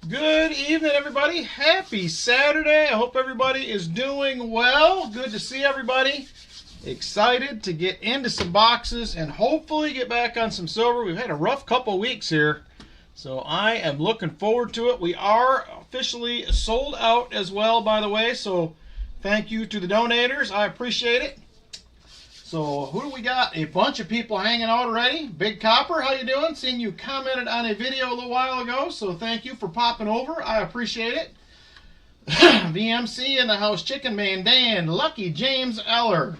Good evening, everybody. Happy Saturday. I hope everybody is doing well. Good to see everybody. Excited to get into some boxes and hopefully get back on some silver. We've had a rough couple weeks here, so I am looking forward to it. We are officially sold out as well, by the way, so thank you to the donators. I appreciate it. So who do we got? A bunch of people hanging out already. Big Copper, how you doing? Seen you commented on a video a little while ago, so thank you for popping over. I appreciate it. VMC in the house. Chicken Man Dan. Lucky James Eller.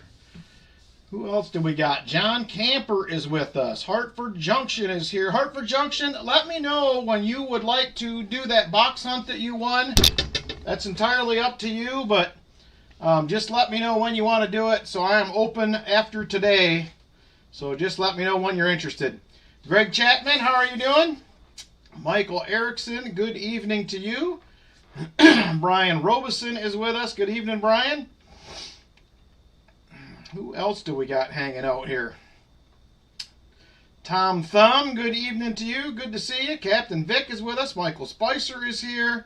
Who else do we got? John Camper is with us. Hartford Junction is here. Hartford Junction, let me know when you would like to do that box hunt that you won. That's entirely up to you, but just let me know when you want to do it. So I am open after today. So just let me know when you're interested. Greg Chapman, how are you doing? Michael Erickson, good evening to you. Brian Robeson is with us. Good evening, Brian. Who else do we got hanging out here? Tom Thumb, good evening to you. Good to see you. Captain Vic is with us. Michael Spicer is here.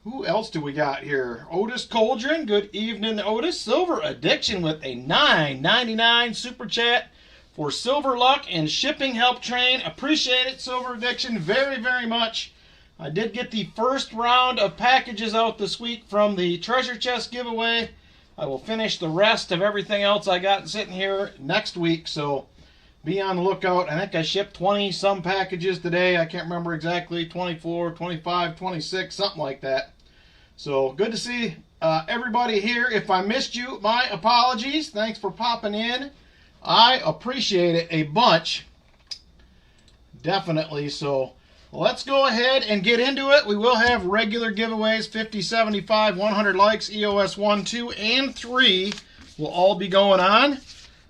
Who else do we got here? Otis Coldren. Good evening, Otis. Silver Addiction with a $9.99 super chat for Silver Luck and Shipping Help Train. Appreciate it, Silver Addiction, very, very much. I did get the first round of packages out this week from the treasure chest giveaway. I will finish the rest of everything else I got sitting here next week, so be on the lookout. I think I shipped 20-some packages today. I can't remember exactly, 24, 25, 26, something like that. So good to see everybody here. If I missed you, my apologies. Thanks for popping in. I appreciate it a bunch. Definitely. So let's go ahead and get into it. We will have regular giveaways, 50, 75, 100 likes, EOS 1, 2, and 3 will all be going on.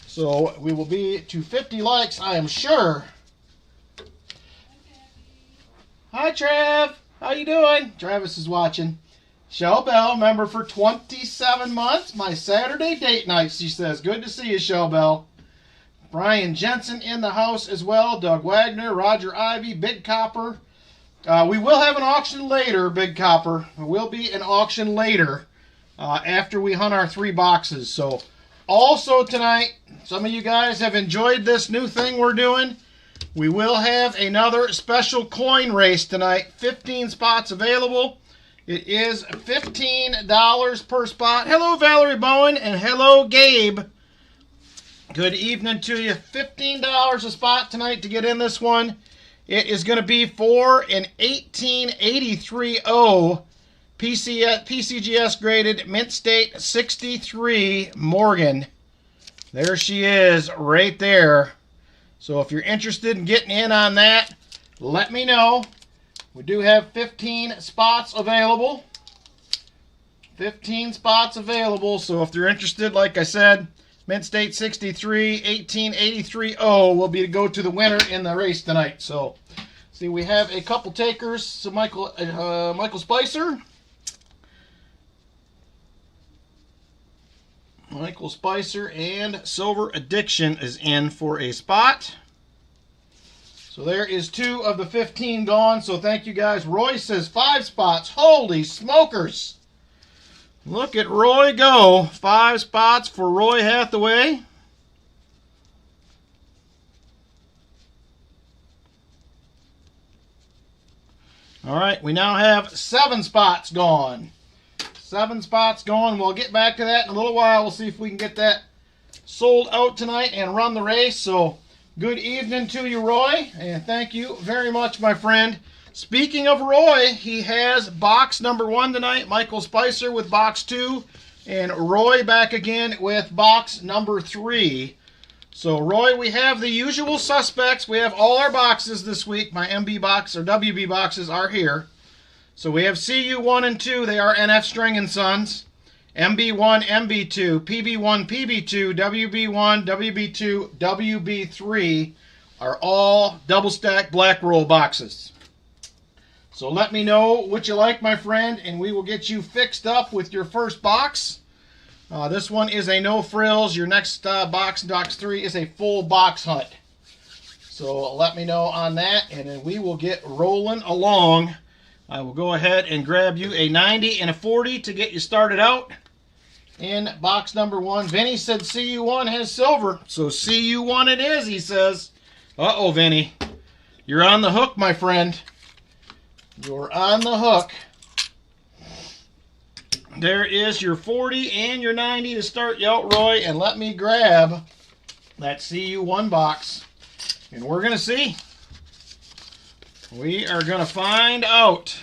So we will be to 50 likes, I am sure. Hi, Trav. How you doing? Travis is watching. Shell Bell, member for 27 months. My Saturday date night, she says. Good to see you, Shell Bell. Brian Jensen in the house as well. Doug Wagner, Roger Ivy, Big Copper. We will have an auction later, Big Copper. There will be an auction later after we hunt our 3 boxes. So also tonight, some of you guys have enjoyed this new thing we're doing. We will have another special coin race tonight. 15 spots available. It is $15 per spot. Hello, Valerie Bowen, and hello, Gabe. Good evening to you. $15 a spot tonight to get in this one. It is going to be for an 1883-0 PCGS graded Mint State 63 Morgan. There she is right there. So if you're interested in getting in on that, let me know. We do have 15 spots available. 15 spots available. So if you're interested, like I said, Mint State 63, 1883-0 will be to go to the winner in the race tonight. So, see, we have a couple takers. So Michael Spicer. Michael Spicer and Silver Addiction is in for a spot. So there is 2 of the 15 gone. So thank you guys. Roy says 5 spots. Holy smokers. Look at Roy go. 5 spots for Roy Hathaway. All right, we now have 7 spots gone. 7 spots gone. We'll get back to that in a little while. We'll see if we can get that sold out tonight and run the race. So good evening to you, Roy, and thank you very much, my friend. Speaking of Roy, he has box number 1 tonight. Michael Spicer with box 2, and Roy back again with box number 3. So, Roy, we have the usual suspects. We have all our boxes this week. My MB box or WB boxes are here. So we have CU1 and 2. They are NF String and Sons. MB1, MB2, PB1, PB2, WB1, WB2, WB3 are all double stack black roll boxes. So let me know what you like, my friend, and we will get you fixed up with your first box. This one is a no frills. Your next box 3, is a full box hunt. So let me know on that, and then we will get rolling along I will go ahead and grab you a 90 and a 40 to get you started out in box number 1. Vinny said CU1 has silver, so CU1 it is, he says. Uh-oh, Vinny. You're on the hook, my friend. You're on the hook. There is your 40 and your 90 to start you out, Roy. And let me grab that CU1 box. And we're going to see. We are going to find out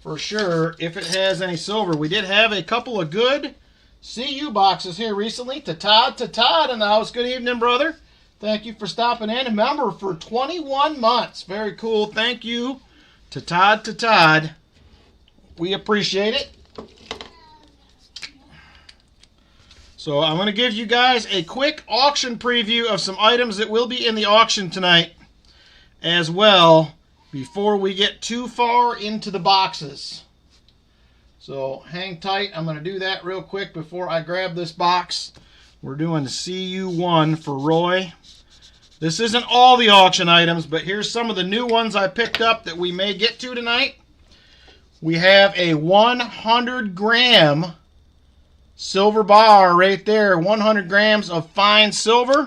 for sure if it has any silver. We did have a couple of good CU boxes here recently. To Todd in the house. Good evening, brother. Thank you for stopping in. A member for 21 months. Very cool. Thank you to Todd. We appreciate it. So I'm going to give you guys a quick auction preview of some items that will be in the auction tonight as well before we get too far into the boxes. So hang tight. I'm going to do that real quick before I grab this box. We're doing the CU1 for Roy. This isn't all the auction items, but here's some of the new ones I picked up that we may get to tonight. We have a 100-gram silver bar right there. 100 grams of fine silver.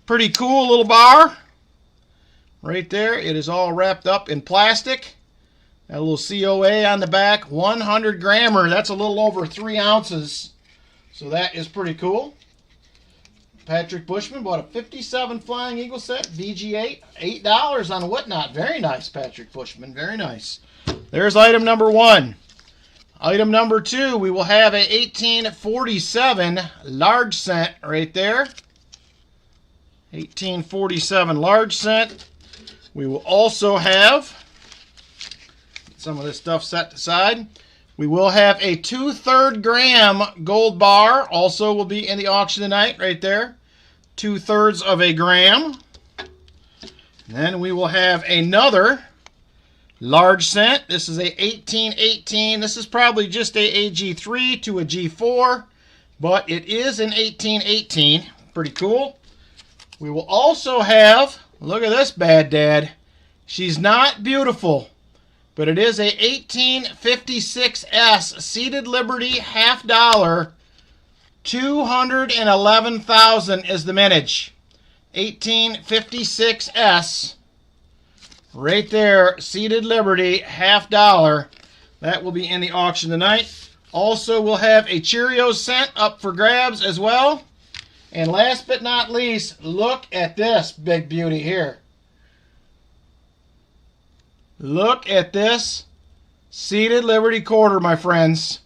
Pretty cool little bar. Right there. It is all wrapped up in plastic. Got a little COA on the back. 100 grammer. That's a little over 3 ounces. So that is pretty cool. Patrick Bushman bought a 57 Flying Eagle set. VG8. $8 on a whatnot. Very nice, Patrick Bushman. Very nice. There's item number 1. Item number 2, we will have a 1847 large cent right there. 1847 large cent. We will also have, some of this stuff set aside, we will have a 2/3 gram gold bar. Also will be in the auction tonight right there. 2/3 of a gram. And then we will have another large cent. This is a 1818. This is probably just a G3 to a G4, but it is an 1818. Pretty cool. We will also have, look at this bad dad. She's not beautiful, but it is a 1856S Seated Liberty $50. 211,000 is the mintage. 1856S. Right there, Seated Liberty, $50. That will be in the auction tonight. Also, we'll have a Cheerios cent up for grabs as well. And last but not least, look at this big beauty here. Look at this Seated Liberty quarter, my friends.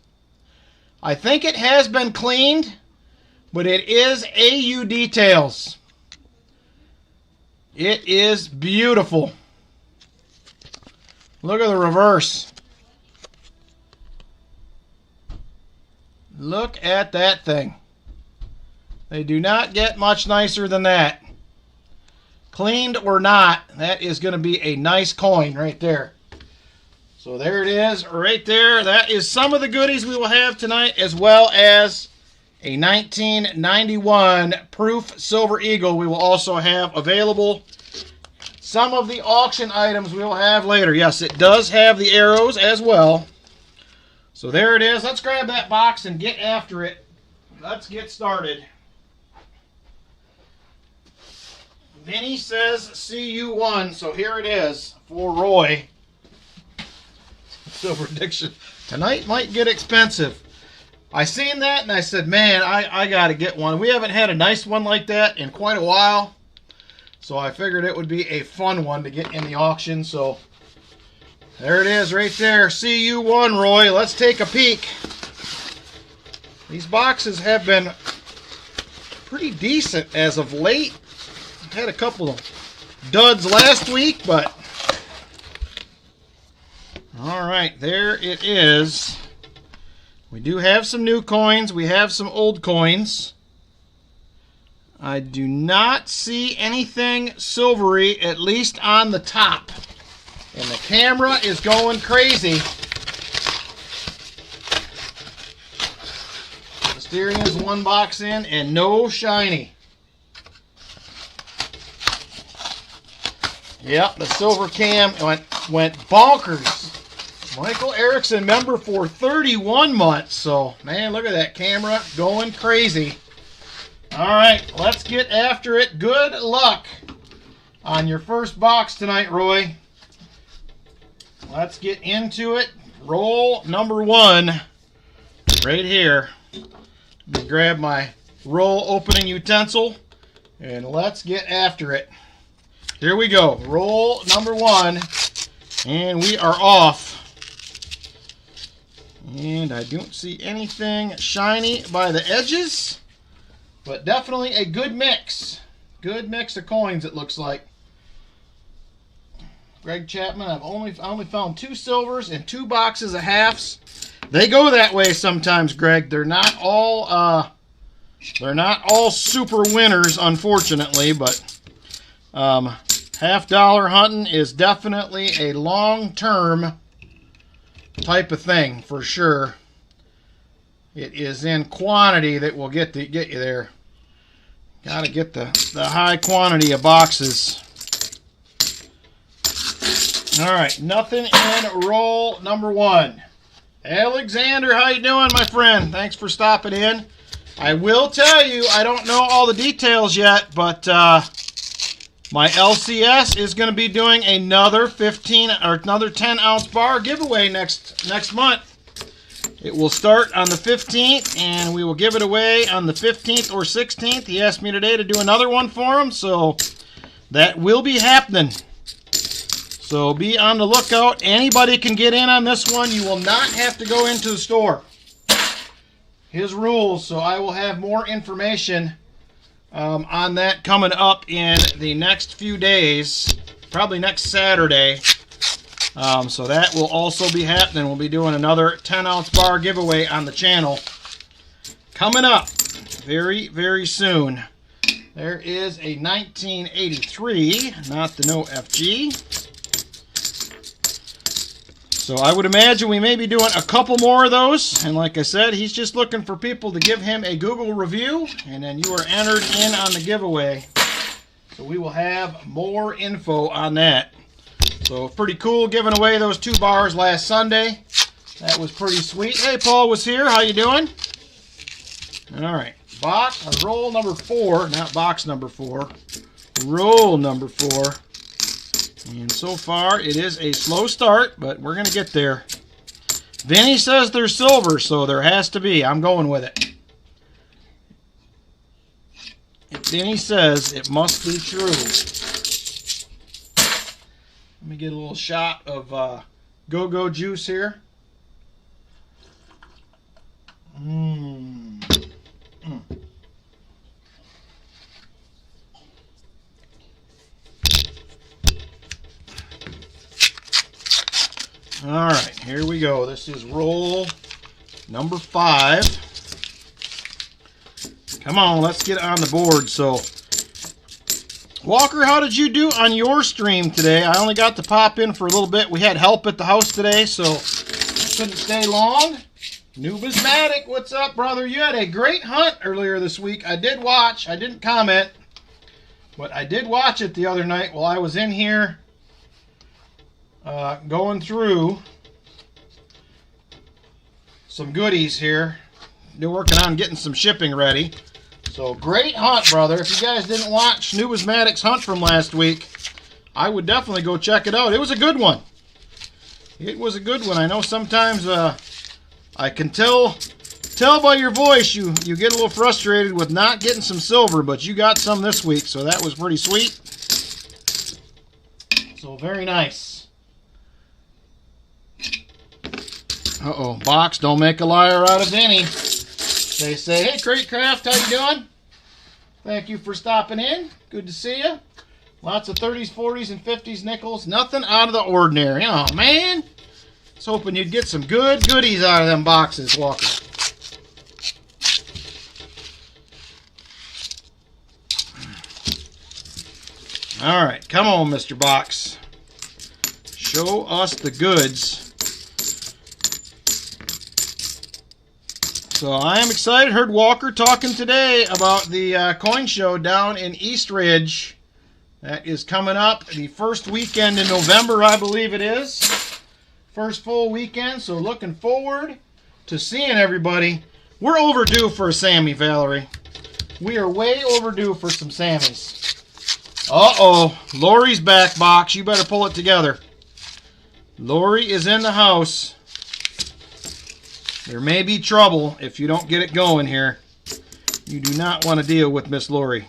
I think it has been cleaned, but it is AU details. It is beautiful. Look at the reverse. Look at that thing. They do not get much nicer than that. Cleaned or not, that is going to be a nice coin right there. So there it is right there. That is some of the goodies we will have tonight, as well as a 1991 proof Silver Eagle we will also have available. Some of the auction items we will have later. Yes, it does have the arrows as well. So there it is. Let's grab that box and get after it. Let's get started. Vinny says CU1, so here it is for Roy. Silver Addiction. Tonight might get expensive. I seen that and I said, man, I got to get one. We haven't had a nice one like that in quite a while. So I figured it would be a fun one to get in the auction. So there it is right there. CU1, Roy. Let's take a peek. These boxes have been pretty decent as of late. Had a couple of duds last week, but all right, there it is. We do have some new coins. We have some old coins. I do not see anything silvery, at least on the top. And the camera is going crazy. The steering is one box in and no shiny. Yep, the silver cam went bonkers. Michael Erickson, member for 31 months. So, man, look at that camera going crazy. All right, let's get after it. Good luck on your first box tonight, Roy. Let's get into it. Roll number 1 right here. Let me grab my roll opening utensil and let's get after it. Here we go. Roll number 1 and we are off. And I don't see anything shiny by the edges, but definitely a good mix. Good mix of coins, it looks like. Greg Chapman, I only found 2 silvers and 2 boxes of halves. They go that way sometimes, Greg. They're not all super winners, unfortunately, but half dollar hunting is definitely a long-term type of thing for sure. It is in quantity that will get you there. Got to get the high quantity of boxes. All right, nothing in roll number 1. Alexander, how you doing, my friend? Thanks for stopping in. I will tell you, I don't know all the details yet, but my LCS is going to be doing another 10-ounce bar giveaway next month. It will start on the 15th, and we will give it away on the 15th or 16th. He asked me today to do another one for him, so that will be happening. So be on the lookout. Anybody can get in on this one. You will not have to go into the store. His rules. So I will have more information on that coming up in the next few days. Probably next Saturday. So that will also be happening. We'll be doing another 10-ounce bar giveaway on the channel. Coming up very, very soon. There is a 1983, not the No FG. So I would imagine we may be doing a couple more of those. And like I said, he's just looking for people to give him a Google review. And then you are entered in on the giveaway. So we will have more info on that. So pretty cool giving away those 2 bars last Sunday. That was pretty sweet. Hey, Paul was here. How you doing? All right. Roll number 4. Not box number 4. Roll number 4. And so far, it is a slow start, but we're going to get there. Vinny says there's silver, so there has to be. I'm going with it. If Vinny says, it must be true. Let me get a little shot of go-go juice here. All right, here we go. This is roll number 5. Come on, let's get on the board. So, Walker, how did you do on your stream today? I only got to pop in for a little bit. We had help at the house today, so couldn't stay long. Numismatic, what's up, brother? You had a great hunt earlier this week. I did watch. I didn't comment, but I did watch it the other night while I was in here going through some goodies here. They're working on getting some shipping ready. So great hunt, brother. If you guys didn't watch Numismatic's hunt from last week, I would definitely go check it out. It was a good one. It was a good one. I know sometimes I can tell by your voice you get a little frustrated with not getting some silver, but you got some this week, so that was pretty sweet. So very nice. Uh-oh, box, don't make a liar out of any. They say, hey, Crate Craft, how you doing? Thank you for stopping in. Good to see you. Lots of 30s, 40s, and 50s nickels. Nothing out of the ordinary. Oh, man. I was hoping you'd get some good goodies out of them boxes, Walker. All right, come on, Mr. Box. Show us the goods. So I am excited. Heard Walker talking today about the coin show down in East Ridge. That is coming up the first weekend in November, I believe it is. First full weekend, so looking forward to seeing everybody. We're overdue for a Sammy, Valerie. We are way overdue for some Sammys. Uh-oh. Lori's back, box. You better pull it together. Lori is in the house. There may be trouble if you don't get it going here. You do not want to deal with Miss Lori.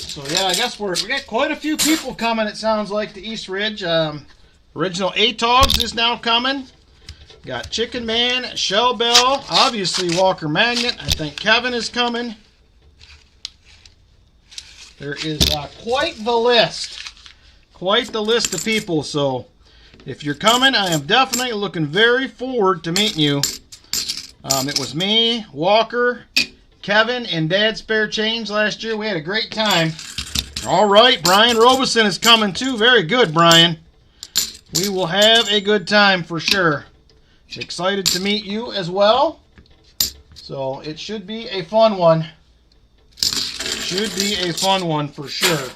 So yeah, I guess we got quite a few people coming, it sounds like, to East Ridge. Original ATOGs is now coming. Got Chicken Man, Shell Bell, obviously Walker Magnet. I think Kevin is coming. There is quite the list. Quite the list of people. So if you're coming, I am definitely looking very forward to meeting you. It was me, Walker, Kevin, and Dad Spare Change last year. We had a great time. All right, Brian Robeson is coming too. Very good, Brian. We will have a good time for sure. Excited to meet you as well. So it should be a fun one. Should be a fun one for sure.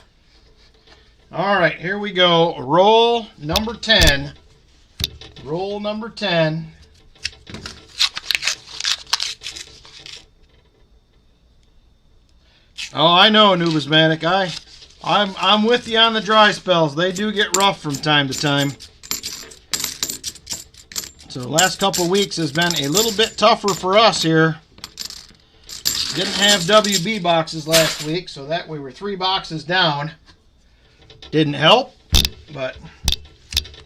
All right, here we go. Roll number 10. Roll number 10. Oh, I know, Numismatic. I'm with you on the dry spells. They do get rough from time to time. So the last couple of weeks has been a little bit tougher for us here. Didn't have WB boxes last week, so that we were 3 boxes down. Didn't help, but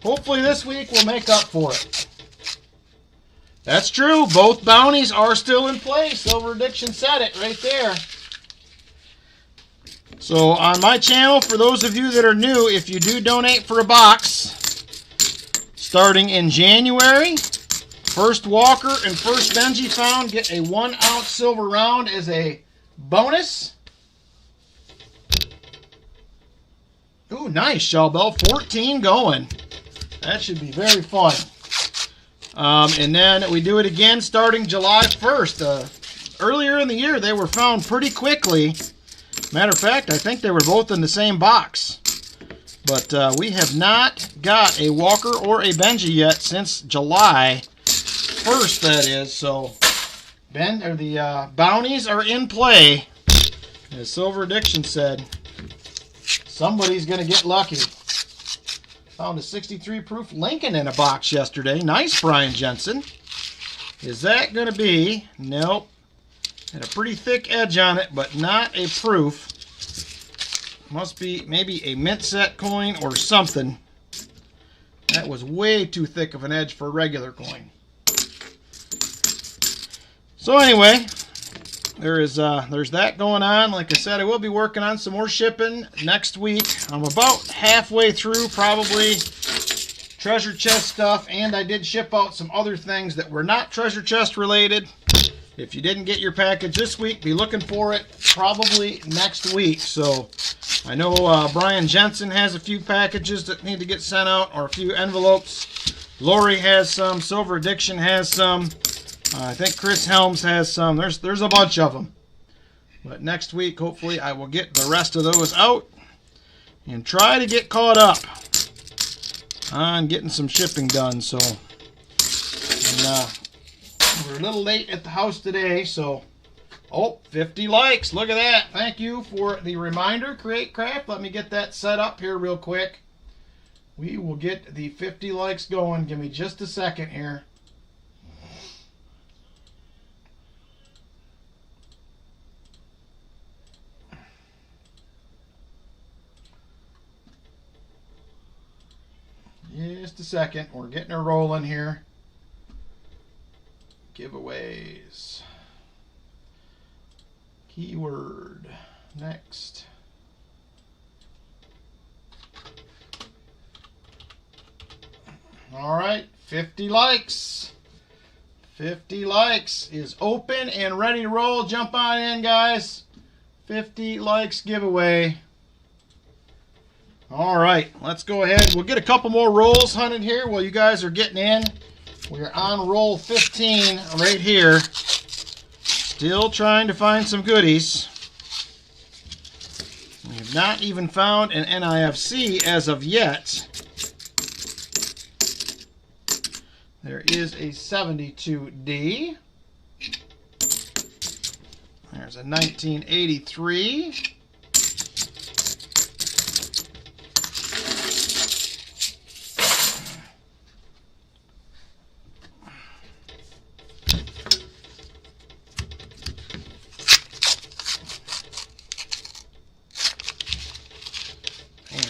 hopefully this week we'll make up for it. That's true. Both bounties are still in place. Silver Addiction said it right there. So on my channel, for those of you that are new, if you do donate for a box, starting in January, first Walker and first Benji found get a 1 ounce silver round as a bonus. Ooh, nice, Shell Bell. 14 going. That should be very fun. And then we do it again starting July 1st. Earlier in the year, they were found pretty quickly. Matter of fact, I think they were both in the same box. But we have not got a Walker or a Benji yet since July 1st, that is. So the bounties are in play. As Silver Addiction said, somebody's going to get lucky. Found a 63 proof Lincoln in a box yesterday. Nice, Brian Jensen. Is that going to be? Nope. Had a pretty thick edge on it, but not a proof. Must be maybe a mint set coin or something. That was way too thick of an edge for a regular coin. So anyway, there's that going on. Like I said, I will be working on some more shipping next week. I'm about halfway through probably treasure chest stuff, and I did ship out some other things that were not treasure chest related. If you didn't get your package this week, be looking for it probably next week. So I know Brian Jensen has a few packages that need to get sent out, or a few envelopes. Lori has some. Silver Addiction has some. I think Chris Helms has some. There's a bunch of them. But next week, hopefully, I will get the rest of those out and try to get caught up on getting some shipping done. So, we're a little late at the house today, so, 50 likes. Look at that. Thank you for the reminder, Create Craft. Let me get that set up here real quick. We will get the 50 likes going. Give me just a second here. Just a second. We're getting her rolling here. Giveaways. Keyword. Next. All right. 50 likes. 50 likes is open and ready to roll. Jump on in, guys. 50 likes giveaway. All right, let's go ahead. We'll get a couple more rolls hunted here while you guys are getting in. We're on roll 15 right here. Still trying to find some goodies. We have not even found an NIFC as of yet. There is a 72D. There's a 1983.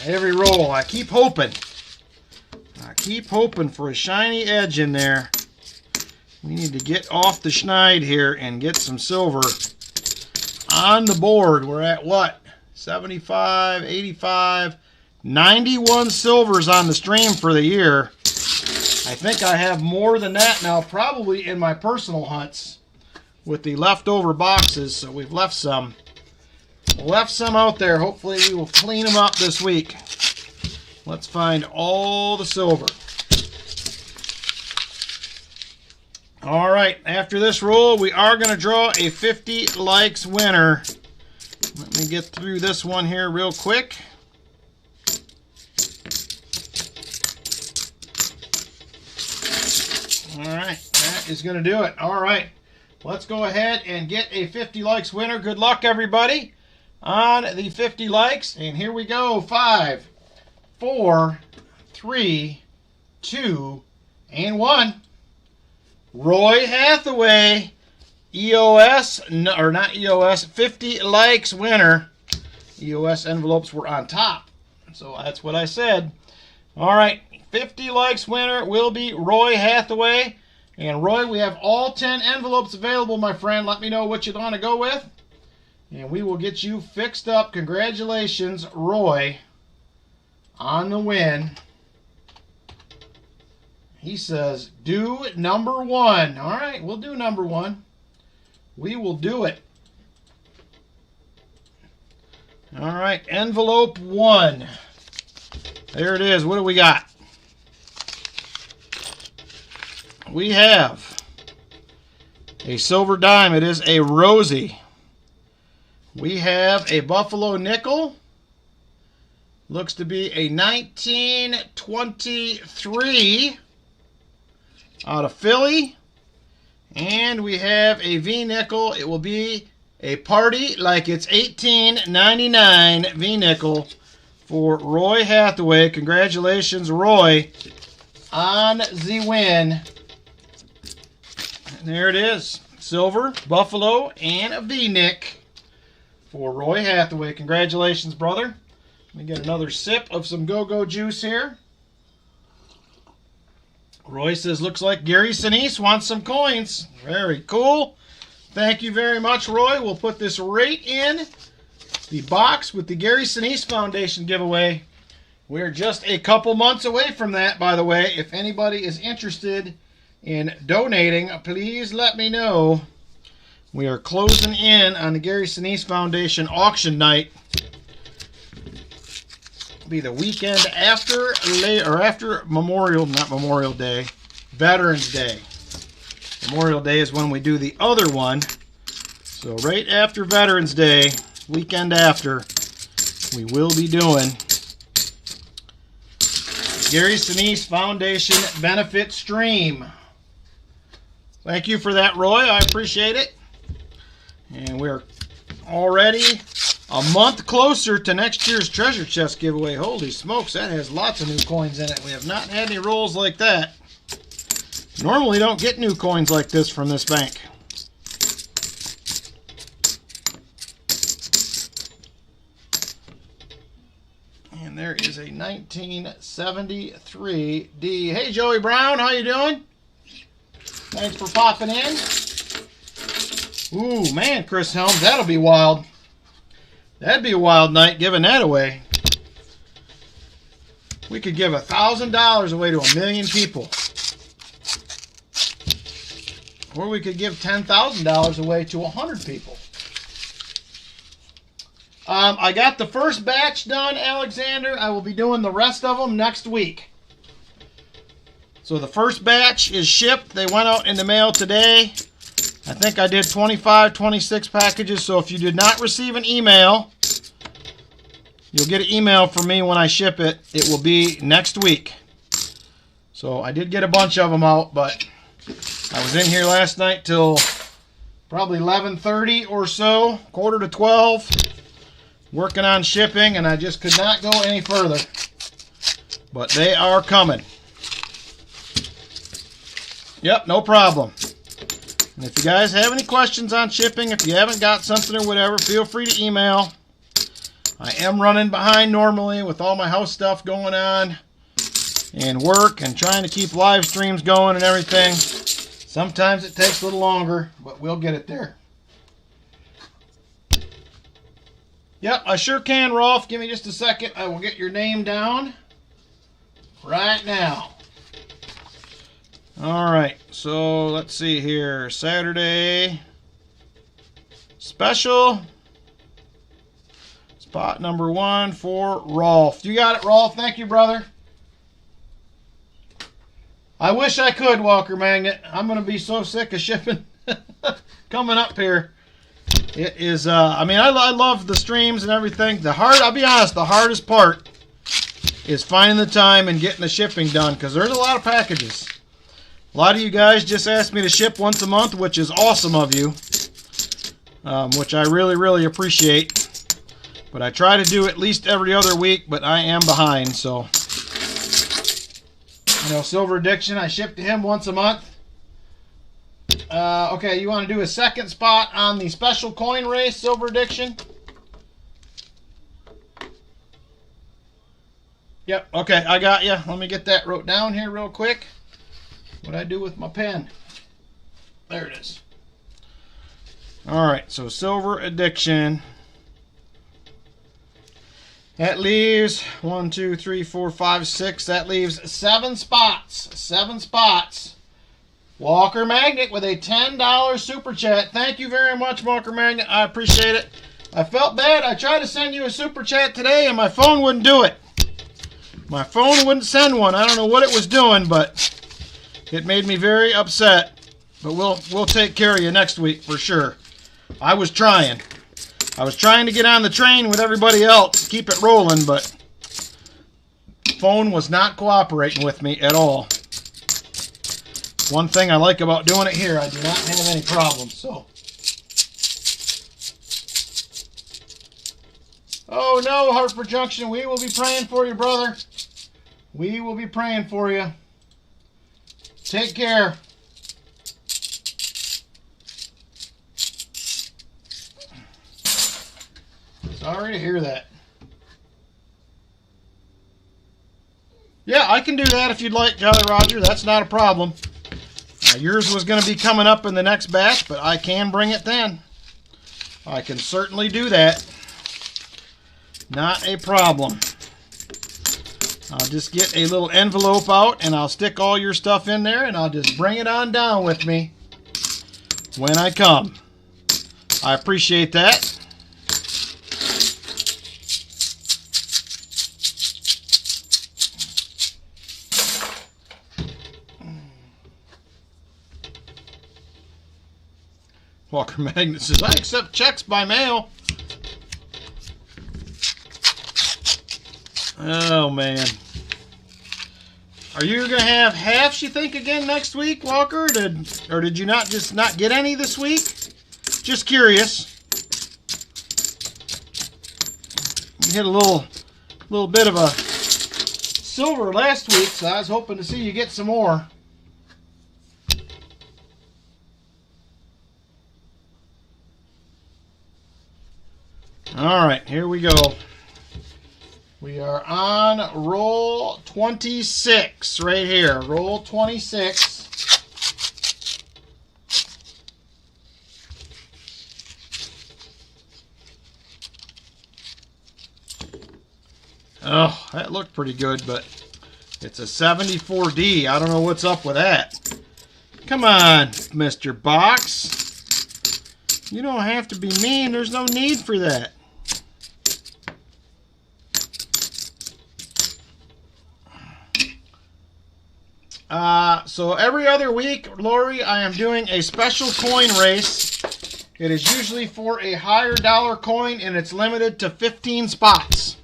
Every roll, I keep hoping. I keep hoping for a shiny edge in there. We need to get off the schneid here and get some silver on the board. We're at what? 75, 85, 91 silvers on the stream for the year. I think I have more than that now, probably in my personal hunts with the leftover boxes. So we've left some out there. Hopefully we will clean them up this week. Let's find all the silver. All right, after this roll, we are going to draw a 50 likes winner. Let me get through this one here real quick. All right, that is going to do it. All right, let's go ahead and get a 50 likes winner. Good luck, everybody, on the 50 likes. And here we go. 5, 4, 3, 2, and 1. Roy Hathaway, EOS, or not EOS, 50 likes winner. EOS envelopes were on top, so that's what I said. All right, 50 likes winner will be Roy Hathaway. And Roy, we have all 10 envelopes available, my friend. Let me know what you want to go with, and we will get you fixed up. Congratulations, Roy, on the win. He says, do number 1. All right, we'll do number 1. We will do it. All right, envelope 1. There it is. What do we got? We have a silver dime. It is a Rosie. We have a Buffalo nickel. Looks to be a 1923 out of Philly. And we have a V-nickel. It will be a party like it's 1899 V-nickel for Roy Hathaway. Congratulations, Roy, on the win. And there it is. Silver, Buffalo, and a V-nick for Roy Hathaway. Congratulations, brother. Let me get another sip of some go-go juice here. Roy says, looks like Gary Sinise wants some coins. Very cool. Thank you very much, Roy. We'll put this right in the box with the Gary Sinise Foundation giveaway. We're just a couple months away from that, by the way. If anybody is interested in donating, please let me know. We are closing in on the Gary Sinise Foundation auction night. Be the weekend after Memorial Day, Veterans Day. Memorial Day is when we do the other one. So right after Veterans Day, weekend after, we will be doing Gary Sinise Foundation benefit stream. Thank you for that, Roy. I appreciate it. And we're already a month closer to next year's treasure chest giveaway. Holy smokes, that has lots of new coins in it. We have not had any rolls like that. Normally don't get new coins like this from this bank. And there is a 1973D. Hey, Joey Brown, how you doing? Thanks for popping in. Ooh, man, Chris Helms, that'll be wild. That'd be a wild night giving that away. We could give $1,000 away to 1 million people. Or we could give $10,000 away to 100 people. I got the first batch done, Alexander. I will be doing the rest of them next week. So the first batch is shipped. They went out in the mail today. I think I did 25, 26 packages. So if you did not receive an email you'll get an email from me when I ship it. It will be next week. So I did get a bunch of them out, but I was in here last night till probably 11:30 or so, quarter to 12, working on shipping, and I just could not go any further. But they are coming. Yep, no problem. And if you guys have any questions on shipping, if you haven't got something or whatever, feel free to email. I am running behind normally with all my house stuff going on and work and trying to keep live streams going and everything. Sometimes it takes a little longer, but we'll get it there. Yep, I sure can, Rolf. Give me just a second. I will get your name down right now. All right, so let's see here. Saturday special. Spot number 1 for Rolf. You got it, Rolf. Thank you, brother. I wish I could, Walker Magnet. I'm going to be so sick of shipping coming up here. It is, I mean, I love the streams and everything. I'll be honest, the hardest part is finding the time and getting the shipping done, because there's a lot of packages. A lot of you guys just ask me to ship once a month, which is awesome of you, which I really, really appreciate. But I try to do at least every other week, but I am behind, so. You know, Silver Addiction, I ship to him once a month. Okay, you want to do a second spot on the special coin race, Silver Addiction? Yep, okay, I got you. Let me get that wrote down here real quick. What I do with my pen. There it is. Alright, so Silver Addiction. That leaves 1, 2, 3, 4, 5, 6. That leaves 7 spots. 7 spots. Walker Magnet with a $10 super chat. Thank you very much, Walker Magnet. I appreciate it. I felt bad. I tried to send you a super chat today, and my phone wouldn't do it. My phone wouldn't send one. I don't know what it was doing, but it made me very upset. But we'll take care of you next week for sure. I was trying. I was trying to get on the train with everybody else, keep it rolling, but phone was not cooperating with me at all. One thing I like about doing it here, I do not have any problems, so. Oh no, Hartford Junction, we will be praying for you, brother. We will be praying for you. Take care. Sorry to hear that. Yeah, I can do that if you'd like, Jolly Roger. That's not a problem. Yours was going to be coming up in the next batch, but I can bring it then. I can certainly do that. Not a problem. I'll just get a little envelope out, and I'll stick all your stuff in there, and I'll just bring it on down with me when I come. I appreciate that. Walker Magnet says, I accept checks by mail. Oh, man. Are you going to have halves, you think, again next week, Walker? Or did you just not get any this week? Just curious. You hit a little bit of a silver last week, so I was hoping to see you get some more. All right, here we go. We are on roll 26 right here. Roll 26. Oh, that looked pretty good, but it's a 74D. I don't know what's up with that. Come on, Mr. Box. You don't have to be mean. There's no need for that. So every other week, Lori, I am doing a special coin race. It is usually for a higher dollar coin, and it's limited to 15 spots.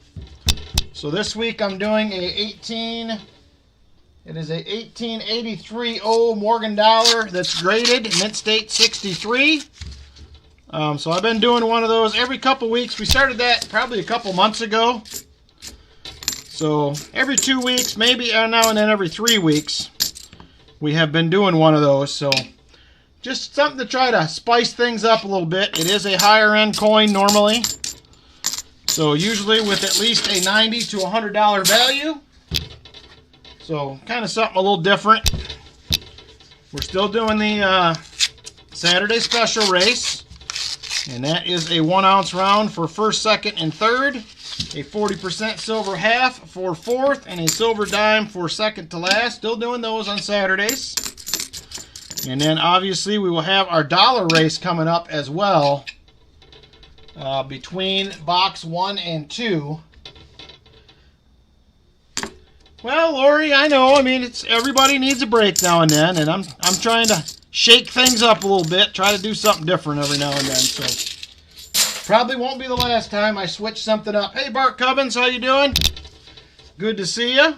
So this week I'm doing it is a 1883 Morgan dollar that's graded, mint state 63. So I've been doing one of those every couple weeks. We started that probably a couple months ago. So every 2 weeks, maybe now and then every 3 weeks, we have been doing one of those. So just something to try to spice things up a little bit. It is a higher end coin normally. So usually with at least a $90 to $100 value. So kind of something a little different. We're still doing the Saturday special race. And that is a 1 ounce round for first, second, and third. A 40% silver half for fourth, and a silver dime for second to last. Still doing those on Saturdays. And then obviously we will have our dollar race coming up as well. Between box 1 and 2. Well, Lori, I know. I mean, everybody needs a break now and then, and I'm trying to shake things up a little bit, try to do something different every now and then. So probably won't be the last time I switch something up. Hey, Bart Cubbins, how you doing? Good to see you.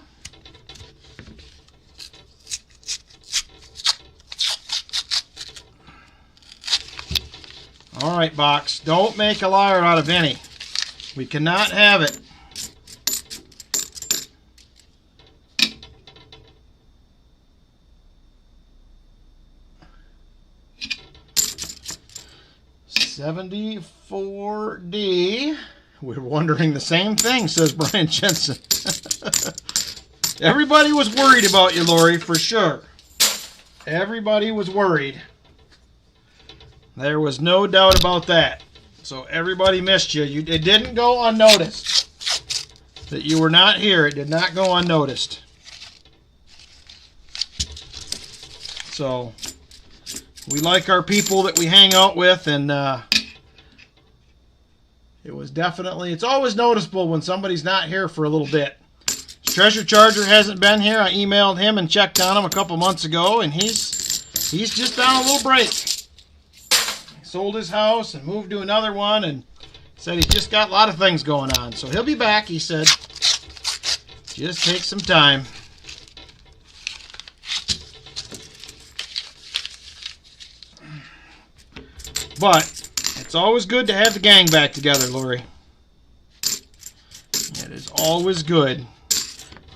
All right, box. Don't make a liar out of any. We cannot have it. $74D. We're wondering the same thing, says Brian Jensen. Everybody was worried about you, Lori, for sure. Everybody was worried. There was no doubt about that. So everybody missed you. It didn't go unnoticed that you were not here. It did not go unnoticed. So we like our people that we hang out with, and it was definitely, it's always noticeable when somebody's not here for a little bit. Treasure Charger hasn't been here. I emailed him and checked on him a couple months ago, and he's just on a little break. Sold his house and moved to another one, and said he's just got a lot of things going on. So he'll be back, he said. Just take some time. But it's always good to have the gang back together, Lori. It is always good.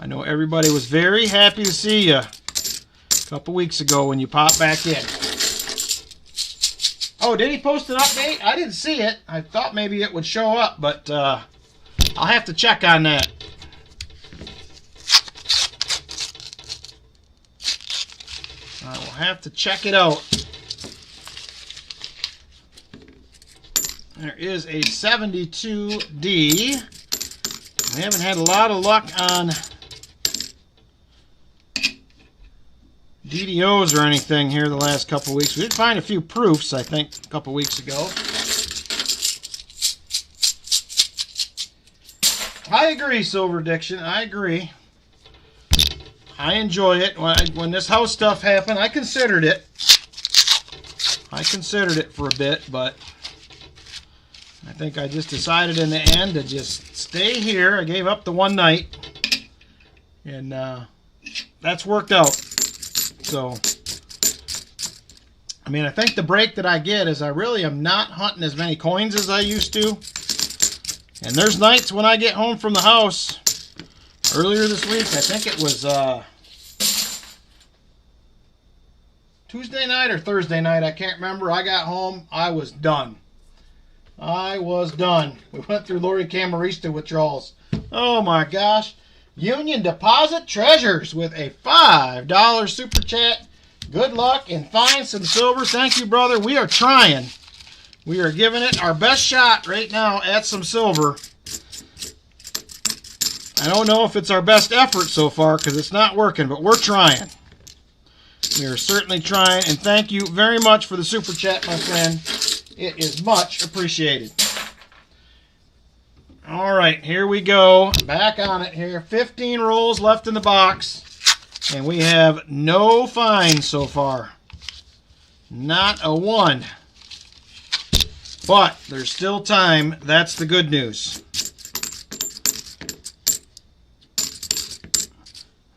I know everybody was very happy to see you a couple weeks ago when you popped back in. Oh, did he post an update? I didn't see it. I thought maybe it would show up, but I'll have to check on that. I will have to check it out. There is a 72D. We haven't had a lot of luck on DDOs or anything here the last couple weeks. We did find a few proofs, I think, a couple weeks ago. I agree, Silver Addiction. I agree. I enjoy it. When this house stuff happened, I considered it. I considered it for a bit, but I think I just decided in the end to just stay here. I gave up the one night, and that's worked out. So, I mean, I think the break that I get is I really am not hunting as many coins as I used to. And there's nights when I get home from the house. Earlier this week, I think it was Tuesday night or Thursday night, I can't remember. I got home, I was done. I was done. We went through Lori Camarista withdrawals. Oh my gosh. Union Deposit Treasures with a $5 super chat. Good luck and find some silver. Thank you, brother. We are trying. We are giving it our best shot right now at some silver. I don't know if it's our best effort so far because it's not working, but we're trying. We are certainly trying, and thank you very much for the super chat, my friend. It is much appreciated. All right, here we go. Back on it here. 15 rolls left in the box, and we have no finds so far. Not a one. But there's still time. That's the good news.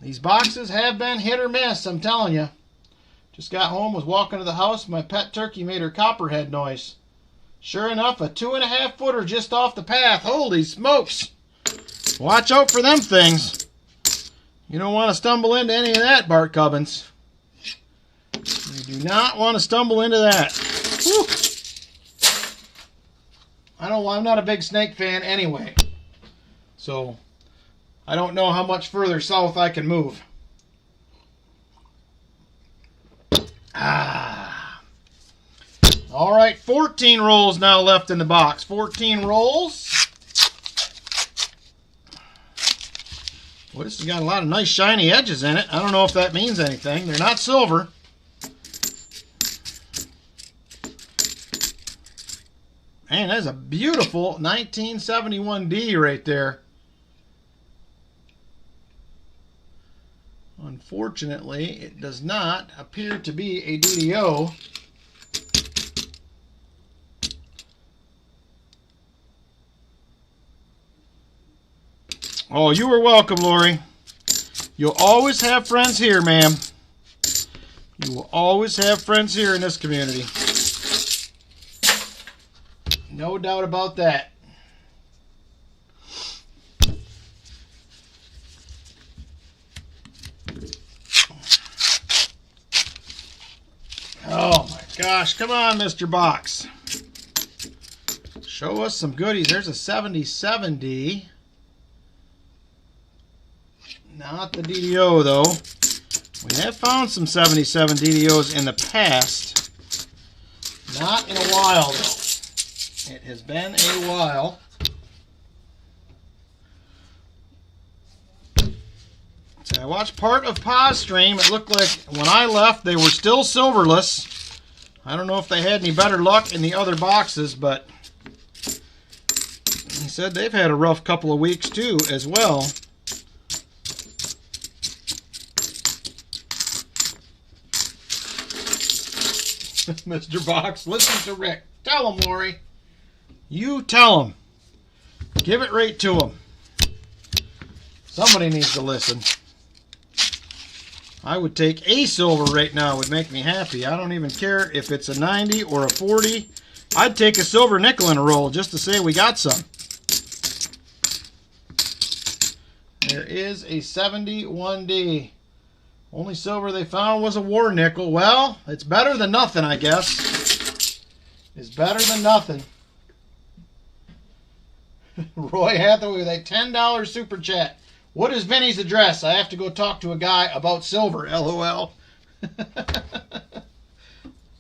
These boxes have been hit or miss, I'm telling you. Just got home, was walking to the house, my pet turkey made her copperhead noise. Sure enough, a 2.5 footer just off the path. Holy smokes! Watch out for them things. You don't want to stumble into any of that, Bart Cubbins. You do not want to stumble into that. Whew. I'm not a big snake fan anyway. So, I don't know how much further south I can move. All right, 14 rolls now left in the box. 14 rolls. Well, this has got a lot of nice shiny edges in it. I don't know if that means anything. They're not silver. Man, that's a beautiful 1971D right there. Unfortunately, it does not appear to be a DDO. Oh, you are welcome, Lori. You'll always have friends here, ma'am. You will always have friends here in this community. No doubt about that. Oh my gosh, come on, Mr. Box. Show us some goodies. There's a 77D. Not the DDO, though. We have found some 77 DDOs in the past. Not in a while, though. It has been a while. So I watched part of Pa's stream. It looked like when I left, they were still silverless. I don't know if they had any better luck in the other boxes, but he said they've had a rough couple of weeks, too, as well. Mr. Box, listen to Rick. Tell him, Lori. You tell him. Give it right to him. Somebody needs to listen. I would take a silver right now. It would make me happy. I don't even care if it's a 90 or a 40. I'd take a silver nickel in a roll just to say we got some. There is a 71D. Only silver they found was a war nickel. Well, it's better than nothing, I guess. It's better than nothing. Roy Hathaway with a $10 super chat. What is Vinny's address? I have to go talk to a guy about silver. LOL.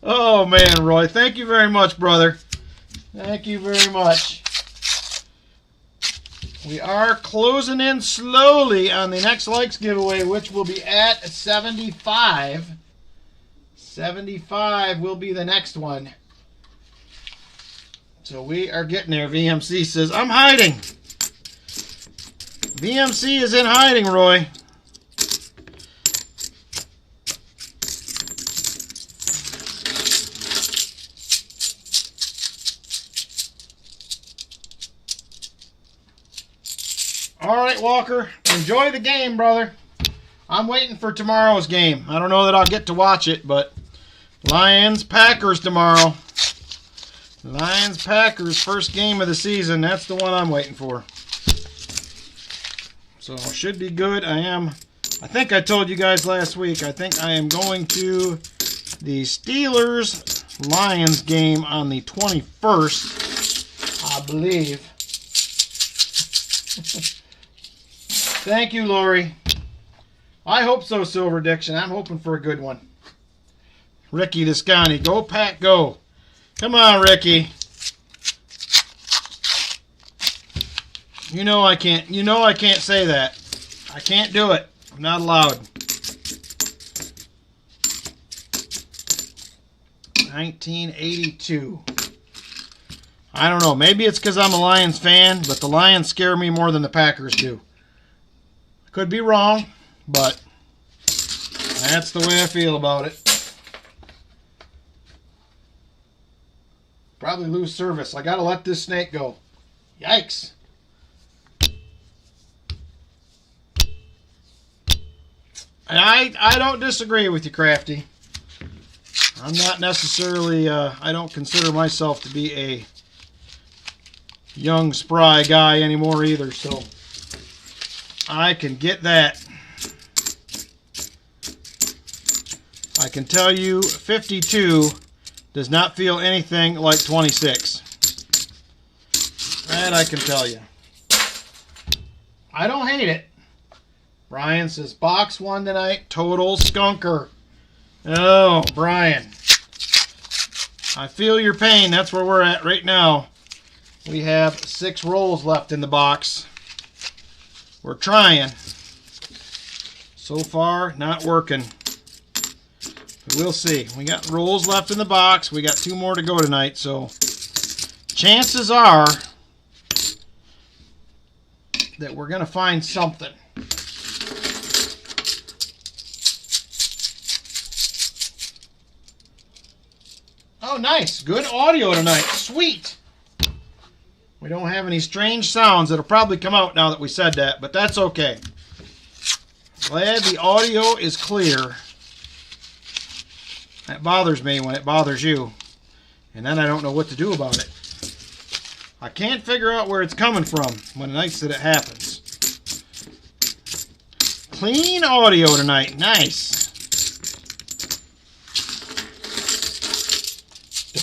Oh, man, Roy. Thank you very much, brother. Thank you very much. We are closing in slowly on the next likes giveaway, which will be at 75. 75 will be the next one. So we are getting there. VMC says, I'm hiding. VMC is in hiding, Roy. All right, Walker. Enjoy the game, brother. I'm waiting for tomorrow's game. I don't know that I'll get to watch it, but Lions, Packers tomorrow. Lions, Packers, first game of the season. That's the one I'm waiting for. So, should be good. I think I told you guys last week, I think I am going to the Steelers-Lions game on the 21st, I believe. Thank you, Lori. I hope so, Silver Diction. I'm hoping for a good one. Ricky Descani. Go, Pack, go. Come on, Ricky. You know I can't say that. I can't do it. I'm not allowed. 1982. I don't know. Maybe it's because I'm a Lions fan, but the Lions scare me more than the Packers do. Could be wrong, but that's the way I feel about it. Probably lose service. I got to let this snake go. Yikes. I don't disagree with you, Crafty. I'm not necessarily, I don't consider myself to be a young, spry guy anymore either, so I can get that. I can tell you 52 does not feel anything like 26. That I can tell you. I don't hate it. Brian says, box one tonight, total skunker. Oh, Brian. I feel your pain. That's where we're at right now. We have 6 rolls left in the box. We're trying. So far, not working. But we'll see. We got rolls left in the box. We got 2 more to go tonight, so chances are that we're going to find something. Oh, nice. Good audio tonight. Sweet. We don't have any strange sounds that'll probably come out now that we said that, but that's okay. Glad the audio is clear. That bothers me when it bothers you. And then I don't know what to do about it. I can't figure out where it's coming from when the nights that it happens. Clean audio tonight. Nice.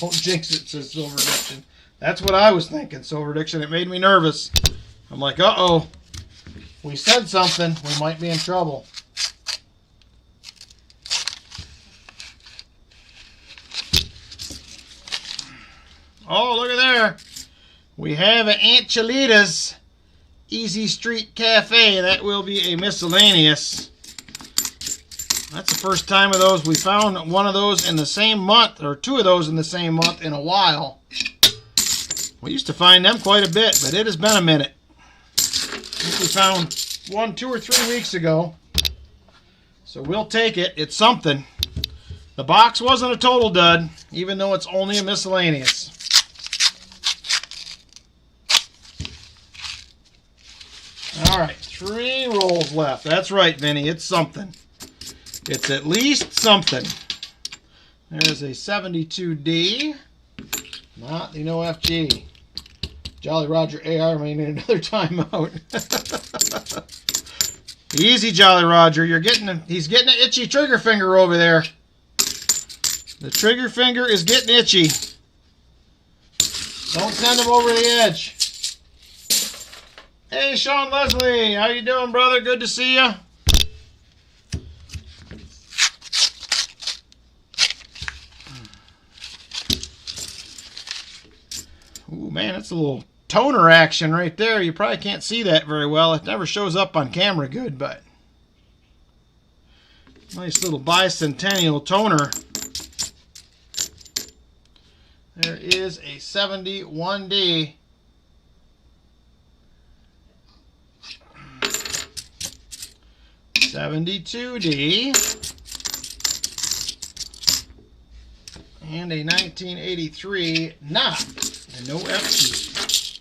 Don't jinx it, says Silver Addiction. That's what I was thinking, Silver Addiction. It made me nervous. I'm like, uh-oh. We said something. We might be in trouble. Oh, look at there. We have an Aunt Cholita's Easy Street Cafe. That will be a miscellaneous. That's the first time of those. We found one of those in the same month, or 2 of those in the same month in a while. We used to find them quite a bit, but it has been a minute. I think we found one 2 or 3 weeks ago. So we'll take it. It's something. The box wasn't a total dud, even though it's only a miscellaneous. Alright, 3 rolls left. That's right, Vinny. It's something. It's at least something. There's a 72D. Not the OFG. Jolly Roger AR may need another timeout. Easy, Jolly Roger. He's getting an itchy trigger finger over there. The trigger finger is getting itchy. Don't send him over the edge. Hey, Sean Leslie. How you doing, brother? Good to see you. Ooh, man, that's a little toner action right there. You probably can't see that very well. It never shows up on camera good, but nice little bicentennial toner. There is a 71D. $72D. And a 1983 not and no FG.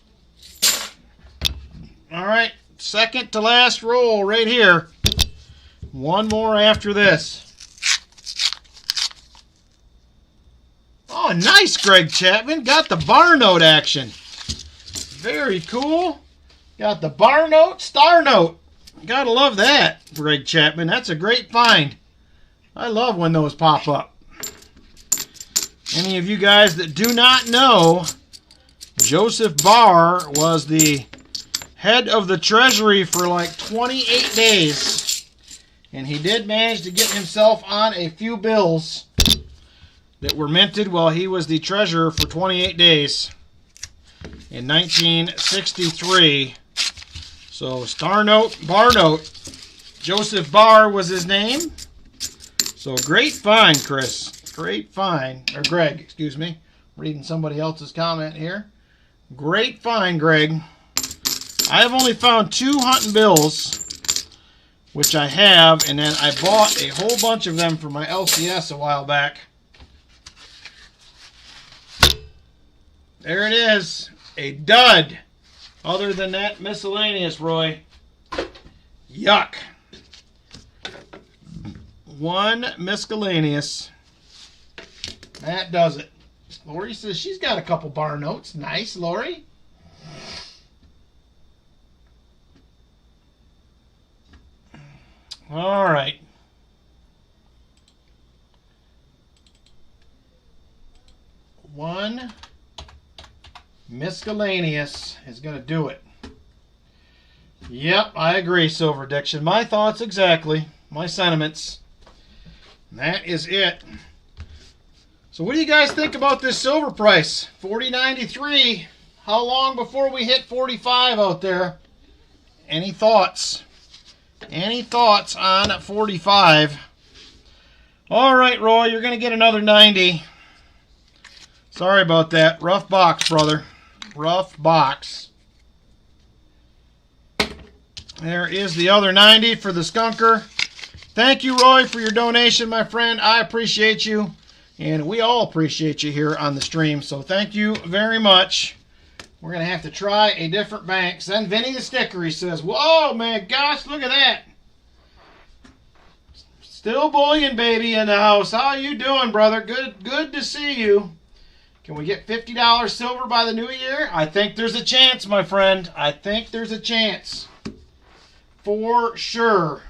Alright, second to last roll right here. One more after this. Oh, nice, Greg Chapman. Got the bar note action. Very cool. Got the bar note, star note. Gotta love that, Greg Chapman. That's a great find. I love when those pop up. Any of you guys that do not know, Joseph Barr was the head of the Treasury for like 28 days. And he did manage to get himself on a few bills that were minted while he was the treasurer for 28 days in 1963. So, star note, bar note. Joseph Barr was his name. So, great find, Chris. Great find. Or Greg, excuse me. Reading somebody else's comment here. Great find, Greg. I have only found 2 hunting bills, which I have, and then I bought a whole bunch of them for my LCS a while back. There it is. A dud. Other than that, miscellaneous, Roy. Yuck. one miscellaneous. That does it. Lori says she's got a couple bar notes. Nice, Lori. All right. One miscellaneous is going to do it. Yep, I agree, Silver Diction. My thoughts exactly. My sentiments. And that is it. So what do you guys think about this silver price? $40.93. How long before we hit 45 out there? Any thoughts? Any thoughts on 45? All right, Roy, you're going to get another 90. Sorry about that. Rough box, brother. Rough box. There is the other 90 for the skunker. Thank you, Roy, for your donation, my friend. I appreciate you. And we all appreciate you here on the stream. So thank you very much. We're going to have to try a different bank. Send Vinny the sticker. He says, whoa, man, gosh, look at that. Still bullion baby in the house. How you doing, brother? Good to see you. Can we get $50 silver by the new year? I think there's a chance, my friend. I think there's a chance. For sure.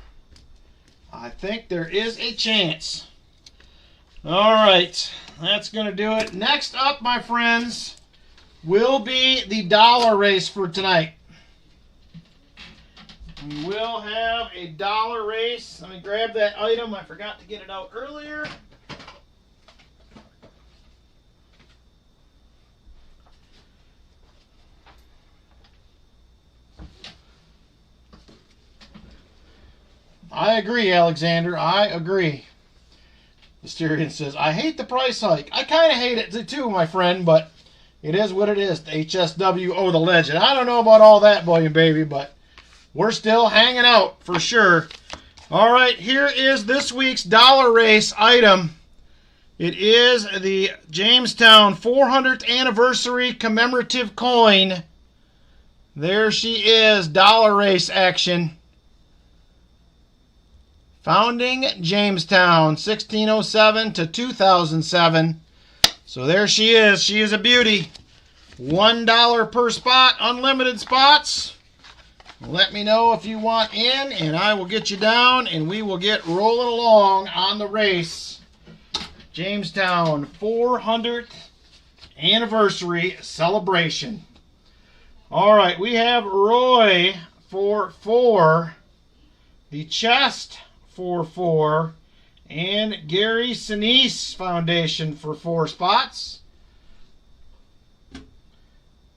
I think there is a chance. All right. That's going to do it. Next up, my friends, will be the dollar race for tonight. We will have a dollar race. Let me grab that item. I forgot to get it out earlier. I agree, Alexander. I agree. Mysterian says, I hate the price hike. I kind of hate it too, my friend, but it is what it is. The HSWO, the legend. I don't know about all that, bullion baby, but we're still hanging out for sure. All right, here is this week's dollar race item. It is the Jamestown 400th anniversary commemorative coin. There she is, dollar race action. Founding Jamestown, 1607 to 2007. So there she is. She is a beauty. $1 per spot, unlimited spots. Let me know if you want in, and I will get you down, and we will get rolling along on the race. Jamestown 400th anniversary celebration. All right, we have Roy for 4, the chest for 4, and Gary Sinise Foundation for 4 spots.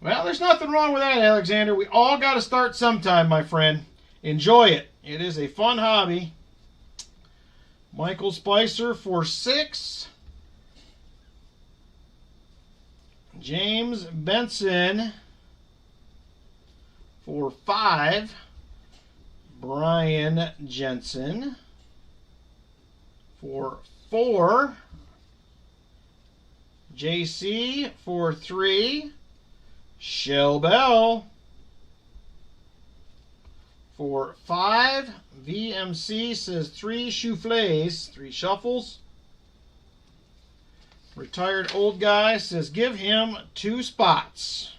Well, there's nothing wrong with that, Alexander. We all got to start sometime, my friend. Enjoy it. It is a fun hobby. Michael Spicer for 6. James Benson for 5. Brian Jensen for 4. JC for 3. Shell Bell for 5. VMC says 3 souffles, 3 shuffles. Retired old guy says give him 2 spots.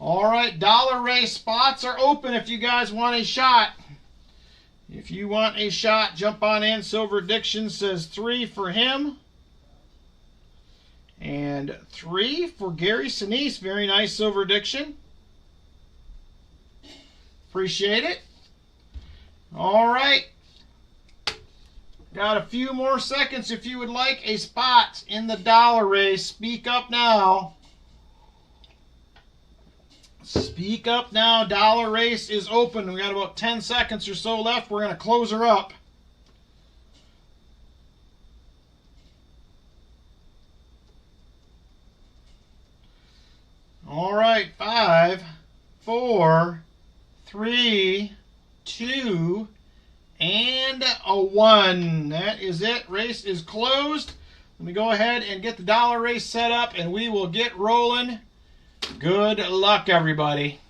All right, dollar race spots are open if you guys want a shot. If you want a shot, jump on in. Silver Addiction says 3 for him. And 3 for Gary Sinise. Very nice, Silver Addiction. Appreciate it. All right. Got a few more seconds if you would like a spot in the dollar race. Speak up now. Speak up now. Dollar race is open. We got about 10 seconds or so left. We're going to close her up. All right, 5, 4, 3, 2, and a 1. That is it. Race is closed. Let me go ahead and get the dollar race set up, and we will get rolling. Good luck, everybody.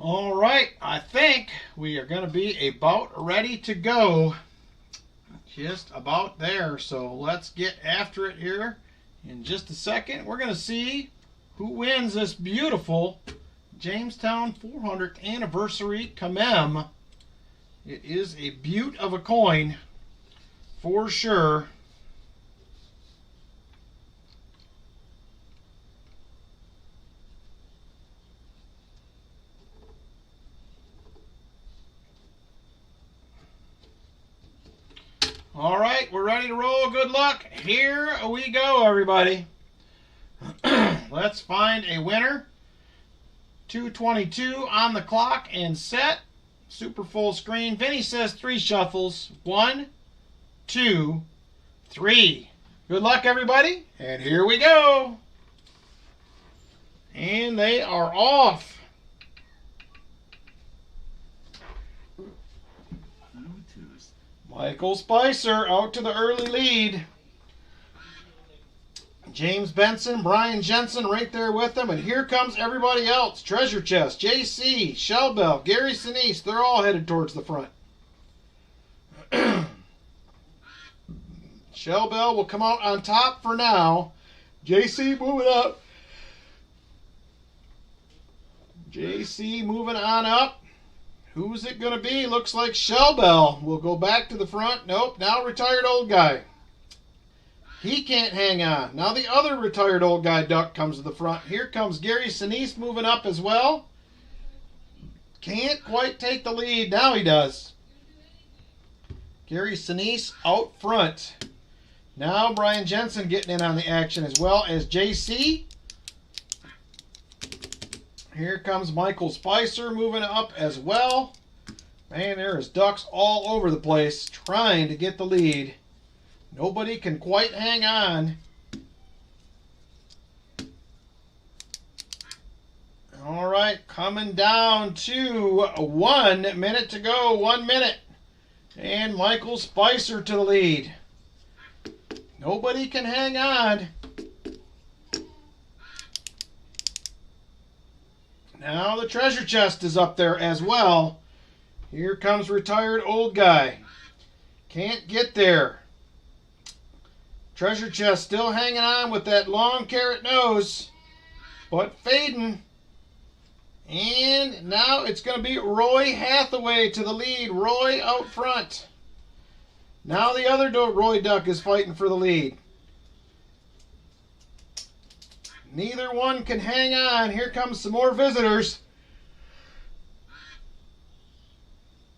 All right, I think we are going to be about ready to go. Just about there, so let's get after it here in just a second. We're going to see who wins this beautiful Jamestown 400th anniversary commem. It is a beaut of a coin for sure. All right, we're ready to roll. Good luck. Here we go, everybody. Let's find a winner. 2:22 on the clock and set. Super full screen. Vinny says 3 shuffles. 1, 2, 3. Good luck, everybody. And here we go. And they are off. Michael Spicer out to the early lead. James Benson, Brian Jensen right there with them. And here comes everybody else. Treasure Chest, JC, Shellbell, Gary Sinise. They're all headed towards the front. Shellbell will come out on top for now. JC moving up. JC moving on up. Who's it going to be? Looks like Shellbell will go back to the front. Nope, now retired old guy. He can't hang on. Now the other retired old guy duck comes to the front. Here comes Gary Sinise moving up as well. Can't quite take the lead. Now he does. Gary Sinise out front. Now Brian Jensen getting in on the action as well as JC. Here comes Michael Spicer moving up as well. Man, there is ducks all over the place trying to get the lead. Nobody can quite hang on. All right, coming down to 1 minute to go. 1 minute. And Michael Spicer to the lead. Nobody can hang on. Now the treasure chest is up there as well. Here comes retired old guy. Can't get there. Treasure chest still hanging on with that long carrot nose, but fading. And now it's going to be Roy Hathaway to the lead. Roy out front. Now the other Roy duck is fighting for the lead. Neither one can hang on. Here comes some more visitors.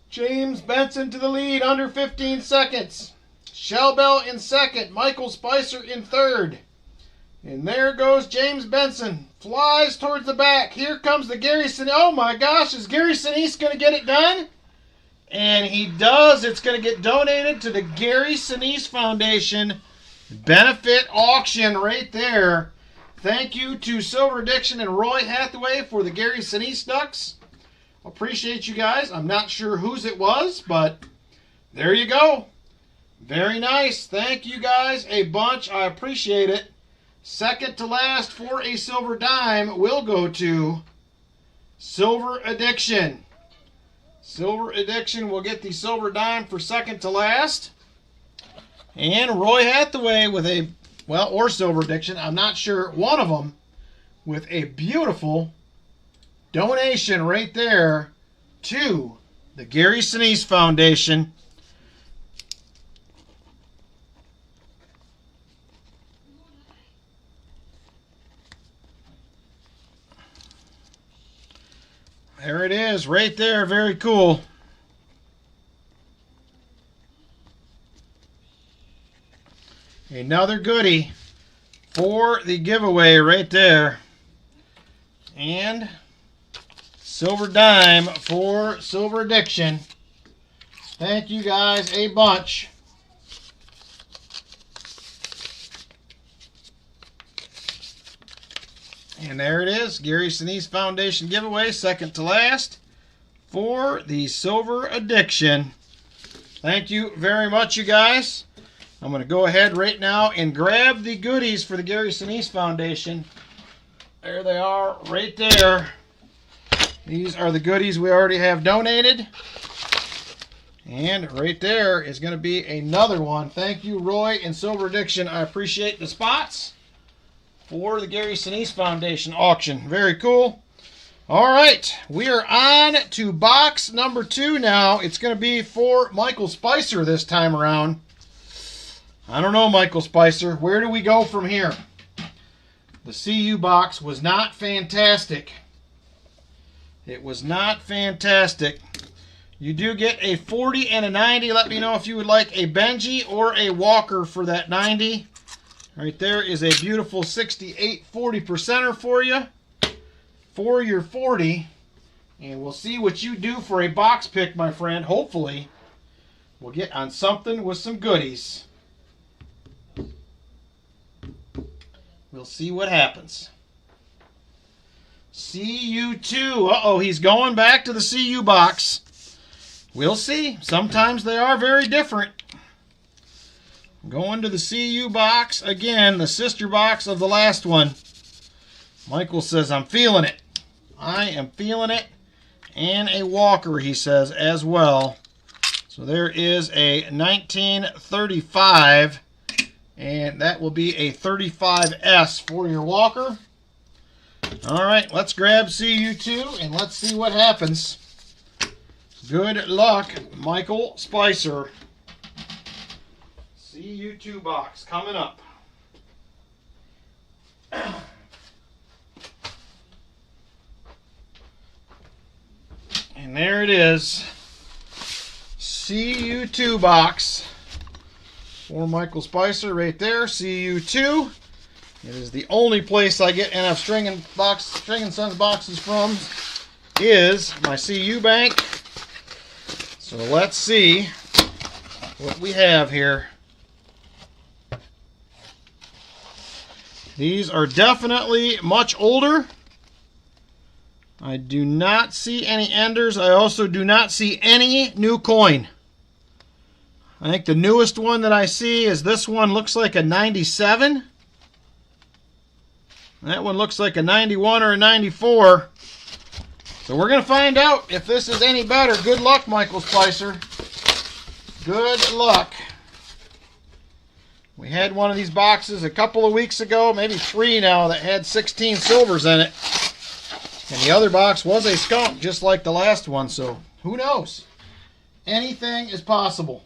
James Benson to the lead, under 15 seconds. Shellbell in second. Michael Spicer in third. And there goes James Benson. Flies towards the back. Here comes the Gary Sinise. Oh my gosh, is Gary Sinise going to get it done? And he does. It's going to get donated to the Gary Sinise Foundation benefit auction right there. Thank you to Silver Addiction and Roy Hathaway for the Gary Sinise ducks. Appreciate you guys. I'm not sure whose it was, but there you go. Very nice. Thank you guys a bunch. I appreciate it. Second to last for a silver dime will go to Silver Addiction. Silver Addiction will get the silver dime for second to last. And Roy Hathaway with a, well, or Silver Addiction, I'm not sure, one of them with a beautiful donation right there to the Gary Sinise Foundation. There it is, right there. Very cool. Another goodie for the giveaway right there. And silver dime for Silver Addiction. Thank you guys a bunch. And there it is, Gary Sinise Foundation giveaway, second to last for the Silver Addiction. Thank you very much, you guys. I'm going to go ahead right now and grab the goodies for the Gary Sinise Foundation. There they are, right there. These are the goodies we already have donated. And right there is going to be another one. Thank you, Roy and Silver Addiction. I appreciate the spots for the Gary Sinise Foundation auction. Very cool. All right, we are on to box number 2 now. It's going to be for Michael Spicer this time around. I don't know, Michael Spicer. Where do we go from here? The CU box was not fantastic. It was not fantastic. You do get a 40 and a 90. Let me know if you would like a Benji or a Walker for that 90. Right there is a beautiful 68 40%er for you. For your 40. And we'll see what you do for a box pick, my friend. Hopefully, we'll get on something with some goodies. We'll see what happens. CU2. Uh-oh, he's going back to the CU box. We'll see. Sometimes they are very different. Going to the CU box again, the sister box of the last one. Michael says, I'm feeling it. I am feeling it. And a Walker, he says, as well. So there is a 1935. And that will be a 35S for your Walker. All right, let's grab CU2 and let's see what happens. Good luck, Michael Spicer. CU2 box coming up. And there it is. CU2 box for Michael Spicer right there. CU2. It is the only place I get NF String and Sons boxes from is my CU bank. So let's see what we have here. These are definitely much older. I do not see any enders. I also do not see any new coin. I think the newest one that I see is this one. Looks like a 97. That one looks like a 91 or a 94. So we're going to find out if this is any better. Good luck, Michael Spicer. Good luck. We had one of these boxes a couple of weeks ago, maybe 3 now, that had 16 silvers in it. And the other box was a skunk, just like the last one. So who knows? Anything is possible.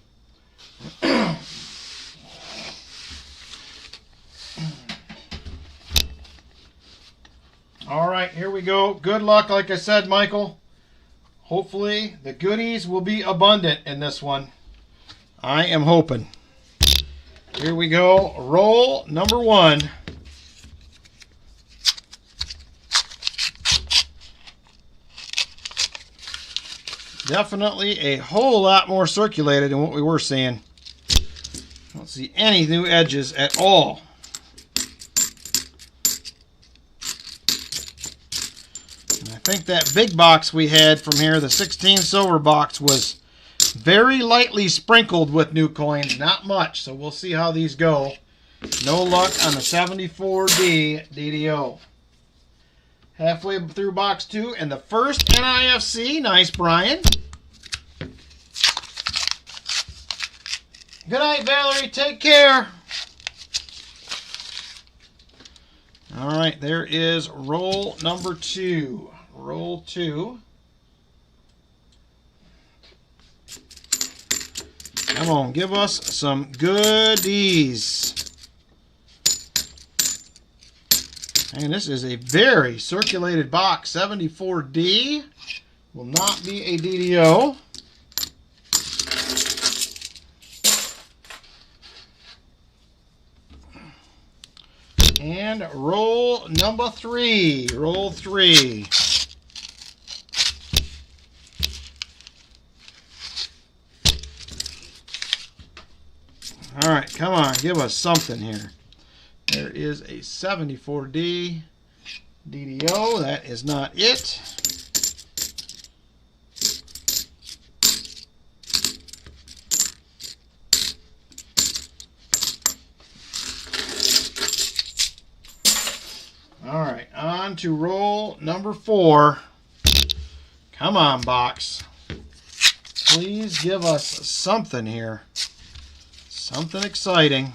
All right, here we go. Good luck, like I said, Michael. Hopefully, the goodies will be abundant in this one. I am hoping. Here we go. Roll number 1. Definitely a whole lot more circulated than what we were seeing. Don't see any new edges at all. I think that big box we had from here, the 16 silver box, was very lightly sprinkled with new coins. Not much, so we'll see how these go. No luck on the 74D DDO. Halfway through box 2 and the first NIFC. Nice, Brian. Good night, Valerie. Take care. All right, there is roll number 2. Roll 2. Come on, give us some goodies. And this is a very circulated box. 74D will not be a DDO. And roll number 3. Roll 3. All right, come on, give us something here. There is a 74D DDO. That is not it. All right, on to roll number 4. Come on, box. Please give us something here. Something exciting.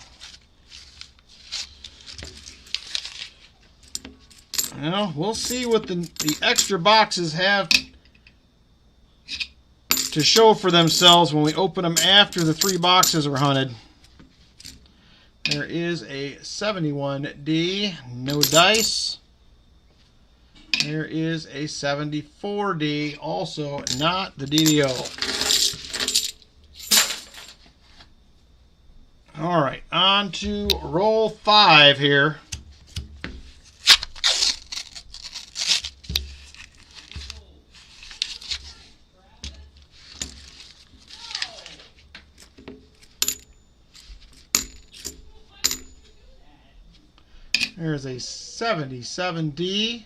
Well, we'll see what the extra boxes have to show for themselves when we open them after the 3 boxes are hunted. There is a 71D, no dice. There is a 74D, also not the DDO. All right, on to roll 5 here. There's a 77D.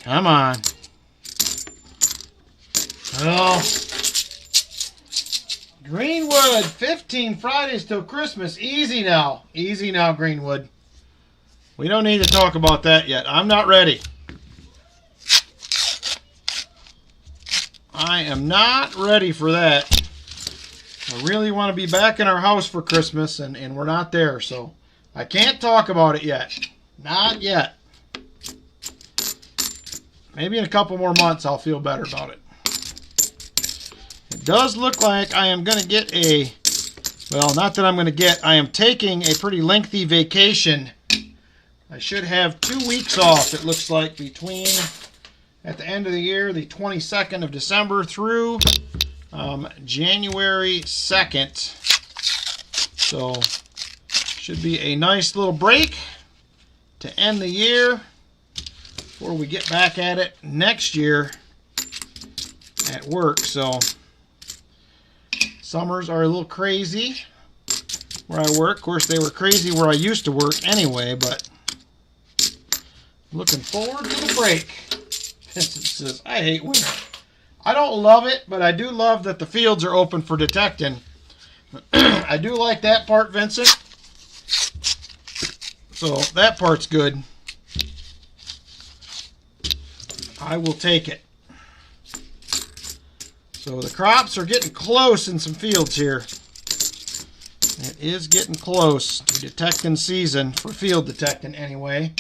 Come on. Oh. Greenwood, 15 Fridays till Christmas. Easy now. Easy now, Greenwood. We don't need to talk about that yet. I'm not ready. I am not ready for that. I really want to be back in our house for Christmas, and we're not there, so I can't talk about it yet. Not yet. Maybe in a couple more months I'll feel better about it. It does look like I am going to get a, well, not that I'm going to get, I am taking a pretty lengthy vacation. I should have 2 weeks off, it looks like, between, at the end of the year, the 22nd of December through January 2nd. So, should be a nice little break to end the year before we get back at it next year at work. So, summers are a little crazy where I work. Of course, they were crazy where I used to work anyway, but looking forward to the break. Vincent says, I hate winter. I don't love it, but I do love that the fields are open for detecting. I do like that part, Vincent. So that part's good. I will take it. So the crops are getting close in some fields here. It is getting close to detecting season, for field detecting anyway.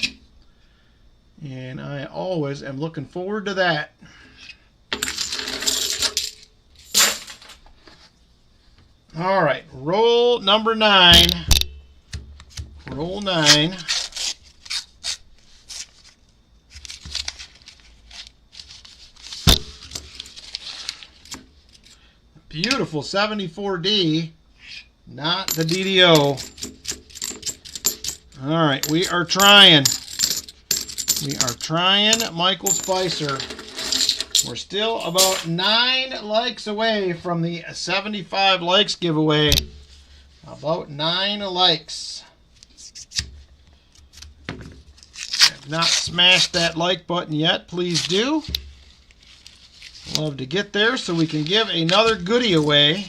And I always am looking forward to that. All right, roll number 9. Roll 9. Beautiful 74D, not the DDO. All right, we are trying. We are trying Michael Spicer. We're still about 9 likes away from the 75 likes giveaway. About 9 likes. Have not smashed that like button yet, please do. Love to get there so we can give another goodie away.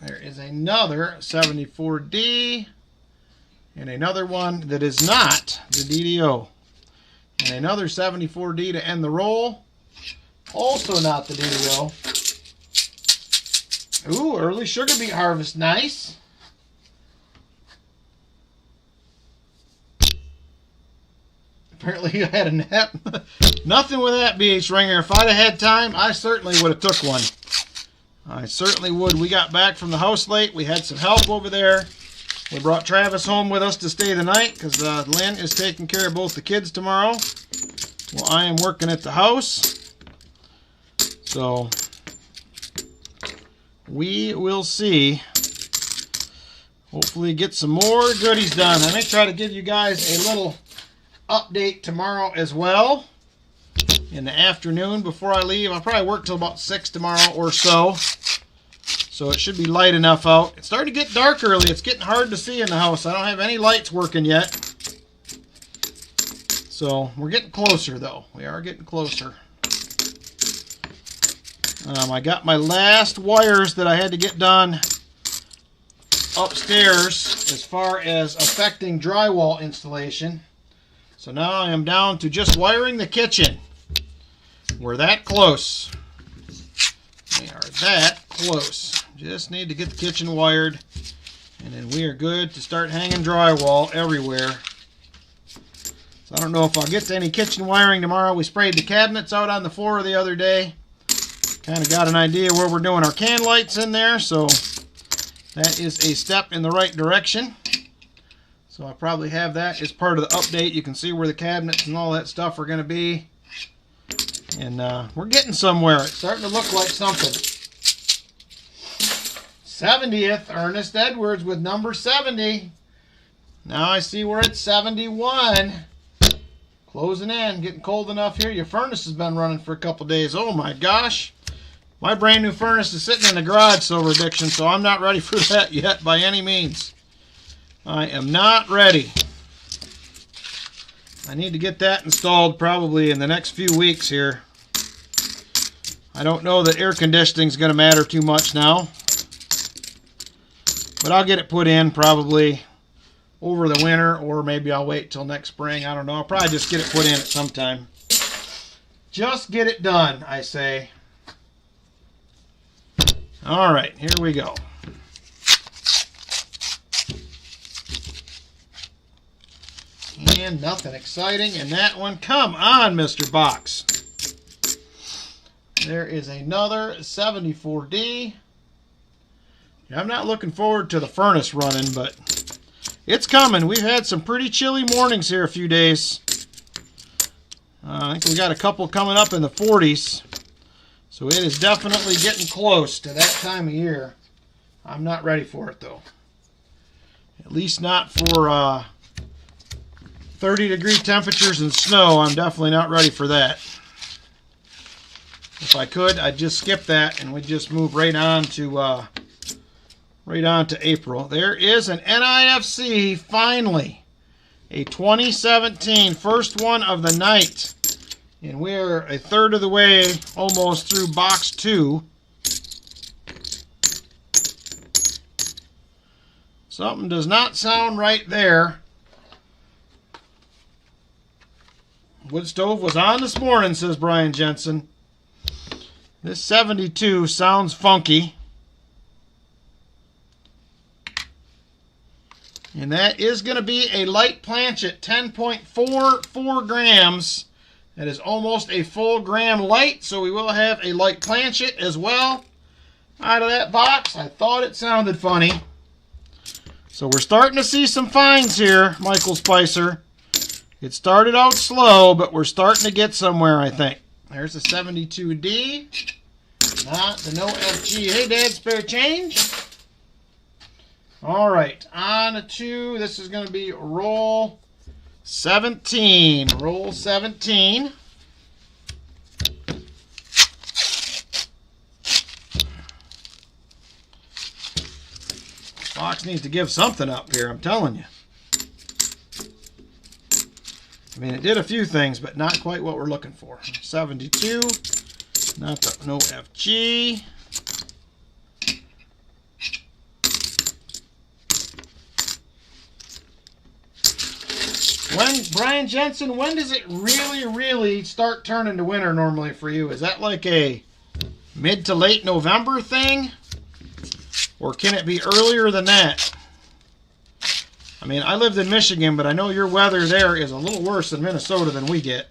There is another 74D and another one that is not the DDO. And another 74D to end the roll. Also not the DDO. Ooh, early sugar beet harvest. Nice. Apparently I had a nap. Nothing with that, BH Ringer. If I'd have had time, I certainly would have took one. I certainly would. We got back from the house late. We had some help over there. We brought Travis home with us to stay the night because Lynn is taking care of both the kids tomorrow while I am working at the house. So we will see. Hopefully get some more goodies done. I may try to give you guys a little update tomorrow as well in the afternoon before I leave. I'll probably work till about 6 tomorrow or so. So it should be light enough out. It's starting to get dark early. It's getting hard to see in the house. I don't have any lights working yet. So we're getting closer, though. We are getting closer. I got my last wires that I had to get done upstairs as far as affecting drywall installation. So now I am down to just wiring the kitchen. We're that close. We are that close. Just need to get the kitchen wired, and then we are good to start hanging drywall everywhere. So I don't know if I'll get to any kitchen wiring tomorrow. We sprayed the cabinets out on the floor the other day. Kind of got an idea where we're doing our can lights in there, so that is a step in the right direction. So I'll probably have that as part of the update. You can see where the cabinets and all that stuff are going to be. And we're getting somewhere. It's starting to look like something. 70th, Ernest Edwards with number 70. Now I see we're at 71. Closing in, getting cold enough here. Your furnace has been running for a couple days. Oh my gosh. My brand new furnace is sitting in the garage, Silver Addiction, so I'm not ready for that yet by any means. I am not ready. I need to get that installed probably in the next few weeks here. I don't know that air conditioning is going to matter too much now. But I'll get it put in probably over the winter, or maybe I'll wait till next spring. I don't know. I'll probably just get it put in at some time. Just get it done, I say. All right, here we go. And nothing exciting in that one. Come on, Mr. Box. There is another 74D. I'm not looking forward to the furnace running, but it's coming. We've had some pretty chilly mornings here a few days. I think we got a couple coming up in the 40s. So it is definitely getting close to that time of year. I'm not ready for it, though. At least not for 30-degree temperatures and snow. I'm definitely not ready for that. If I could, I'd just skip that and we'd just move right on to April. There is an NIFC, finally. A 2017, first one of the night. And we're a third of the way almost through box 2. Something does not sound right there. Wood stove was on this morning, says Brian Jensen. This 72 sounds funky. And that is going to be a light planchet, 10.44 grams. That is almost a full gram light, so we will have a light planchet as well out of that box. I thought it sounded funny. So we're starting to see some finds here, Michael Spicer. It started out slow, but we're starting to get somewhere, I think. There's the 72D. Not the no FG. Hey, Dad, spare change? All right, on to, this is going to be roll 17. Roll 17. Box needs to give something up here, I'm telling you. I mean, it did a few things, but not quite what we're looking for. 72, not the no FG. Brian Jensen, when does it really start turning to winter normally for you? Is that like a mid to late November thing? Or can it be earlier than that? I mean, I lived in Michigan, but I know your weather there is a little worse in Minnesota than we get.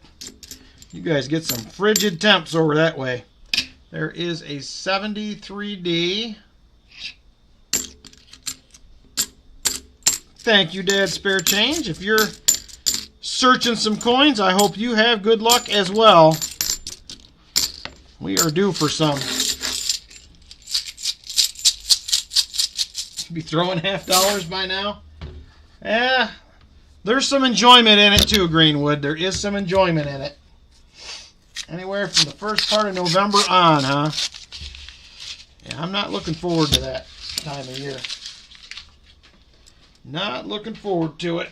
You guys get some frigid temps over that way. There is a 73D. Thank you, Dad, spare change. If you're searching some coins, I hope you have good luck as well. We are due for some. Should be throwing $50 by now. There's some enjoyment in it too, Greenwood. There is some enjoyment in it. Anywhere from the first part of November on, huh? Yeah, I'm not looking forward to that time of year. Not looking forward to it.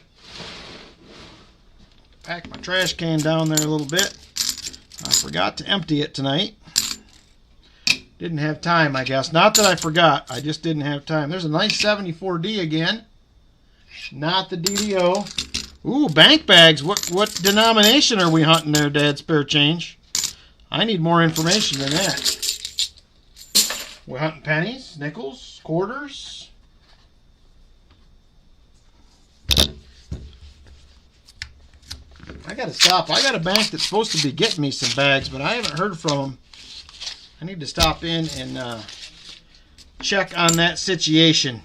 Pack my trash can down there a little bit. I forgot to empty it tonight. Didn't have time, I guess. Not that I forgot. I just didn't have time. There's a nice 74D again. Not the DDO. Ooh, bank bags. What denomination are we hunting there, Dad? Spare change. I need more information than that. We're hunting pennies, nickels, quarters. I gotta stop. I got a bank that's supposed to be getting me some bags, but I haven't heard from them. I need to stop in and check on that situation.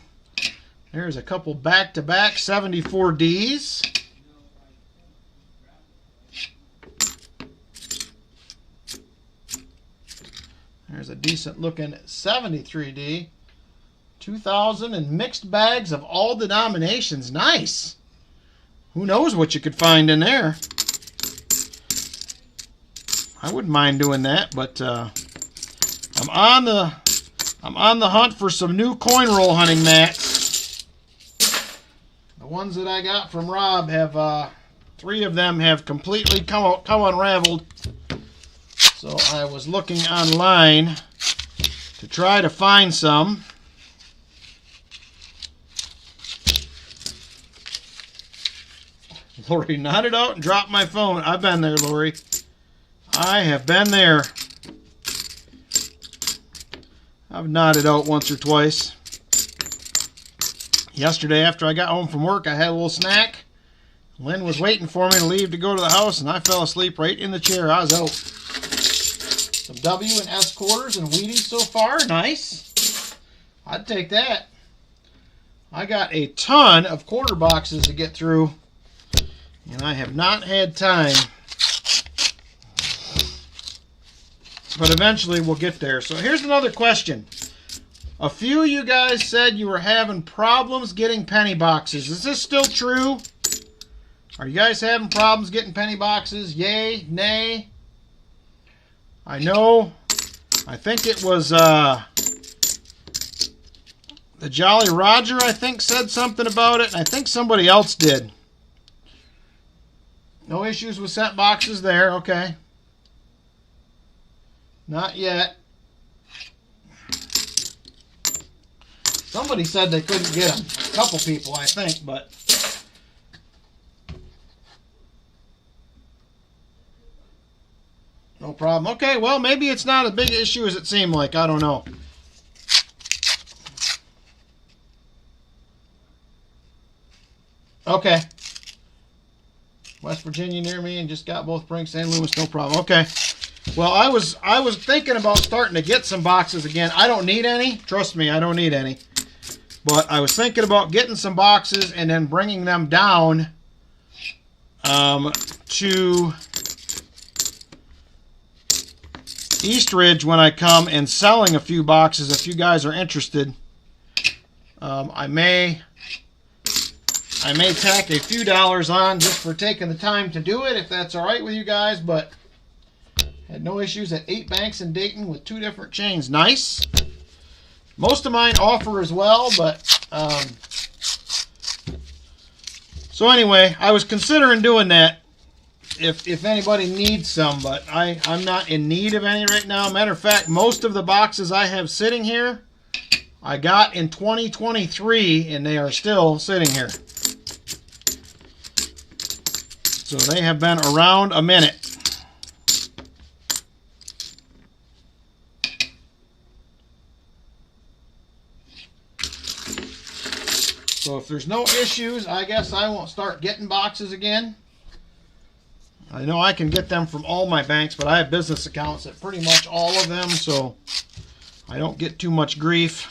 There's a couple back-to-back 74Ds. There's a decent-looking 73D. 2,000 and mixed bags of all denominations. Nice. Who knows what you could find in there. I wouldn't mind doing that, but I'm on the hunt for some new coin roll hunting mats. The ones that I got from Rob have 3 of them have completely come unraveled. So I was looking online to try to find some. Lori nodded out and dropped my phone. I've been there, Lori. I have been there. I've nodded out once or twice. Yesterday, after I got home from work, I had a little snack. Lynn was waiting for me to leave to go to the house, and I fell asleep right in the chair. I was out. Some W and S quarters and Wheaties so far. Nice. I'd take that. I got a ton of quarter boxes to get through, and I have not had time. But eventually we'll get there. So here's another question. A few of you guys said you were having problems getting penny boxes. Is this still true? Are you guys having problems getting penny boxes? Yay? Nay? I know. I think it was the Jolly Roger, I think, said something about it. And I think somebody else did. No issues with sent boxes there. Okay. Not yet. Somebody said they couldn't get them. A couple people, I think, but no problem. Okay, well, maybe it's not as big an issue as it seemed like. I don't know. Okay. West Virginia near me and just got both Brinks and Loomis, no problem. Okay. Well, I was thinking about starting to get some boxes again. I don't need any. Trust me, I don't need any. But I was thinking about getting some boxes and then bringing them down to East Ridge when I come and selling a few boxes if you guys are interested. I may tack a few dollars on just for taking the time to do it if that's all right with you guys, but had no issues at 8 banks in Dayton with 2 different chains. Nice. Most of mine offer as well, but so anyway, I was considering doing that if anybody needs some, but I'm not in need of any right now. Matter of fact, most of the boxes I have sitting here I got in 2023, and they are still sitting here. So they have been around a minute. So if there's no issues, I guess I won't start getting boxes again. I know I can get them from all my banks, but I have business accounts at pretty much all of them, so I don't get too much grief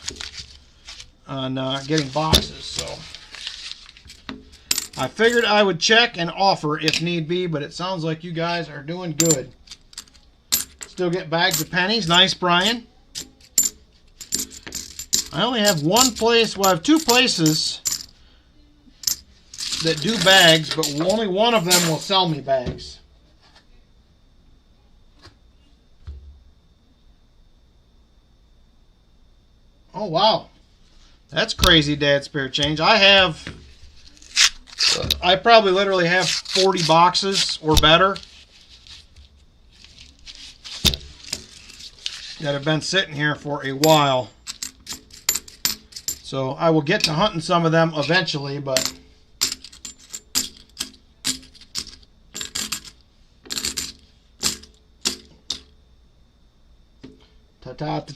on getting boxes. So I figured I would check and offer if need be, but it sounds like you guys are doing good. Still get bags of pennies. Nice, Brian. I only have one place, well, I have 2 places that do bags, but only one of them will sell me bags. Oh, wow. That's crazy, Dad. Spare change. I probably literally have 40 boxes or better that have been sitting here for a while. So I will get to hunting some of them eventually, but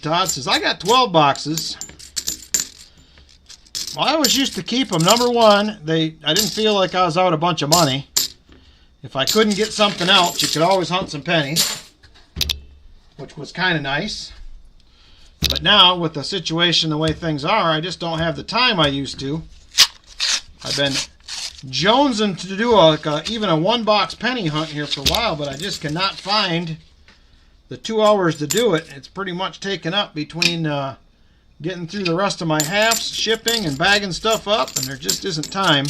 Todd says, I got 12 boxes. Well, I always used to keep them. Number one, I didn't feel like I was out a bunch of money. If I couldn't get something else, you could always hunt some pennies, which was kind of nice. But now, with the situation the way things are, I just don't have the time I used to. I've been jonesing to do even a one-box penny hunt here for a while, but I just cannot find the 2 hours to do it. It's pretty much taken up between getting through the rest of my halves, shipping, and bagging stuff up, and there just isn't time.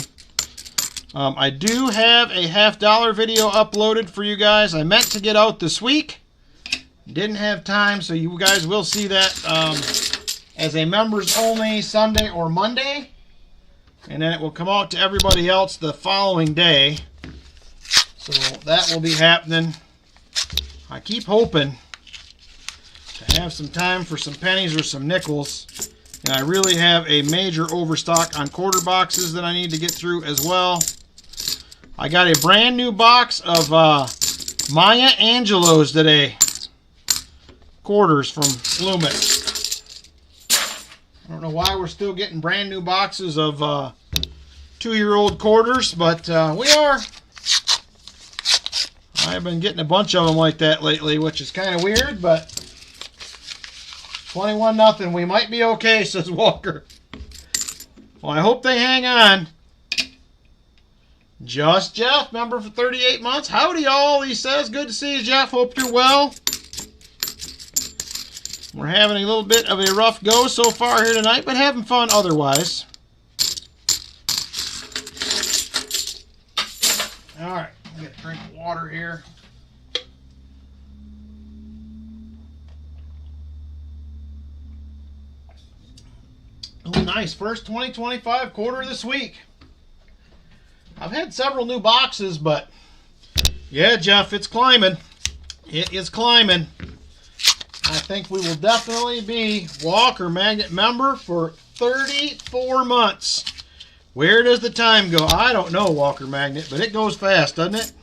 I do have a $50 video uploaded for you guys. I meant to get out this week. Didn't have time, so you guys will see that as a members only Sunday or Monday. And then it will come out to everybody else the following day. So that will be happening. I keep hoping to have some time for some pennies or some nickels. And I really have a major overstock on quarter boxes that I need to get through as well. I got a brand new box of Maya Angelos today. Quarters from Loomis. I don't know why we're still getting brand new boxes of 2-year-old quarters, but we are. I've been getting a bunch of them like that lately, which is kind of weird, but 21-0. We might be okay, says Walker. Well, I hope they hang on. Just Jeff, member for 38 months. Howdy, all, he says. Good to see you, Jeff. Hope you're well. We're having a little bit of a rough go so far here tonight, but having fun otherwise. All right, I'm going to drink water here. Oh, nice. First 2025 quarter this week. I've had several new boxes, but yeah, Jeff, it's climbing. It is climbing. I think we will definitely be Walker Magnet member for 34 months. Where does the time go? I don't know, Walker Magnet, but it goes fast, doesn't it?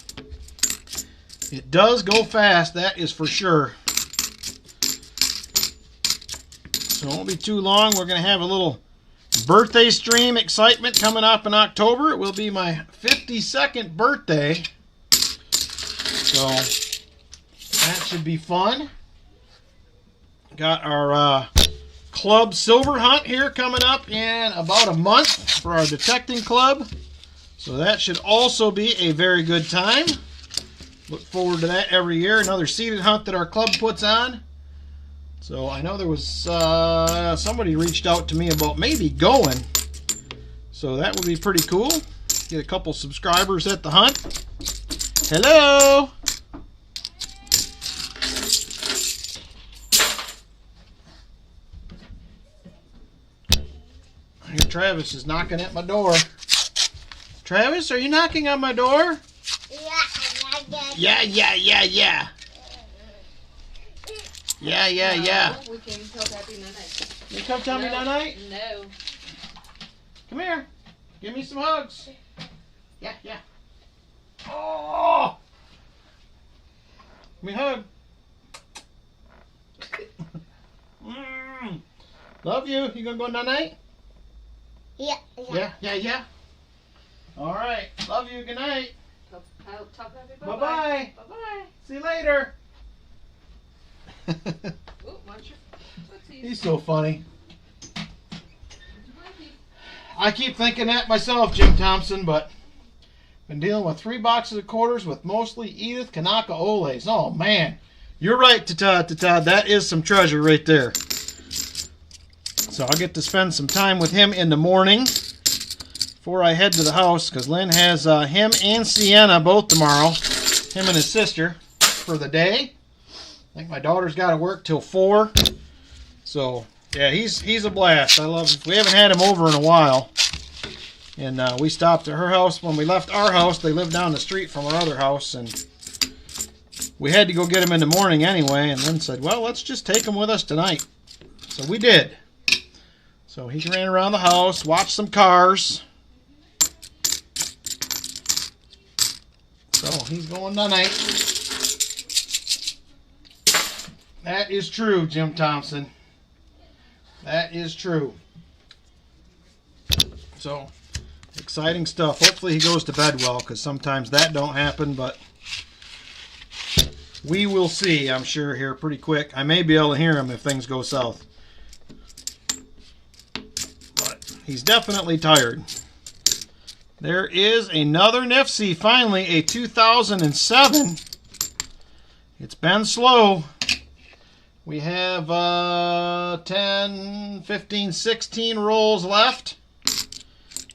It does go fast, that is for sure. So it won't be too long. We're going to have a little birthday stream excitement coming up in October. It will be my 52nd birthday. So that should be fun. Got our club silver hunt here coming up in about a month for our detecting club. So that should also be a very good time. Look forward to that every year. Another seated hunt that our club puts on. So I know there was somebody reached out to me about maybe going. So that would be pretty cool. Get a couple subscribers at the hunt. Hello! Here Travis is knocking at my door. Travis, are you knocking on my door? Yeah. Yeah. We can tell Pappy night-night. You come tell me night-night? No. Come here. Give me some hugs. Yeah. Oh! Give me a hug. Love you. You gonna go night-night? Yeah. All right. Love you. Good night. Tell Pappy Bye-bye. Bye-bye. See you later. Ooh, watch your footsies. He's so funny. I keep thinking that myself, Jim Thompson, but been dealing with 3 boxes of quarters with mostly Edith Kanaka Oles. Oh, man. You're right, Todd. That is some treasure right there. So I'll get to spend some time with him in the morning before I head to the house, because Lynn has him and Sienna both tomorrow, him and his sister, for the day. I think my daughter's got to work till 4, so Yeah, he's a blast. I love him. We haven't had him over in a while. And we stopped at her house. When we left our house, they lived down the street from our other house. And we had to go get him in the morning anyway. And then said, well, let's just take him with us tonight. So we did. So he ran around the house, watched some cars. So he's going tonight. That is true, Jim Thompson. That is true. So, exciting stuff. Hopefully he goes to bed well, because sometimes that don't happen, but we will see, I'm sure, here pretty quick. I may be able to hear him if things go south. But he's definitely tired. There is another Nifty, finally, a 2007. It's been slow. We have 10, 15, 16 rolls left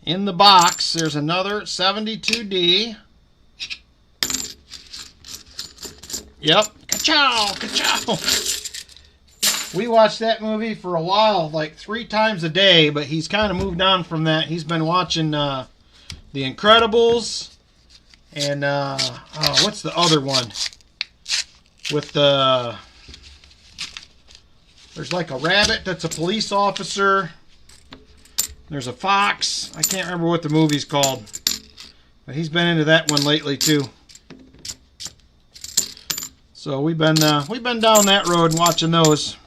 in the box. There's another 72D. Yep. Ka-chow! Ka-chow! We watched that movie for a while, like 3 times a day, but he's kind of moved on from that. He's been watching The Incredibles and what's the other one? With the... There's like a rabbit that's a police officer. There's a fox. I can't remember what the movie's called. But he's been into that one lately too. So we've been down that road and watching those.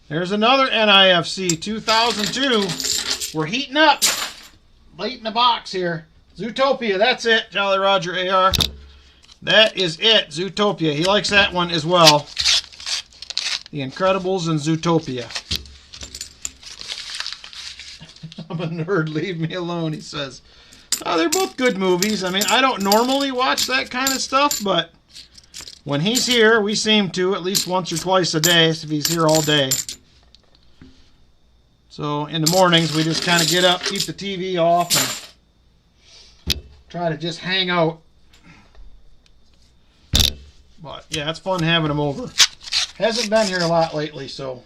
There's another NIFC 2002. We're heating up. Late in the box here. Zootopia, that's it. Jolly Roger AR. That is it. Zootopia. He likes that one as well. The Incredibles and Zootopia. I'm a nerd, leave me alone, he says. Oh, they're both good movies. I mean, I don't normally watch that kind of stuff, but when he's here, we seem to at least once or twice a day, if he's here all day. So in the mornings, we just kind of get up, keep the TV off, and try to just hang out. But yeah, it's fun having him over. Hasn't been here a lot lately, so.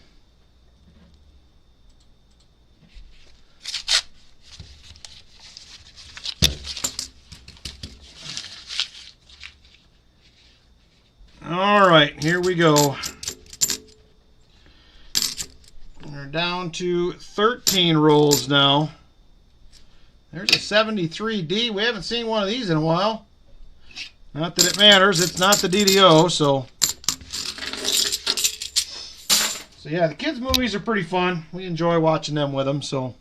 All right, here we go. We're down to 13 rolls now. There's a 73D. We haven't seen one of these in a while. Not that it matters. It's not the DDO, so. So yeah, the kids' movies are pretty fun. We enjoy watching them with them, so.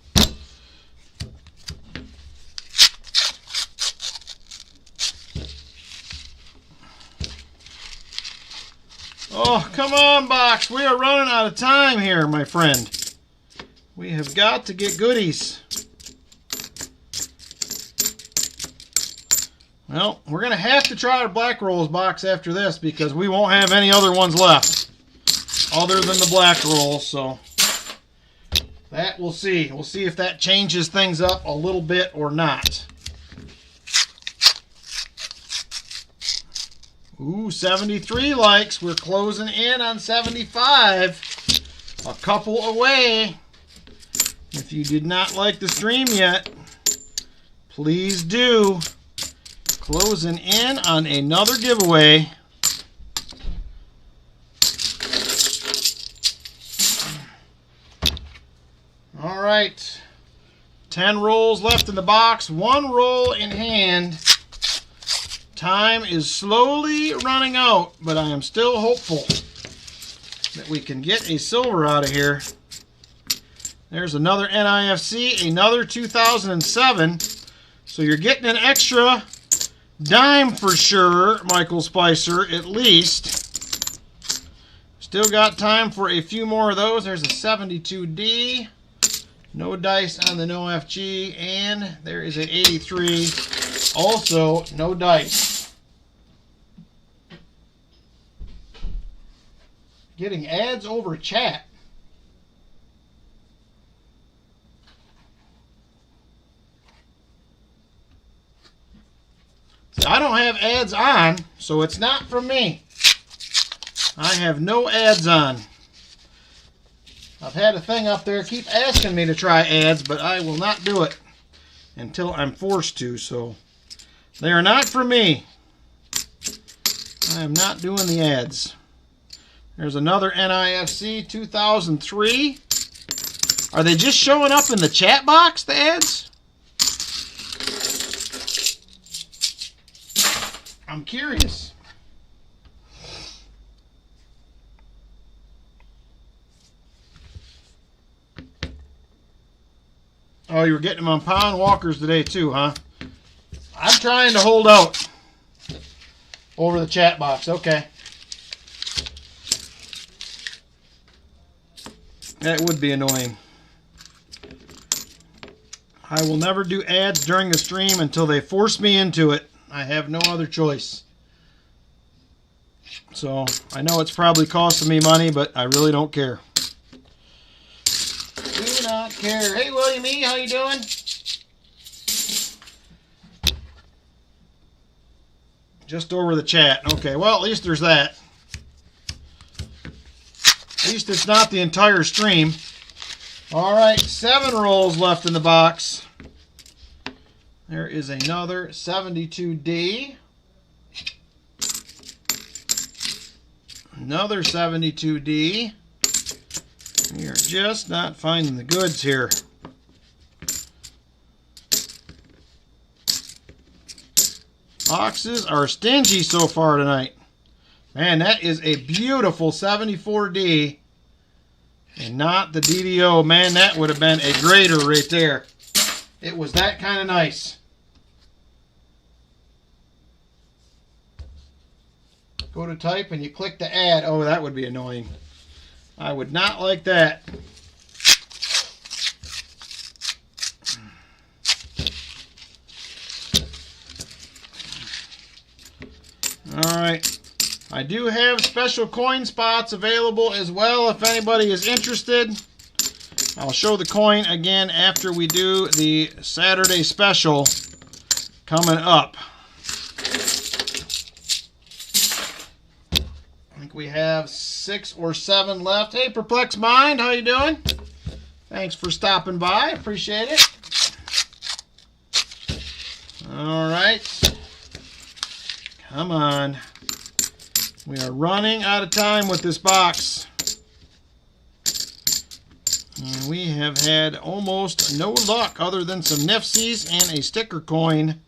Oh, come on, box. We are running out of time here, my friend. We have got to get goodies. Well, we're going to have to try our Black Rolls box after this because we won't have any other ones left other than the Black Rolls, so that we'll see. We'll see if that changes things up a little bit or not. Ooh, 73 likes. We're closing in on 75. A couple away. If you did not like the stream yet, please do. Closing in on another giveaway. All right. 10 rolls left in the box. 1 roll in hand. Time is slowly running out, but I am still hopeful that we can get a silver out of here. There's another NIFC, another 2007. So you're getting an extra dime for sure, Michael Spicer, at least. Still got time for a few more of those. There's a 72D. No dice on the no FG. And there is an 83. Also, no dice. Getting ads over chat. So I don't have ads on, so it's not from me. I have no ads on. I've had a thing up there keep asking me to try ads, but I will not do it until I'm forced to, so they are not for me. I am not doing the ads. There's another NIFC 2003. Are they just showing up in the chat box, the ads? I'm curious. Oh, you were getting them on Pound Walkers today too, huh? I'm trying to hold out over the chat box. Okay. That would be annoying. I will never do ads during the stream until they force me into it. I have no other choice. So, I know it's probably costing me money, but I really don't care. Do not care. Hey, William E., how you doing? Just over the chat. Okay, well, at least there's that. At least it's not the entire stream. All right, 7 rolls left in the box. There is another 72D. Another 72D. We are just not finding the goods here. Boxes are stingy so far tonight. Man, that is a beautiful 74D. And not the DDO. Man, that would have been a grader right there. It was that kind of nice. Go to type and you click the ad. Oh, that would be annoying. I would not like that. All right. I do have special coin spots available as well if anybody is interested. I'll show the coin again after we do the Saturday special coming up. I think we have 6 or 7 left. Hey, Perplexed Mind, how you doing? Thanks for stopping by. Appreciate it. All right. Come on. We are running out of time with this box. And we have had almost no luck other than some Nifsies and a sticker coin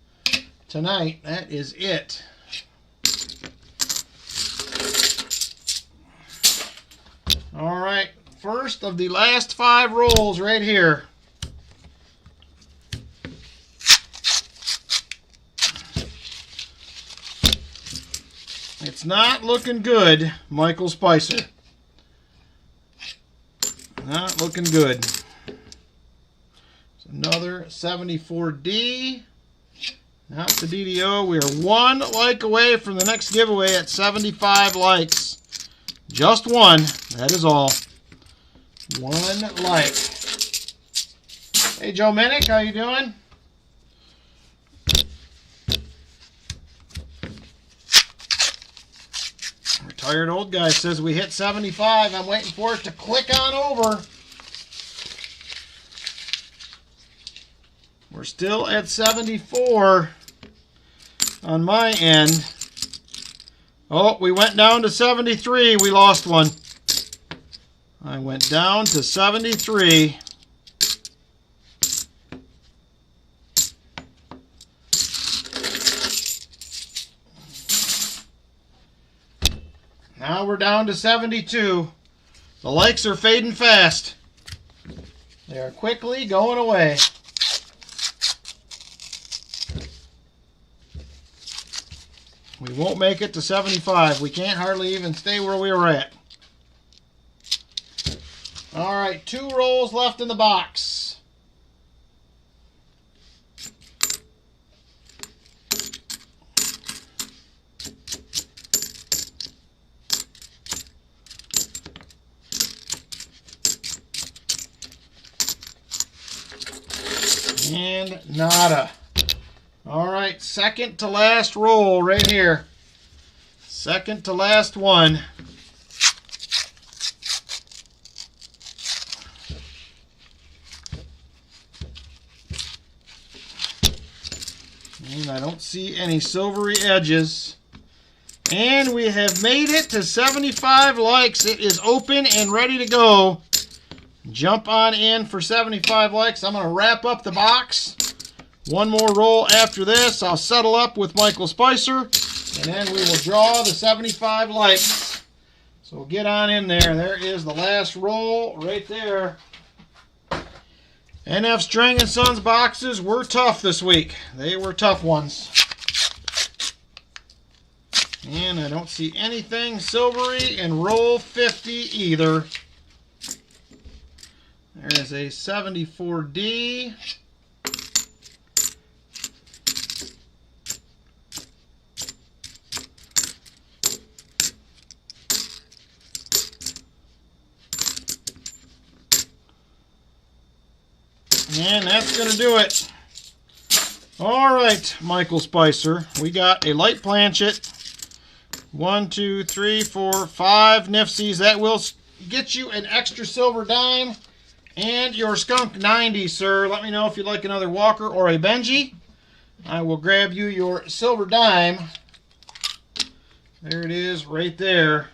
tonight. That is it. All right, first of the last 5 rolls right here. It's not looking good, Michael Spicer. Not looking good. Another 74D. Not the DDO. We are 1 like away from the next giveaway at 75 likes. Just 1. That is all. 1 like. Hey, Joe Minnick, how you doing? Retired old guy says we hit 75. I'm waiting for it to click on over. We're still at 74 on my end. Oh, we went down to 73. We lost one. I went down to 73. Now we're down to 72. The likes are fading fast. They are quickly going away. We won't make it to 75. We can't hardly even stay where we were at. All right, 2 rolls left in the box. And nada. All right, second to last roll right here. Second to last one. And I don't see any silvery edges. And we have made it to 75 likes. It is open and ready to go. Jump on in for 75 likes. I'm going to wrap up the box. One more roll after this. I'll settle up with Michael Spicer. And then we will draw the 75 likes. So get on in there. There is the last roll right there. NF String & Sons boxes were tough this week. They were tough ones. And I don't see anything silvery in roll 50 either. There is a 74D. And that's going to do it. All right, Michael Spicer. We got a light planchet. 1, 2, 3, 4, 5 Nifsies. That will get you an extra silver dime and your skunk 90, sir. Let me know if you'd like another Walker or a Benji. I will grab you your silver dime. There it is right there.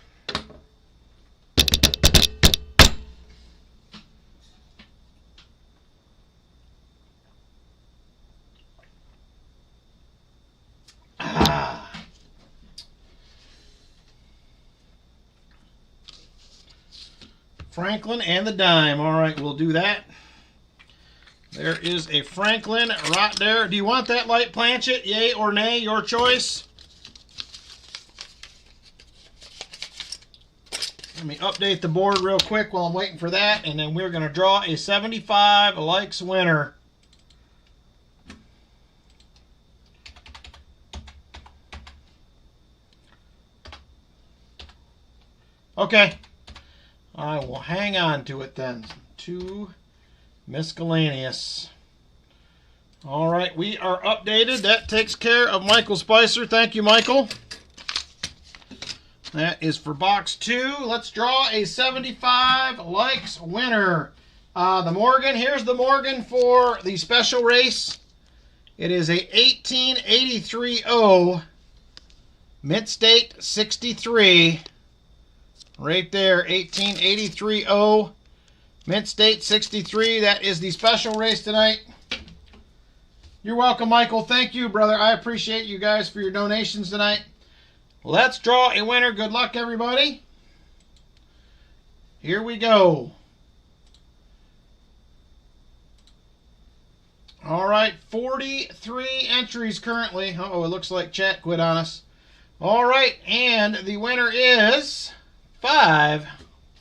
Franklin and the dime. All right, we'll do that. There is a Franklin right there. Do you want that light planchet? Yay or nay, your choice. Let me update the board real quick while I'm waiting for that, and then we're going to draw a 75 likes winner. Okay. I will hang on to it then. 2 miscellaneous. All right, we are updated. That takes care of Michael Spicer. Thank you, Michael. That is for box 2. Let's draw a 75 likes winner. The Morgan. Here's the Morgan for the special race. It is a 1883-0 Mid-State 63. Right there, 1883-0 Mid-State 63. That is the special race tonight. You're welcome, Michael. Thank you, brother. I appreciate you guys for your donations tonight. Let's draw a winner. Good luck, everybody. Here we go. All right, 43 entries currently. Uh-oh, it looks like chat quit on us. All right, and the winner is 5,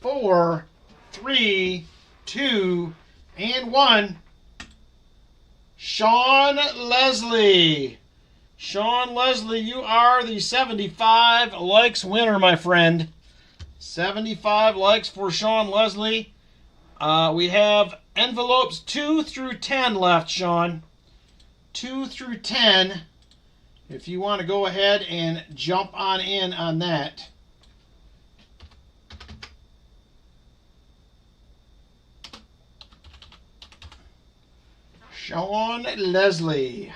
4, 3, 2, and 1. Sean Leslie. Sean Leslie, you are the 75 likes winner, my friend. 75 likes for Sean Leslie. We have envelopes 2 through 10 left, Sean. 2 through 10. If you want to go ahead and jump on in on that. Sean Leslie.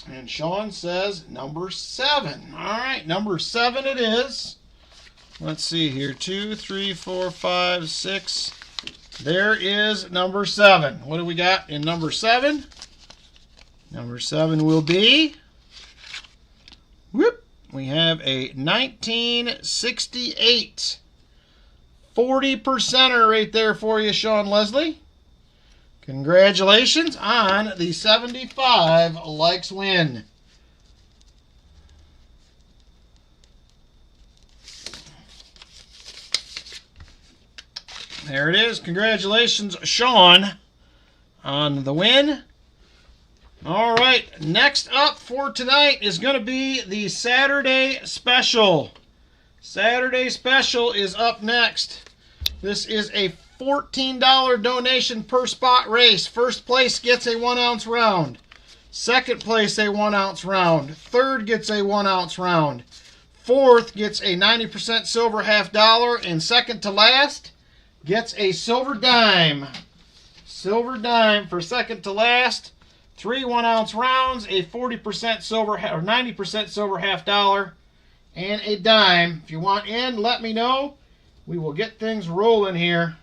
And Sean says number 7. All right, number 7 it is. Let's see here. 2, 3, 4, 5, 6. There is number 7. What do we got in number 7? Number 7 will be, whoop, we have a 1968 40%er right there for you, Sean Leslie. Congratulations on the 75 likes win. There it is. Congratulations, Sean, on the win. All right, next up for tonight is going to be the Saturday Special. Saturday Special is up next. This is a $14 donation per spot race. First place gets a 1-ounce round. Second place, a 1 ounce round. Third gets a 1 ounce round. Fourth gets a 90% silver $half. And second to last gets a silver dime. Silver dime for second to last. 3 1 ounce rounds, a 40% silver or 90% silver $half, and a dime. If you want in, let me know. We will get things rolling here.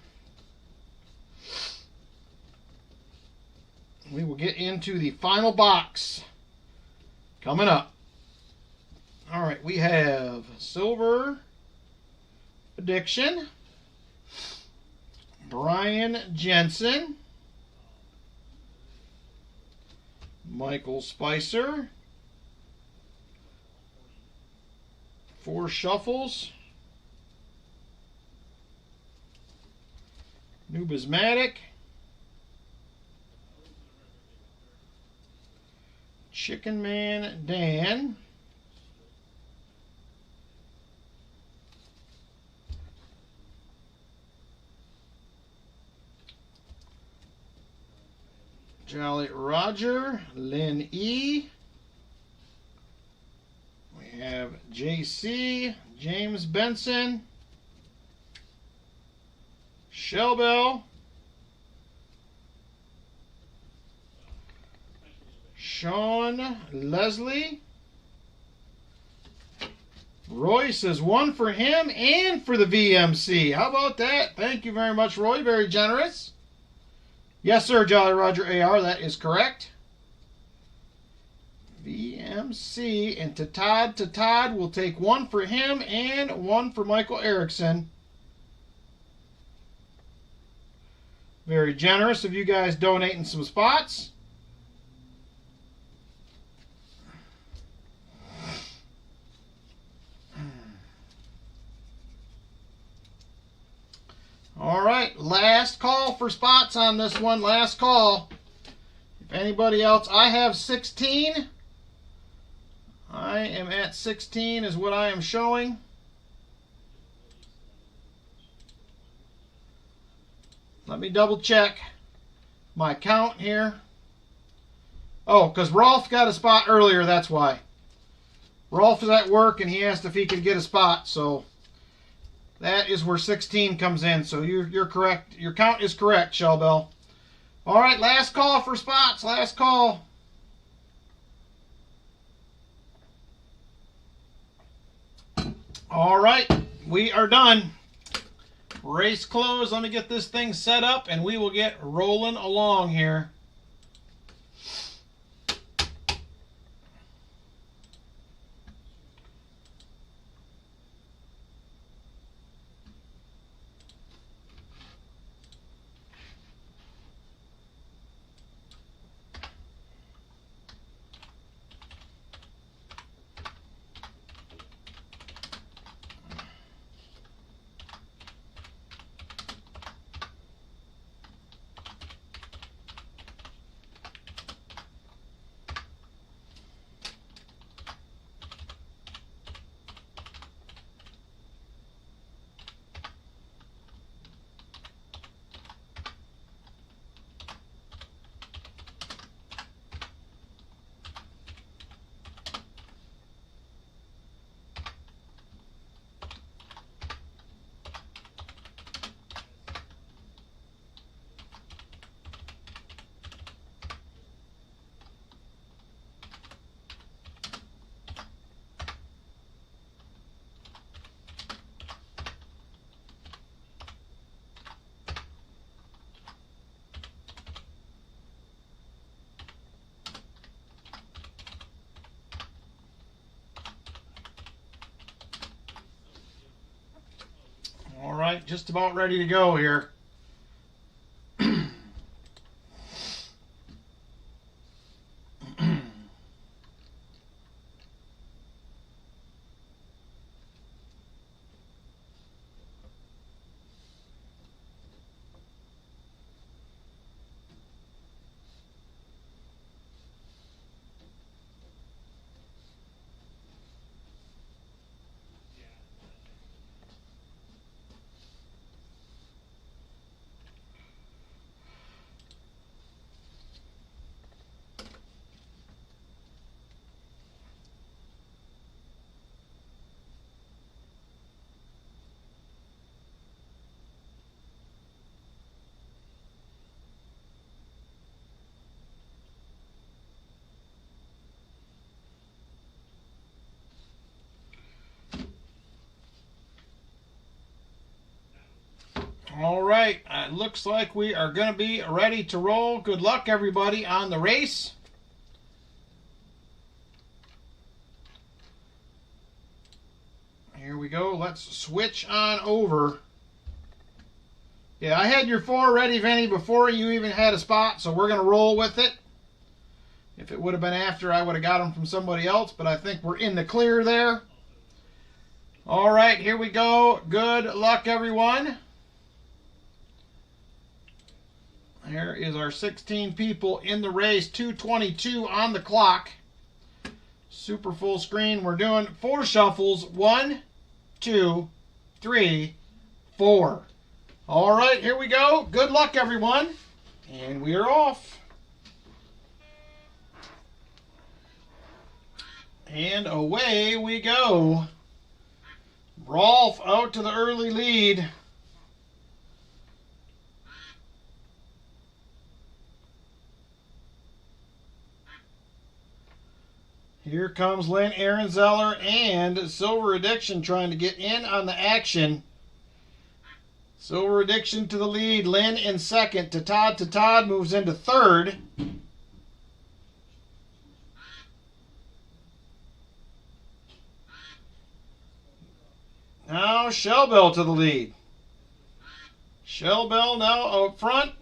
We will get into the final box coming up. All right, we have Silver Addiction, Brian Jensen, Michael Spicer, 4 shuffles, Numismatic, Chicken Man Dan, Jolly Roger, Lynn E. We have JC, James Benson, Shellbell, Sean Leslie. Roy says 1 for him and for the VMC. How about that? Thank you very much, Roy. Very generous. Yes, sir, Jolly Roger AR. That is correct. VMC. And to Todd, we'll take 1 for him and 1 for Michael Erickson. Very generous of you guys donating some spots. All right, last call for spots on this one. Last call. If anybody else, I have 16. I am at 16 is what I am showing. Let me double check my count here. Oh, because Rolf got a spot earlier, that's why. Rolf is at work and he asked if he could get a spot, so that is where 16 comes in. So you're correct. Your count is correct, Shellbell. All right, last call for spots. Last call. All right, we are done. Race closed. Let me get this thing set up and we will get rolling along here. All right, just about ready to go here. All right, it looks like we are going to be ready to roll. Good luck, everybody, on the race. Here we go. Let's switch on over. Yeah, I had your 4 ready, Vinny, before you even had a spot, so we're going to roll with it. If it would have been after, I would have got them from somebody else, but I think we're in the clear there. All right, here we go. Good luck, everyone. There is our 16 people in the race, 2:22 on the clock. Super full screen. We're doing 4 shuffles. 1, 2, 3, 4. All right, here we go. Good luck, everyone. And we are off. And away we go. Rolf out to the early lead. Here comes Lynn Ehrenzeller and Silver Addiction trying to get in on the action. Silver Addiction to the lead. Lynn in second. Todd moves into third. Now Shell Bell to the lead. Shell Bell now out front.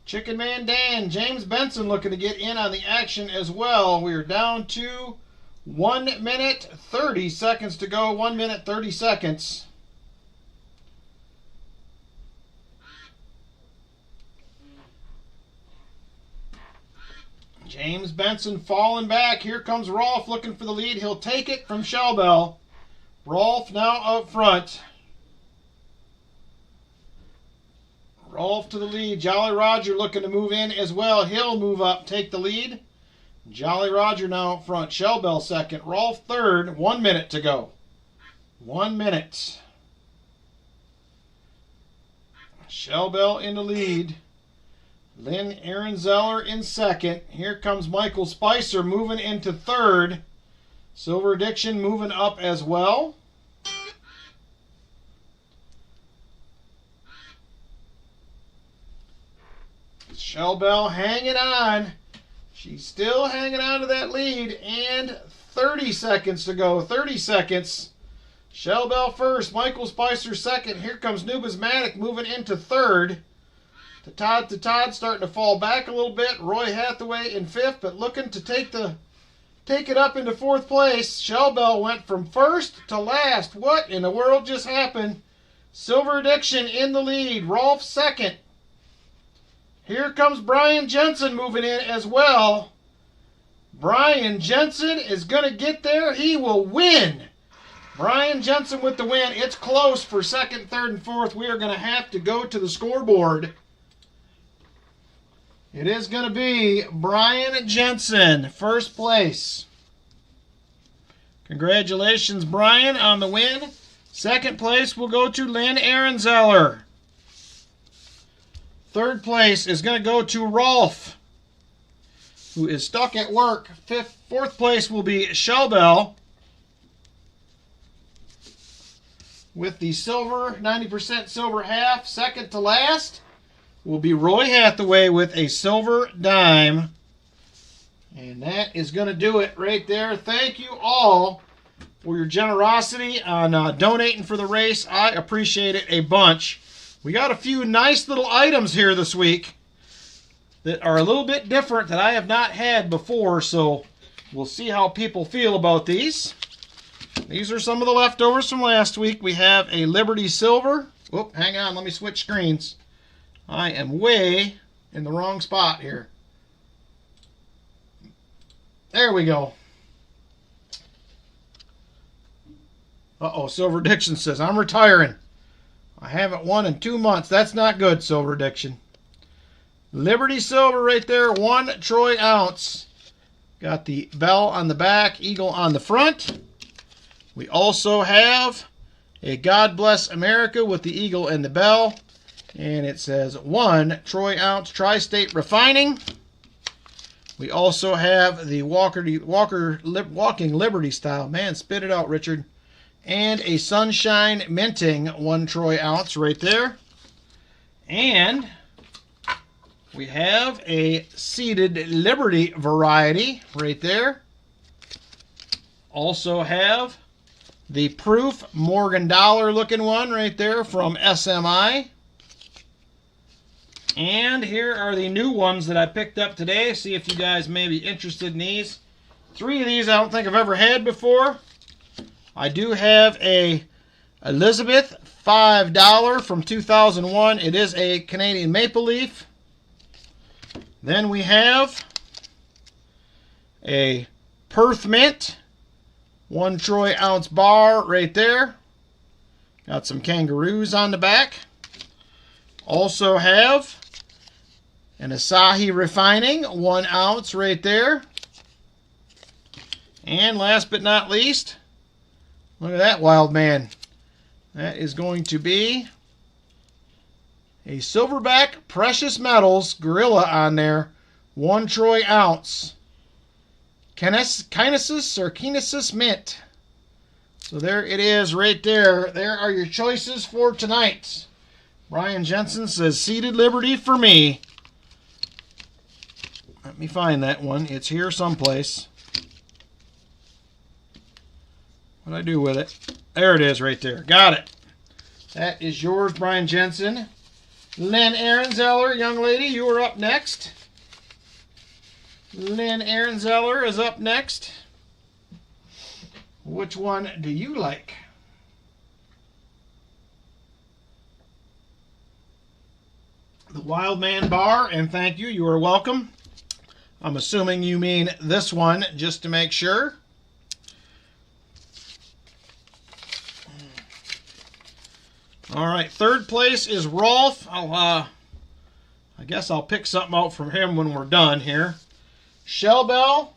Chicken Man Dan, James Benson looking to get in on the action as well. We are down to 1 minute 30 seconds to go. 1 minute 30 seconds. James Benson falling back. Here comes Rolf looking for the lead. He'll take it from Shell Bell. Rolf now up front. Rolf to the lead. Jolly Roger looking to move in as well. He'll move up, take the lead. Jolly Roger now up front. Shell Bell second. Rolf third. 1 minute to go. 1 minute. Shell Bell in the lead. Lynn Ehrenzeller in second. Here comes Michael Spicer moving into third. Silver Addiction moving up as well. Shell Bell hanging on. She's still hanging on to that lead. And 30 seconds to go. 30 seconds. Shell Bell first. Michael Spicer second. Here comes Nubismatic moving into third. Todd starting to fall back a little bit. Roy Hathaway in fifth, but looking to take it up into fourth place. Shell Bell went from first to last. What in the world just happened? Silver Addiction in the lead. Rolf second. Here comes Brian Jensen moving in as well. Brian Jensen is going to get there. He will win. Brian Jensen with the win. It's close for second, third, and fourth. We are going to have to go to the scoreboard. It is going to be Brian Jensen, first place. Congratulations, Brian, on the win. Second place will go to Lynn Ehrenzeller. Third place is going to go to Rolf, who is stuck at work. Fourth place will be Shell Bell with the silver, 90% silver half. Second to last will be Roy Hathaway with a silver dime. And that is going to do it right there. Thank you all for your generosity on donating for the race. I appreciate it a bunch. We got a few nice little items here this week that are a little bit different that I have not had before, so we'll see how people feel about these. These are some of the leftovers from last week. We have a Liberty Silver. Whoop, hang on, let me switch screens. I am way in the wrong spot here. There we go. Uh-oh, Silver Addiction says, I'm retiring. I haven't won in 2 months. That's not good, Silver Addiction. Liberty Silver right there, 1 troy ounce. Got the bell on the back, eagle on the front. We also have a God Bless America with the eagle and the bell. And it says 1 troy ounce Tri-State Refining. We also have the Walking Liberty style. Man, spit it out, Richard. and a Sunshine Minting 1 troy ounce right there. And we have a Seeded Liberty variety right there. Also have the Proof Morgan Dollar looking one right there from SMI. And here are the new ones that I picked up today. See if you guys may be interested in these. 3 of these I don't think I've ever had before. I do have a Elizabeth $5 from 2001. It is a Canadian maple leaf. Then we have a Perth Mint 1 troy ounce bar right there. Got some kangaroos on the back. Also have an Asahi Refining 1 ounce right there. And last but not least, look at that wild man. That is going to be a Silverback Precious Metals Gorilla on there. 1 troy ounce. Kinesis Mint. So there it is right there. There are your choices for tonight. Brian Jensen says Seeded Liberty for me. Let me find that one. It's here someplace. What do I do with it? There it is right there. Got it. That is yours, Brian Jensen. Lynn Ehrenzeller, young lady, you are up next. Lynn Ehrenzeller is up next. Which one do you like? The Wild Man Bar, and thank you. You are welcome. I'm assuming you mean this one, just to make sure. All right, 3rd place is Rolf. I guess I'll pick something out from him when we're done here. Shellbell,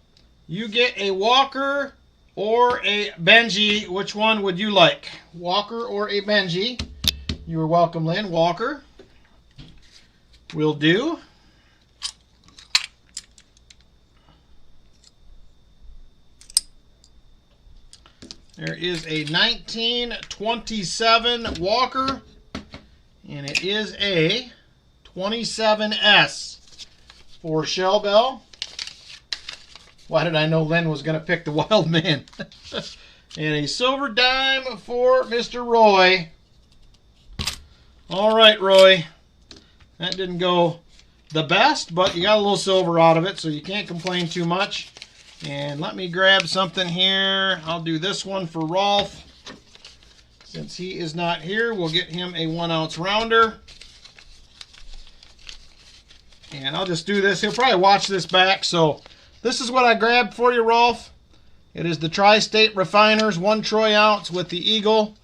you get a Walker or a Benji. Which one would you like? Walker or a Benji? You are welcome, Lynn. Walker will do. There is a 1927 Walker, and it is a 27S for Shellbell. Why did I know Len was going to pick the Wild Man? And a silver dime for Mr. Roy. All right, Roy. That didn't go the best, but you got a little silver out of it, so you can't complain too much. And let me grab something here. I'll do this one for Rolf. Since he is not here, we'll get him a 1 ounce rounder. And I'll just do this. He'll probably watch this back. So this is what I grabbed for you, Rolf. It is the Tri-State Refiners 1 troy ounce with the eagle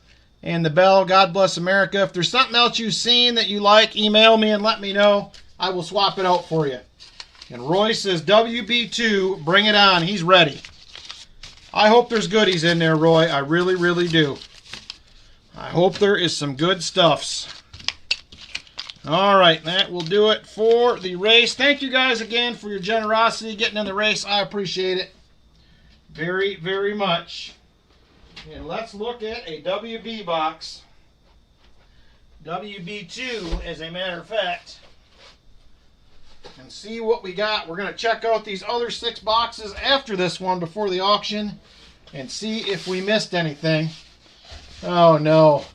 and the bell. God bless America. If there's something else you've seen that you like, email me and let me know. I will swap it out for you. And Roy says, WB2, bring it on. He's ready. I hope there's goodies in there, Roy. I really, really do. I hope there is some good stuffs. All right, that will do it for the race. Thank you guys again for your generosity getting in the race. I appreciate it very, very much. And let's look at a WB box. WB2, as a matter of fact. And see what we got. We're going to check out these other 6 boxes after this one before the auction and see if we missed anything. Oh no.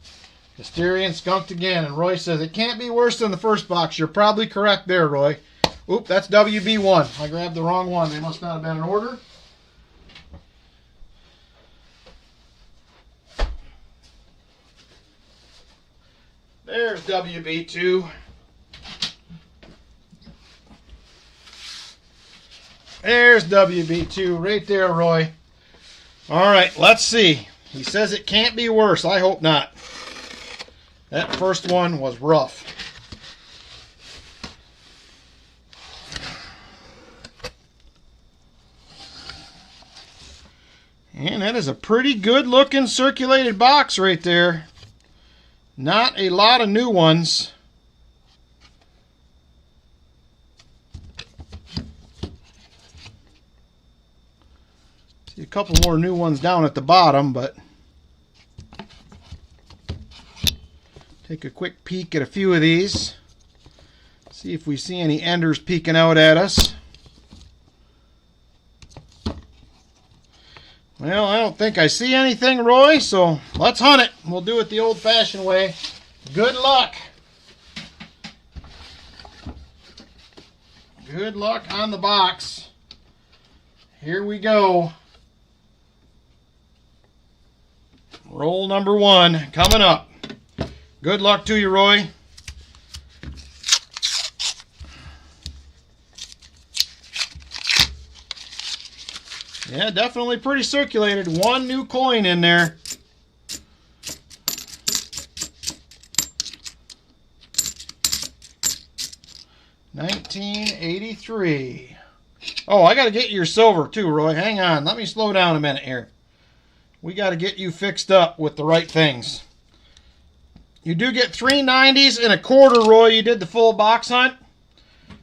Mysterian skunked again. And Roy says it can't be worse than the first box. You're probably correct there, Roy. Oop, that's WB1. I grabbed the wrong one. They must not have been in order. There's WB2. There's WB2 right there, Roy. All right, let's see. He says it can't be worse. I hope not. That first one was rough. And that is a pretty good looking circulated box right there. Not a lot of new ones. See a couple more new ones down at the bottom, but Take a quick peek at a few of these. See if we see any enders peeking out at us. Well, I don't think I see anything, Roy, so let's hunt it. We'll do it the old-fashioned way. Good luck. Good luck on the box. Here we go. Roll number 1 coming up. Good luck to you, Roy. Yeah, definitely pretty circulated. 1 new coin in there. $19.83. Oh, I got to get your silver too, Roy. Hang on. Let me slow down a minute here. We got to get you fixed up with the right things. You do get 3 90s and a quarter, Roy. You did the full box hunt.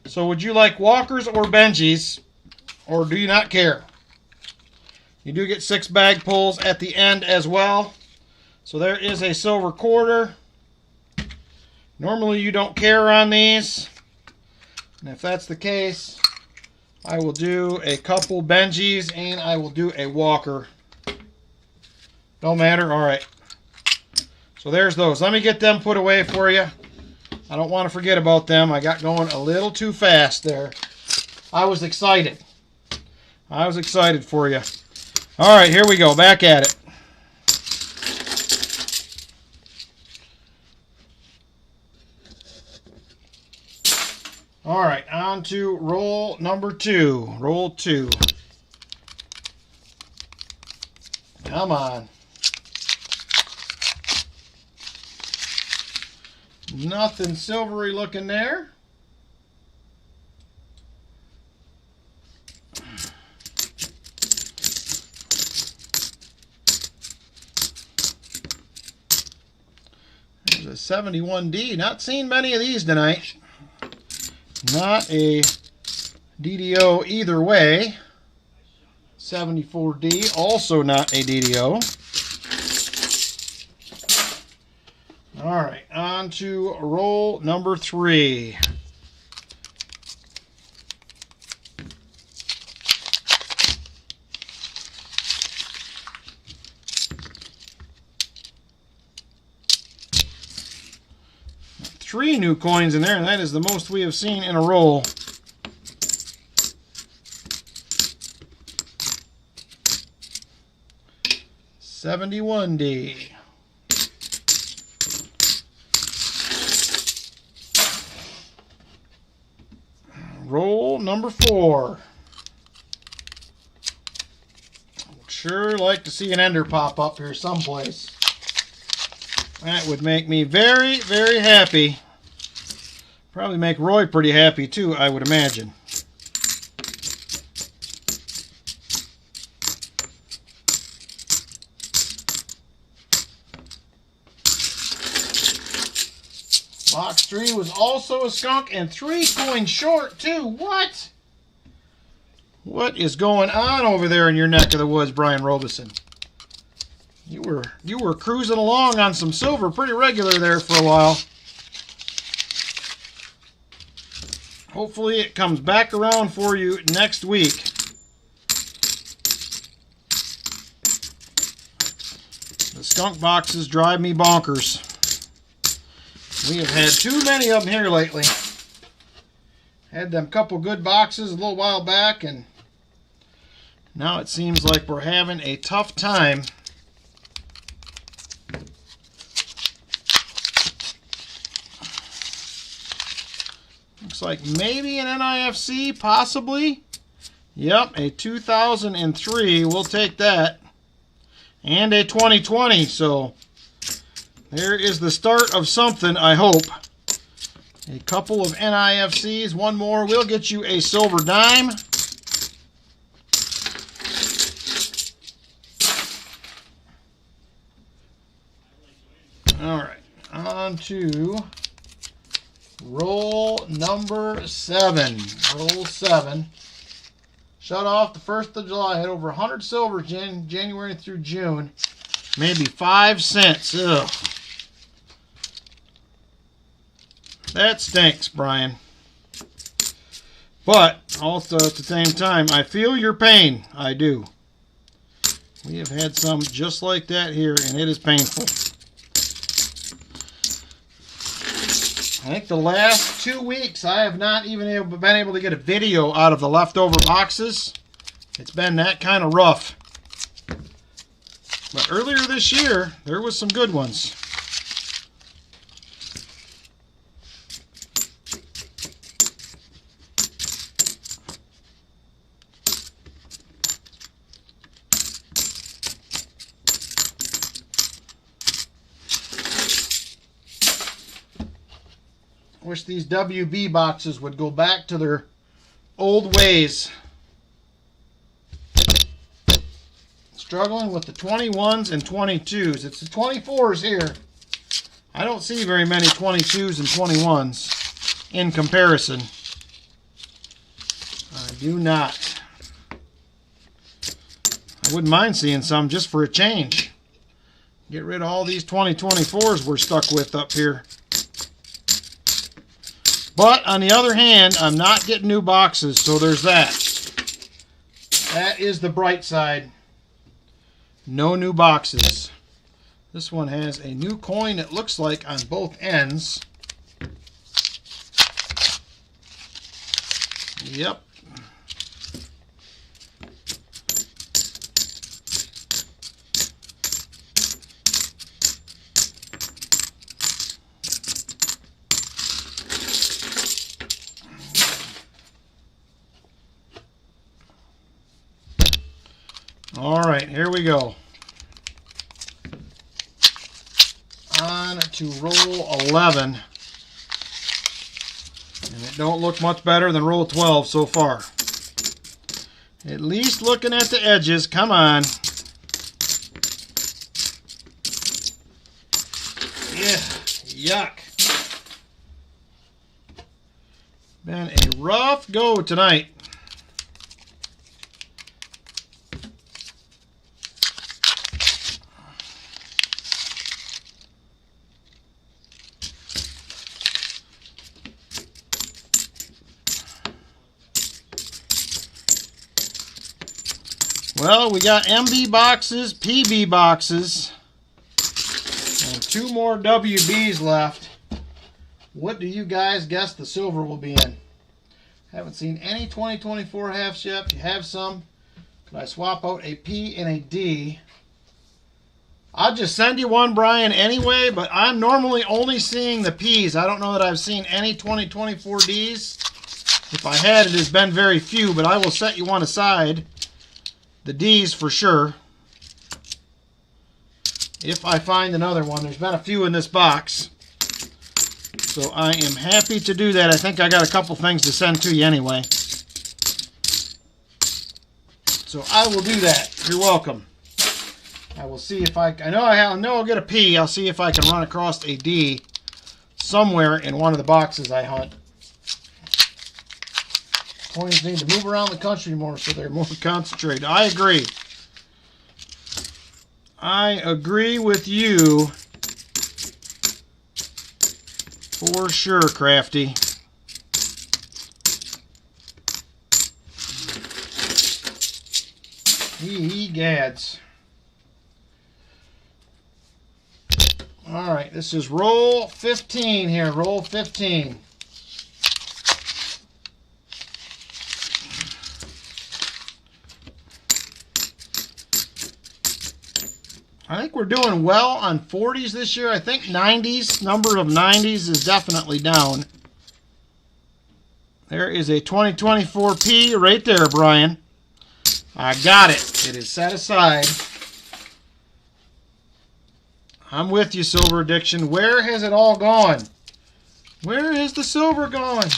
So would you like Walkers or Benjis, or do you not care? You do get 6 bag pulls at the end as well. So there is a silver quarter. Normally you don't care on these. And if that's the case, I will do a couple Benjis and I will do a Walker. Don't matter? Alright. So there's those. Let me get them put away for you. I don't want to forget about them. I got going a little too fast there. I was excited. I was excited for you. Alright, here we go. Back at it. Alright, on to roll number 2. Roll 2. Come on. Nothing silvery looking there. There's a 71D. Not seen many of these tonight. Not a DDO either way. 74D, also not a DDO. Alright, on to roll number 3. Three new coins in there, and that is the most we have seen in a roll. $71D. Roll number 4. Sure like to see an ender pop up here someplace. That would make me very, very happy. Probably make Roy pretty happy too, I would imagine. Box 3 was also a skunk and 3 coins short too. What? What is going on over there in your neck of the woods, Brian Robeson? You were cruising along on some silver pretty regular there for a while. Hopefully it comes back around for you next week. The skunk boxes drive me bonkers. We have had too many of them here lately. Had them couple good boxes a little while back, and now it seems like we're having a tough time. Looks like maybe an NIFC, possibly. Yep, a 2003. We'll take that. And a 2020. So there is the start of something, I hope. A couple of NIFCs. One more. We'll get you a silver dime. All right. On to roll number 7. Roll 7. Shut off the 1st of July. Had over 100 silver January through June. Maybe 5 cents. Ugh. That stinks, Brian. But also at the same time, I feel your pain. I do. We have had some just like that here, and it is painful. I think the last 2 weeks I have not even been able to get a video out of the leftover boxes. It's been that kind of rough. But earlier this year, there was some good ones. Wish these WB boxes would go back to their old ways. Struggling with the 21s and 22s. It's the 24s here. I don't see very many 22s and 21s in comparison. I do not. I wouldn't mind seeing some just for a change. Get rid of all these 2024s we're stuck with up here. But on the other hand, I'm not getting new boxes, so there's that. That is the bright side. No new boxes. This one has a new coin, it looks like, on both ends. Yep. All right, here we go. On to roll 11. And it don't look much better than roll 12 so far. At least looking at the edges. Come on. Yeah, yuck. Been a rough go tonight. Well, we got MB boxes, PB boxes, and 2 more WBs left. What do you guys guess the silver will be in? Haven't seen any 2024 halves yet. If you have some, could I swap out a P and a D? I'll just send you one, Brian, anyway, but I'm normally only seeing the Ps. I don't know that I've seen any 2024 Ds. If I had, it has been very few, but I will set you one aside. The D's for sure. If I find another one. There's been a few in this box. So I am happy to do that. I think I got a couple things to send to you anyway. So I will do that. You're welcome. I will see if I know I'll get a P. I'll see if I can run across a D somewhere in one of the boxes I hunt. Coins need to move around the country more so they're more concentrated. I agree. I agree with you for sure, Crafty. Gads. All right, this is roll 15 here. Roll 15. I think we're doing well on 40s this year. I think 90s, number of 90s is definitely down. There is a 2024 P right there, Brian. I got it. It is set aside. I'm with you, Silver Addiction. Where has it all gone? Where is the silver gone?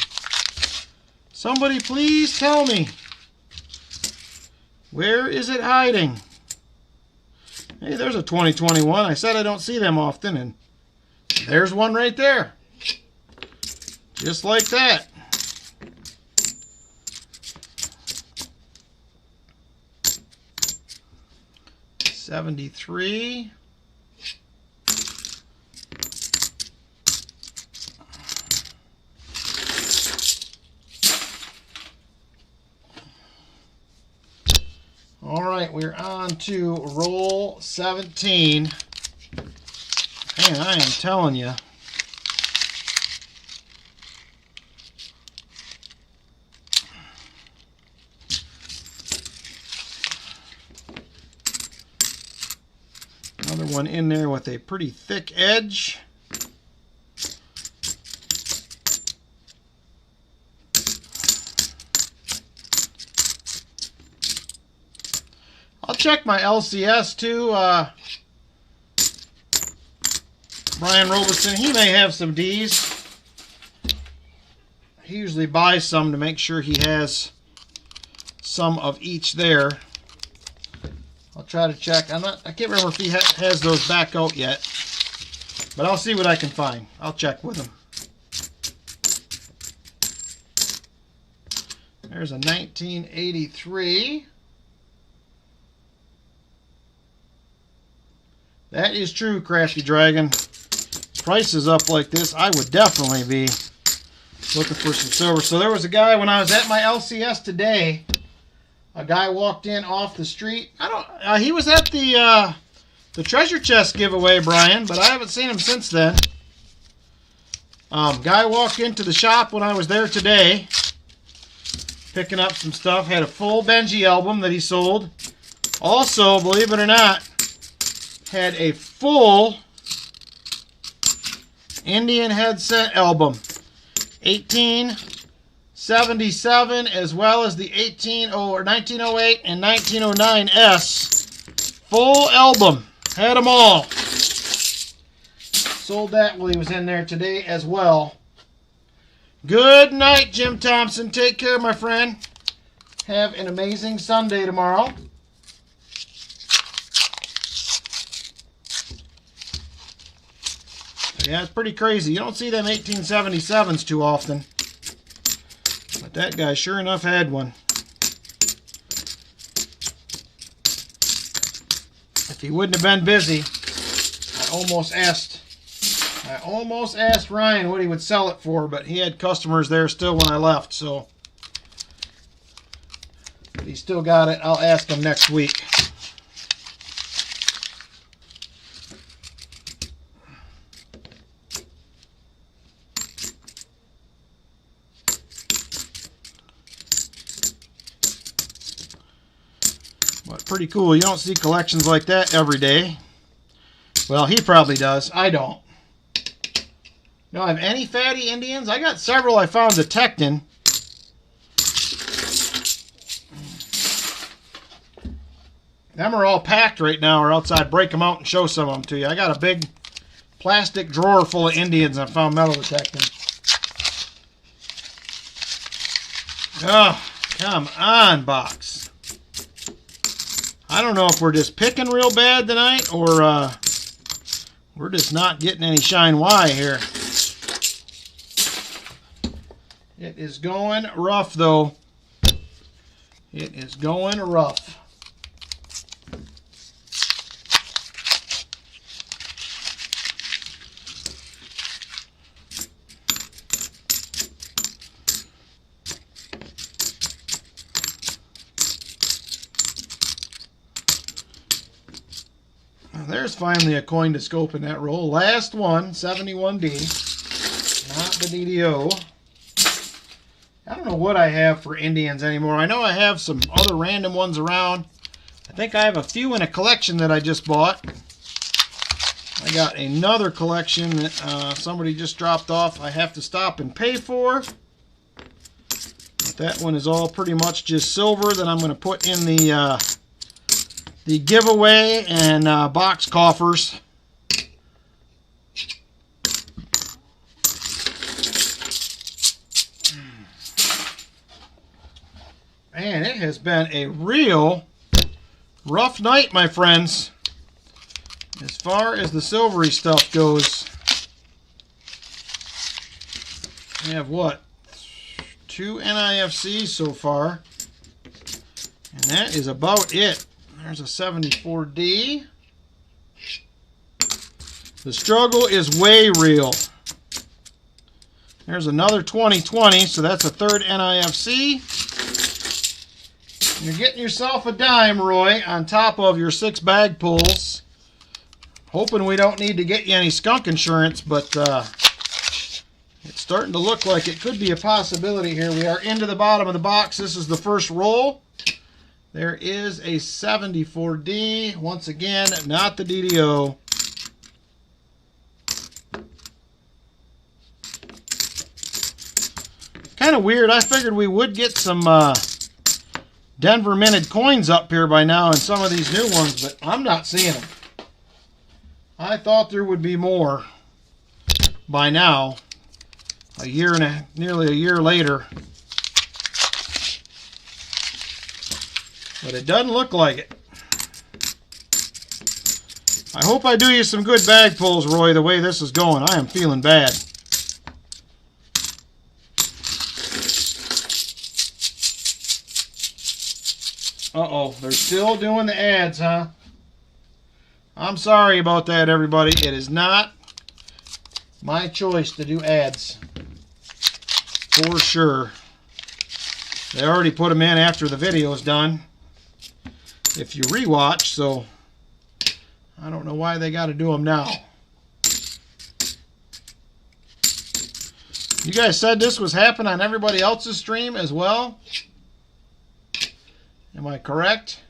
Somebody please tell me. Where is it hiding? Hey, there's a 2021. I said I don't see them often, and there's one right there. Just like that. $73. All right, we're on to roll 17. Man, I am telling you. Another one in there with a pretty thick edge. I'll check my LCS too. Brian Robertson, he may have some D's. He usually buys some to make sure he has some of each there. I'll try to check. I can't remember if he has those back out yet, but I'll see what I can find. I'll check with him. There's a 1983. That is true, Crafty Dragon. Prices up like this, I would definitely be looking for some silver. So there was a guy when I was at my LCS today. A guy walked in off the street. He was at the treasure chest giveaway, Brian, but I haven't seen him since then. Guy walked into the shop when I was there today, picking up some stuff. Had a full Benji album that he sold. Also, believe it or not, had a full Indian headset album, 1877, as well as the 1908 and 1909S full album. Had them all. Sold that while he was in there today as well. Good night, Jim Thompson. Take care, my friend. Have an amazing Sunday tomorrow. Yeah, it's pretty crazy. You don't see them 1877s too often. But that guy sure enough had one. If he wouldn't have been busy, I almost asked Ryan what he would sell it for, but he had customers there still when I left, so if he still got it, I'll ask him next week. Pretty cool. You don't see collections like that every day. Well, he probably does. I don't. Don't have any fatty Indians. I got several I found detecting. Them are all packed right now, or else I'd break them out and show some of them to you. I got a big plastic drawer full of Indians I found metal detecting. Oh, come on, box. I don't know if we're just picking real bad tonight, or we're just not getting any shine Y here. It is going rough, though. It is going rough. There's finally a coin to scope in that roll. Last one, 71D. Not the DDO. I don't know what I have for Indians anymore. I know I have some other random ones around. I think I have a few in a collection that I just bought. I got another collection that somebody just dropped off. I have to stop and pay for. But that one is all pretty much just silver that I'm going to put in the giveaway and box coffers. Man, it has been a real rough night, my friends, as far as the silvery stuff goes. We have what? 2 NIFCs so far, and that is about it. There's a 74D. The struggle is way real. There's another 2020, so that's a third NIFC. You're getting yourself a dime, Roy, on top of your 6 bag pulls. Hoping we don't need to get you any skunk insurance, but it's starting to look like it could be a possibility here. We are into the bottom of the box. This is the first roll. There is a 74D. Once again, not the DDO. Kind of weird. I figured we would get some Denver minted coins up here by now in some of these new ones, but I'm not seeing them. I thought there would be more by now. Nearly a year later. But it doesn't look like it. I hope I do you some good bag pulls, Roy, the way this is going. I am feeling bad. Uh-oh, they're still doing the ads, huh? I'm sorry about that, everybody. It is not my choice to do ads. For sure. They already put them in after the video is done. If you rewatch, so I don't know why they got to do them now. You guys said this was happening on everybody else's stream as well? Am I correct?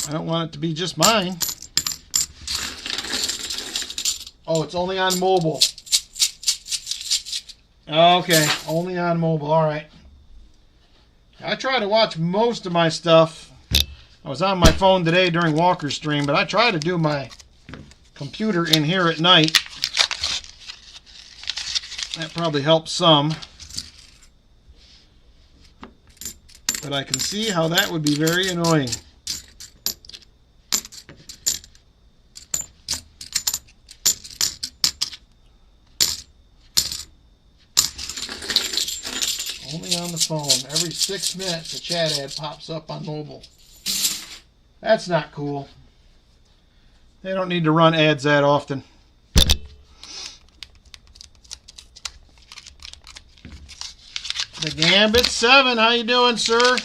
I don't want it to be just mine. Oh, it's only on mobile. Okay, only on mobile. All right. I try to watch most of my stuff. I was on my phone today during Walker's stream, but I try to do my computer in here at night. That probably helps some. But I can see how that would be very annoying. Only on the phone. Every 6 minutes a chat ad pops up on mobile. That's not cool. They don't need to run ads that often. The Gambit 7, how you doing, sir?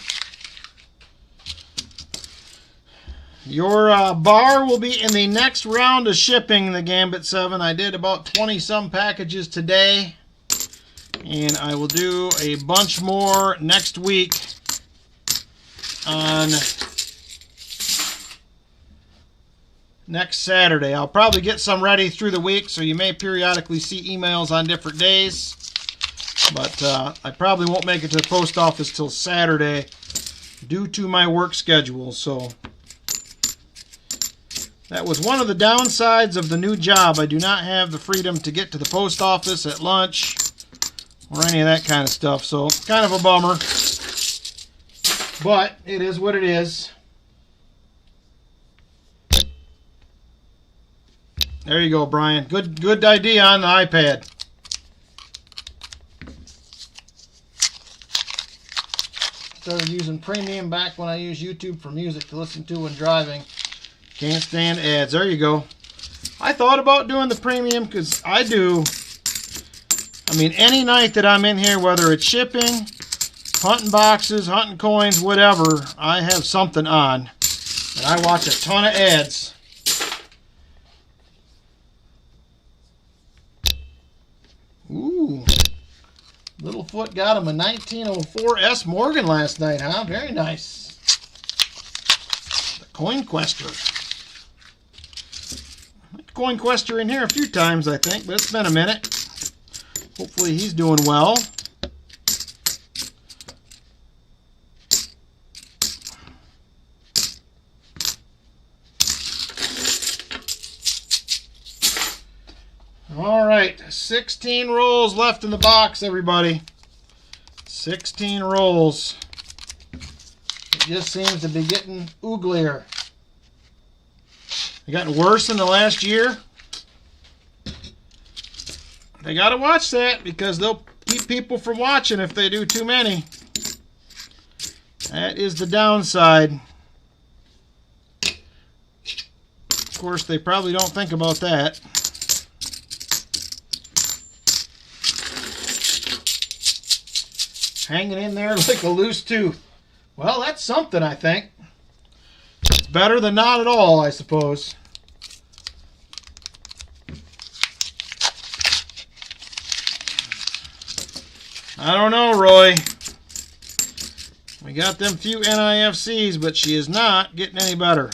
Your bar will be in the next round of shipping, the Gambit 7. I did about 20-some packages today. And I will do a bunch more next week on next Saturday. I'll probably get some ready through the week, so you may periodically see emails on different days. But I probably won't make it to the post office till Saturday due to my work schedule. So that was one of the downsides of the new job. I do not have the freedom to get to the post office at lunch or any of that kind of stuff. So kind of a bummer. But it is what it is. There you go, Brian. Good idea on the iPad. Started using premium back when I used YouTube for music to listen to when driving. Can't stand ads. There you go. I thought about doing the premium because I do. I mean, any night that I'm in here, whether it's shipping, hunting boxes, hunting coins, whatever, I have something on. And I watch a ton of ads. Ooh. Littlefoot got him a 1904 S Morgan last night, huh? Very nice. The Coin Quester. Coin Quester in here a few times, I think, but it's been a minute. Hopefully he's doing well. All right, 16 rolls left in the box, everybody. 16 rolls. It just seems to be getting uglier. It gotten worse in the last year. They got to watch that because they'll keep people from watching if they do too many. That is the downside. Of course, they probably don't think about that. Hanging in there like a loose tooth. Well, that's something, I think. It's better than not at all, I suppose. I don't know, Roy. We got them few NIFCs, but she is not getting any better.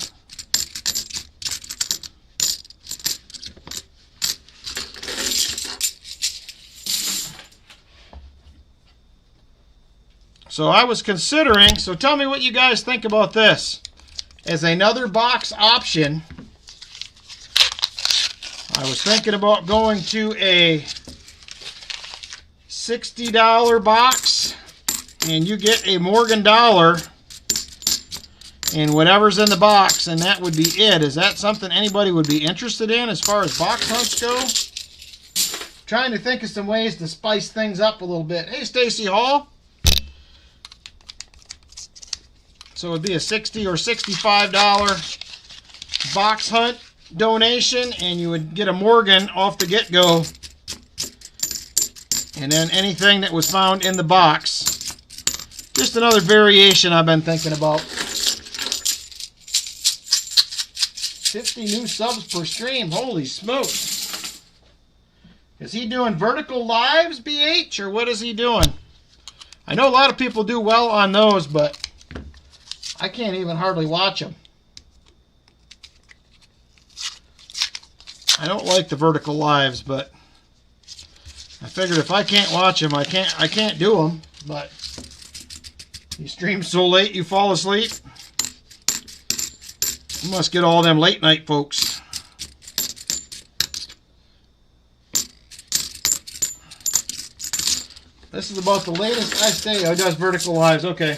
So I was considering, so tell me what you guys think about this. As another box option, I was thinking about going to a $60 box, and you get a Morgan dollar and whatever's in the box, and that would be it. Is that something anybody would be interested in as far as box hunts go? Trying to think of some ways to spice things up a little bit. Hey, Stacy Hall. So it would be a $60 or $65 box hunt donation, and you would get a Morgan off the get-go. And then anything that was found in the box. Just another variation I've been thinking about. 50 new subs per stream. Holy smokes. Is he doing vertical lives, BH, or what is he doing? I know a lot of people do well on those, but I can't even hardly watch them. I don't like the vertical lives, but I figured if I can't watch them, I can't do them. But you stream so late you fall asleep. You must get all them late night folks. This is about the latest I stay. Oh, it does vertical lives. Okay.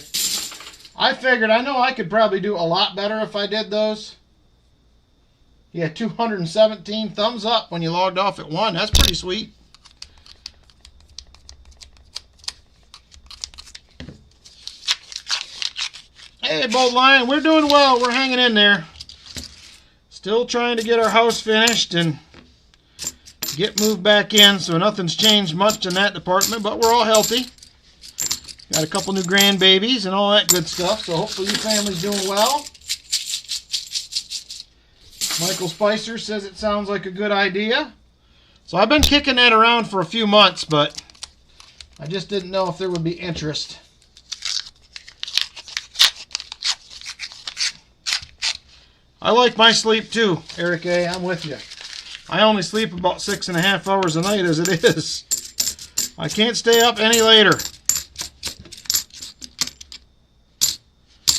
I figured, I know I could probably do a lot better if I did those. Yeah, 217 thumbs up when you logged off at 1. That's pretty sweet. Hey, Bold Lion, we're doing well. We're hanging in there. Still trying to get our house finished and get moved back in, so nothing's changed much in that department, but we're all healthy. Got a couple new grandbabies and all that good stuff, so hopefully your family's doing well. Michael Spicer says it sounds like a good idea. So I've been kicking that around for a few months, but I just didn't know if there would be interest. I like my sleep too, Eric A. I'm with you. I only sleep about 6.5 hours a night as it is. I can't stay up any later.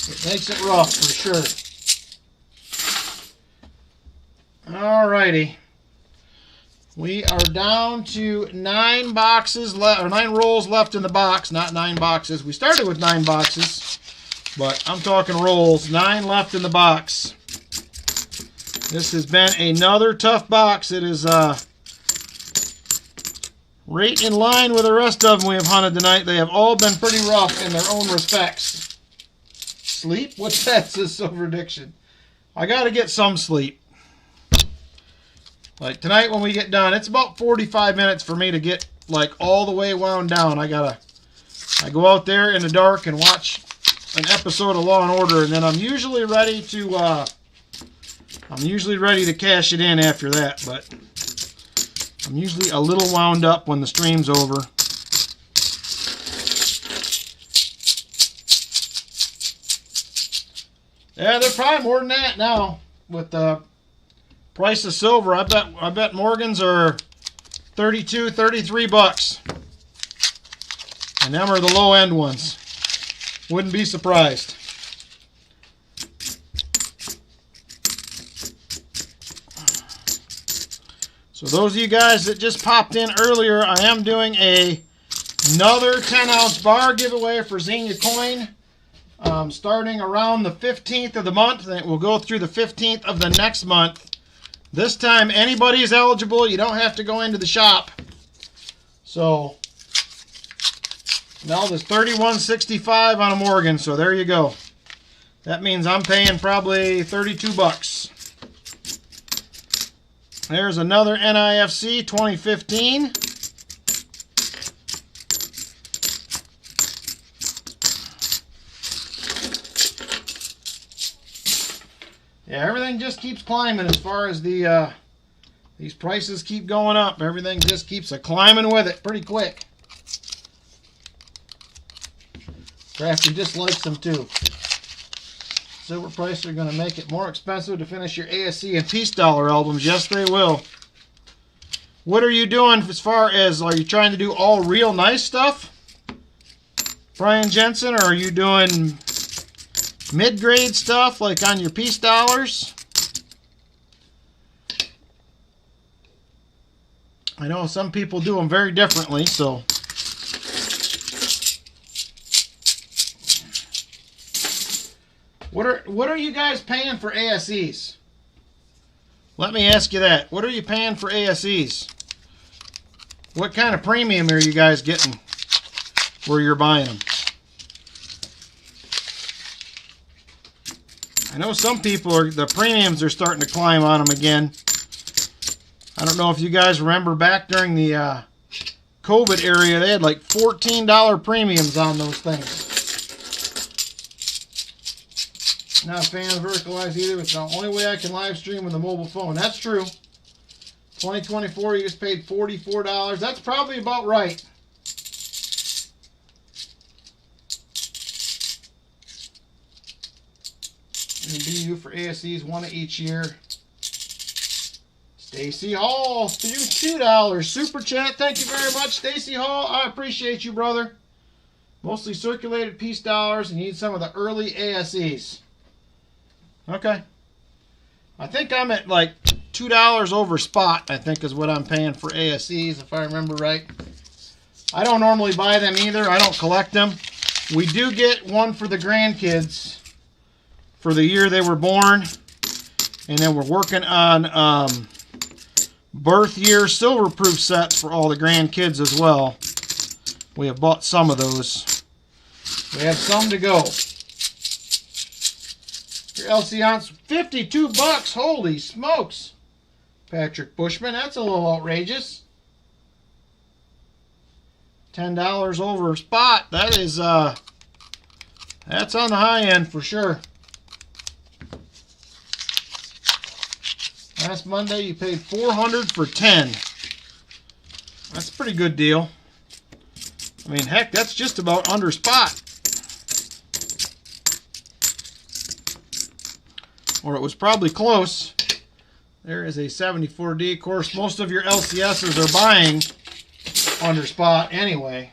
It makes it rough for sure. Alrighty. We are down to 9 boxes left, or 9 rolls left in the box, not 9 boxes. We started with 9 boxes, but I'm talking rolls. 9 left in the box. This has been another tough box. It is right in line with the rest of them we have hunted tonight. They have all been pretty rough in their own respects. Sleep? What's that, says Silver Addiction? I got to get some sleep. Like tonight when we get done, it's about 45 minutes for me to get like all the way wound down. I go out there in the dark and watch an episode of Law and Order, and then I'm usually ready to cash it in after that, but I'm usually a little wound up when the stream's over. Yeah, they're probably more than that now with the price of silver. I bet Morgans are 32, 33 bucks. And them are the low end ones. Wouldn't be surprised. So those of you guys that just popped in earlier, I am doing another 10-ounce bar giveaway for Xenia Coin. Starting around the 15th of the month, and it will go through the 15th of the next month. This time, anybody is eligible. You don't have to go into the shop. So, now there's $31.65 on a Morgan, so there you go. That means I'm paying probably 32 bucks. There's another NIFC 2015. Yeah, everything just keeps climbing as far as the these prices keep going up. Everything just keeps climbing with it pretty quick. Crafty just likes them too. Silver prices are going to make it more expensive to finish your ASC and Peace Dollar albums. Yes, they will. What are you doing as far as, are you trying to do all real nice stuff, Brian Jensen, or are you doing mid-grade stuff like on your Peace Dollars? I know some people do them very differently, so. What are you guys paying for ASEs? Let me ask you that. What are you paying for ASEs? What kind of premium are you guys getting where you're buying them? I know some people are, the premiums are starting to climb on them again. I don't know if you guys remember back during the COVID area, they had like $14 premiums on those things. Not a fan of verticalized either. It's the only way I can live stream with a mobile phone. That's true. 2024, you just paid $44. That's probably about right. It'll be you for ASEs, one each year. Stacy Hall, $2. Super chat. Thank you very much, Stacy Hall. I appreciate you, brother. Mostly circulated Peace Dollars and need some of the early ASEs. Okay. I think I'm at like $2 over spot, I think is what I'm paying for ASEs, if I remember right. I don't normally buy them either. I don't collect them. We do get one for the grandkids for the year they were born. And then we're working on birth year silver proof sets for all the grandkids as well. We have bought some of those. We have some to go. Your LCON's $52. Holy smokes. Patrick Bushman, that's a little outrageous. $10 over spot. That is that's on the high end for sure. Last Monday you paid $400 for 10. That's a pretty good deal. I mean, heck, that's just about under spot. Or it was probably close. There is a 74D. Of course, most of your LCSs are buying under spot anyway.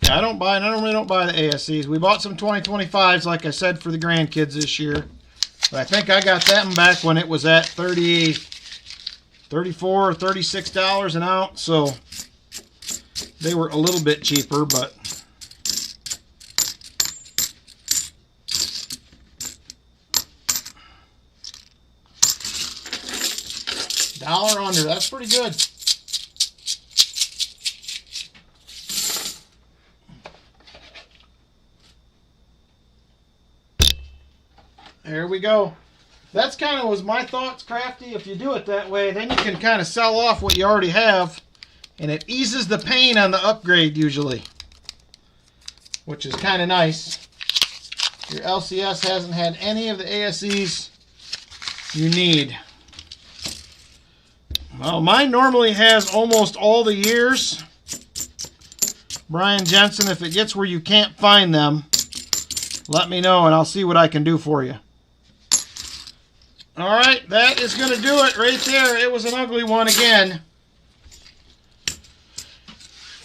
I normally don't buy the ASCs. We bought some 2025s, like I said, for the grandkids this year. But I think I got that one back when it was at $34 or $36 an ounce. So they were a little bit cheaper, but $1 under. That's pretty good. There we go. That's kind of was my thoughts, Crafty. If you do it that way, then you can kind of sell off what you already have, and it eases the pain on the upgrade usually, which is kind of nice. Your LCS hasn't had any of the ASEs you need. Well, mine normally has almost all the years. Brian Jensen, if it gets where you can't find them, let me know and I'll see what I can do for you. All right, that is going to do it right there. It was an ugly one again.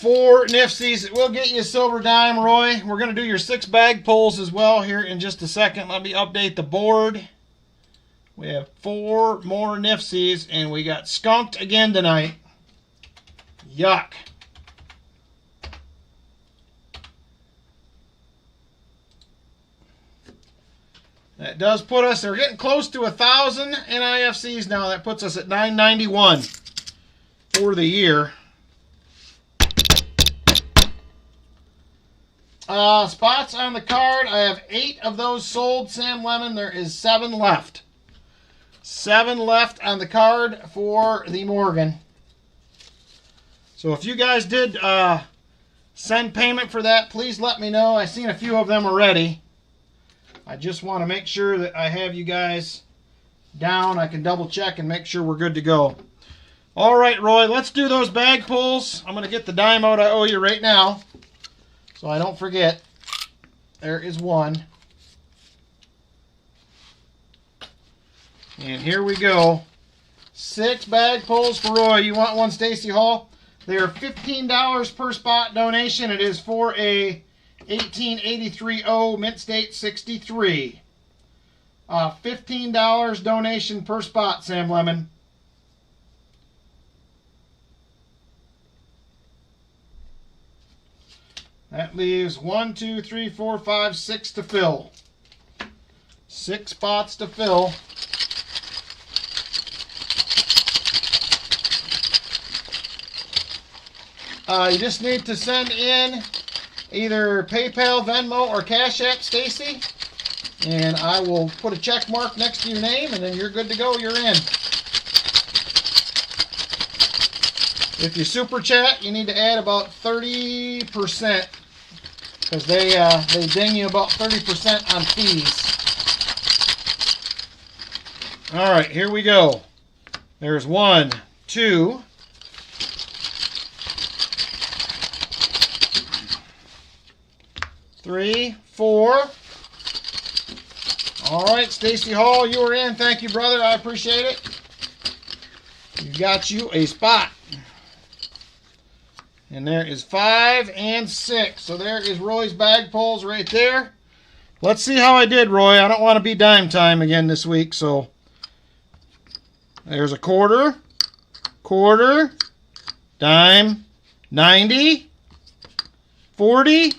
4 Nifsies. We'll get you a silver dime, Roy. We're going to do your 6 bag pulls as well here in just a second. Let me update the board. We have 4 more Nifsies, and we got skunked again tonight. Yuck. That does put us, we're getting close to 1,000 NIFCs now. That puts us at 991 for the year. Spots on the card. I have 8 of those sold, Sam Lemon. There is 7 left. 7 left on the card for the Morgan. So if you guys did send payment for that, please let me know. I've seen a few of them already. I just want to make sure that I have you guys down. I can double check and make sure we're good to go. All right, Roy, let's do those bag pulls. I'm going to get the dime out I owe you right now so I don't forget. There is one. And here we go. 6 bag pulls for Roy. You want one, Stacy Hall? They are $15 per spot donation. It is for a 1883 Mint State 63. $15 donation per spot, Sam Lemon. That leaves 1, 2, 3, 4, 5, 6 to fill. 6 spots to fill. You just need to send in either PayPal, Venmo, or Cash App, Stacy, and I will put a check mark next to your name, and then you're good to go. You're in. If you super chat, you need to add about 30% because they ding you about 30% on fees. All right, here we go. There's 1, 2. 3, 4. All right, Stacy Hall, you are in. Thank you, brother. I appreciate it. You got you a spot. And there is 5 and 6. So there is Roy's bag pulls right there. Let's see how I did, Roy. I don't want to be dime time again this week. So there's a quarter, dime, 90, 40,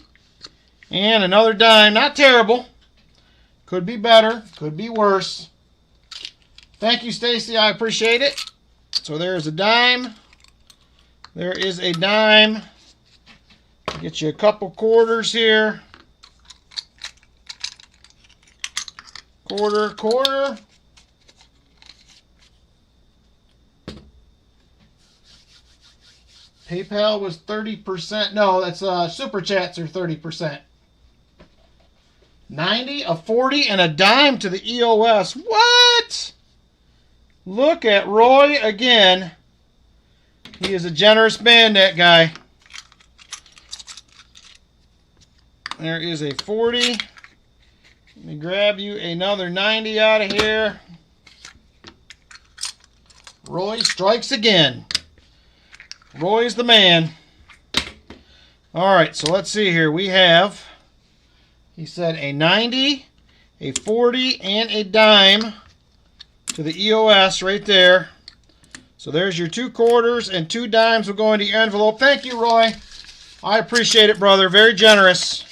and another dime. Not terrible. Could be better. Could be worse. Thank you, Stacy. I appreciate it. So there's a dime. There is a dime. Get you a couple quarters here. Quarter. PayPal was 30%. No, that's super chats are 30%. 90, a 40, and a dime to the EOS. What? Look at Roy again. He is a generous man, that guy. There is a 40. Let me grab you another 90 out of here. Roy strikes again. Roy's the man. All right, so let's see here. We have, he said, a 90, a 40, and a dime to the EOS right there. So there's your 2 quarters and 2 dimes will go into your envelope. Thank you, Roy. I appreciate it, brother. Very generous.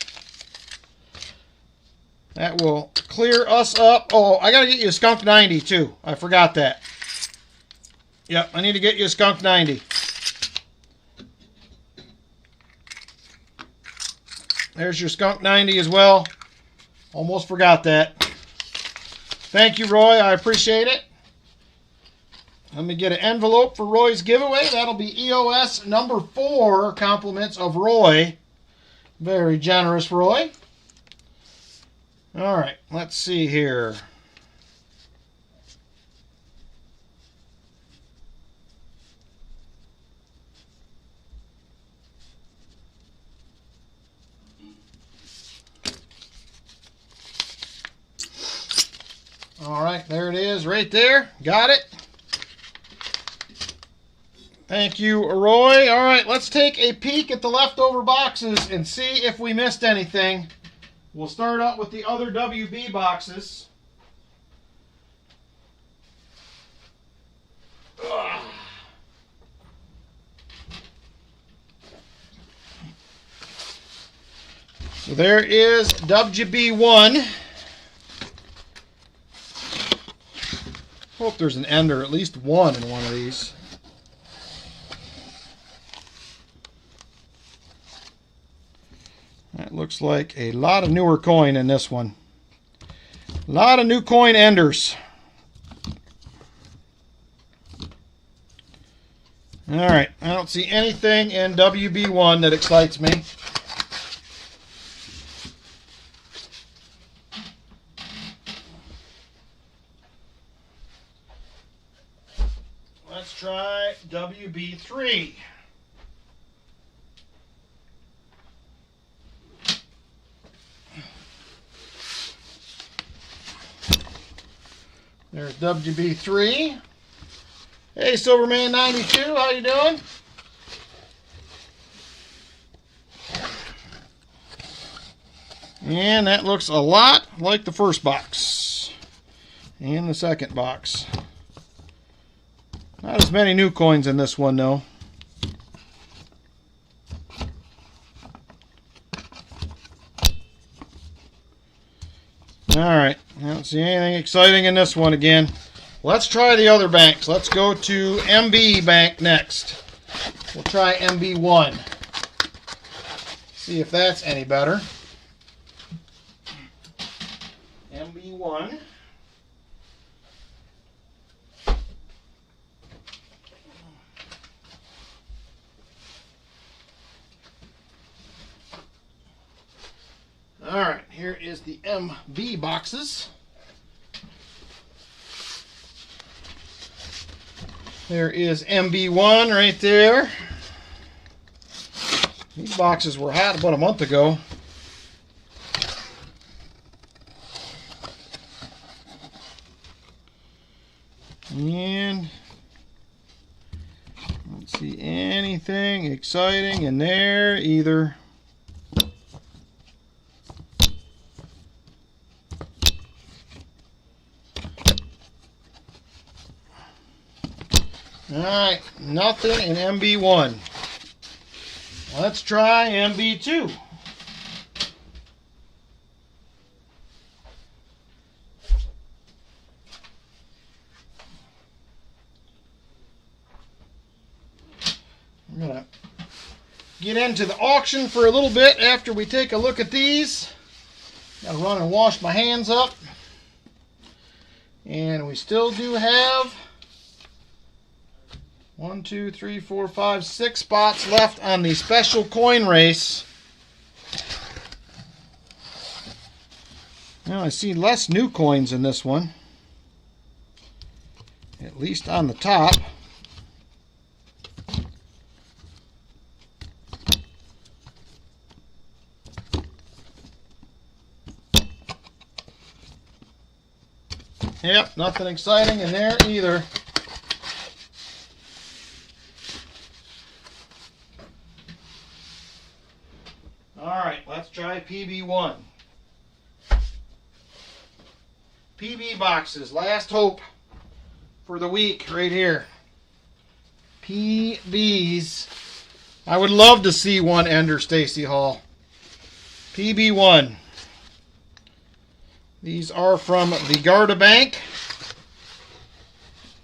That will clear us up. Oh, I got to get you a skunked 90, too. I forgot that. Yep, I need to get you a skunked 90. There's your skunk 90 as well. Almost forgot that. Thank you, Roy. I appreciate it. Let me get an envelope for Roy's giveaway. That'll be EOS number 4, compliments of Roy. Very generous, Roy. All right, let's see here. All right, there it is right there. Got it. Thank you, Roy. All right, let's take a peek at the leftover boxes and see if we missed anything. We'll start out with the other WB boxes. Ugh. So there is WB1. Hope there's an end or at least one in one of these. That looks like a lot of newer coin in this one. A lot of new coin enders. All right, I don't see anything in WB1 that excites me. let's try WB3. There's WB3. Hey, Silverman 92, how you doing? And that looks a lot like the first box and the second box. Not as many new coins in this one, though. Alright, I don't see anything exciting in this one again. Let's try the other banks. Let's go to MB Bank next. We'll try MB1. See if that's any better. MB1. Alright, here is the MB boxes. There is MB1 right there. These boxes were hot about a month ago. And I don't see anything exciting in there either. Alright, nothing in MB1. Let's try MB2. I'm going to get into the auction for a little bit after we take a look at these. Got to run and wash my hands up. And we still do have 1, 2, 3, 4, 5, 6 spots left on the special coin race. Now I see less new coins in this one, at least on the top. Yep, nothing exciting in there either. Alright, let's try PB1. PB boxes, last hope for the week right here. PBs. I would love to see one ender Stacy Hall. PB1. These are from the Garda Bank.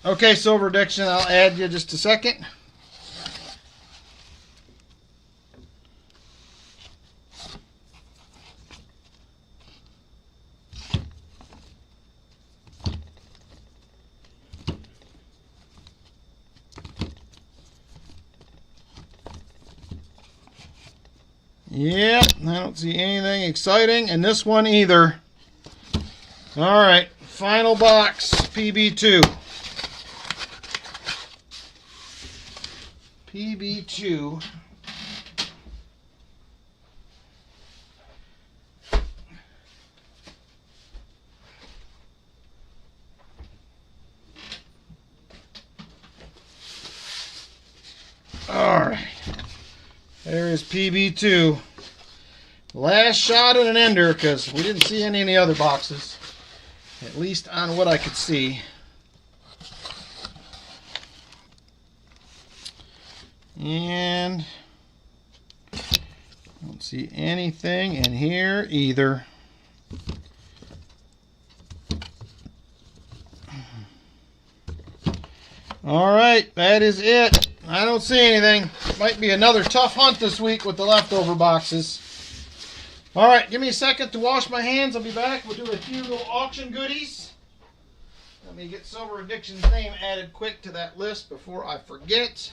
Okay, Silver Addiction, I'll add you just a second. Yep, I don't see anything exciting in this one either. Alright, final box, PB2. PB2. Alright. There is PB2. Last shot at an ender because we didn't see any in the other boxes. At least on what I could see. And I don't see anything in here either. Alright, that is it. I don't see anything. Might be another tough hunt this week with the leftover boxes. Alright, give me a second to wash my hands. I'll be back. We'll do a few little auction goodies. Let me get Silver Addiction's name added quick to that list before I forget.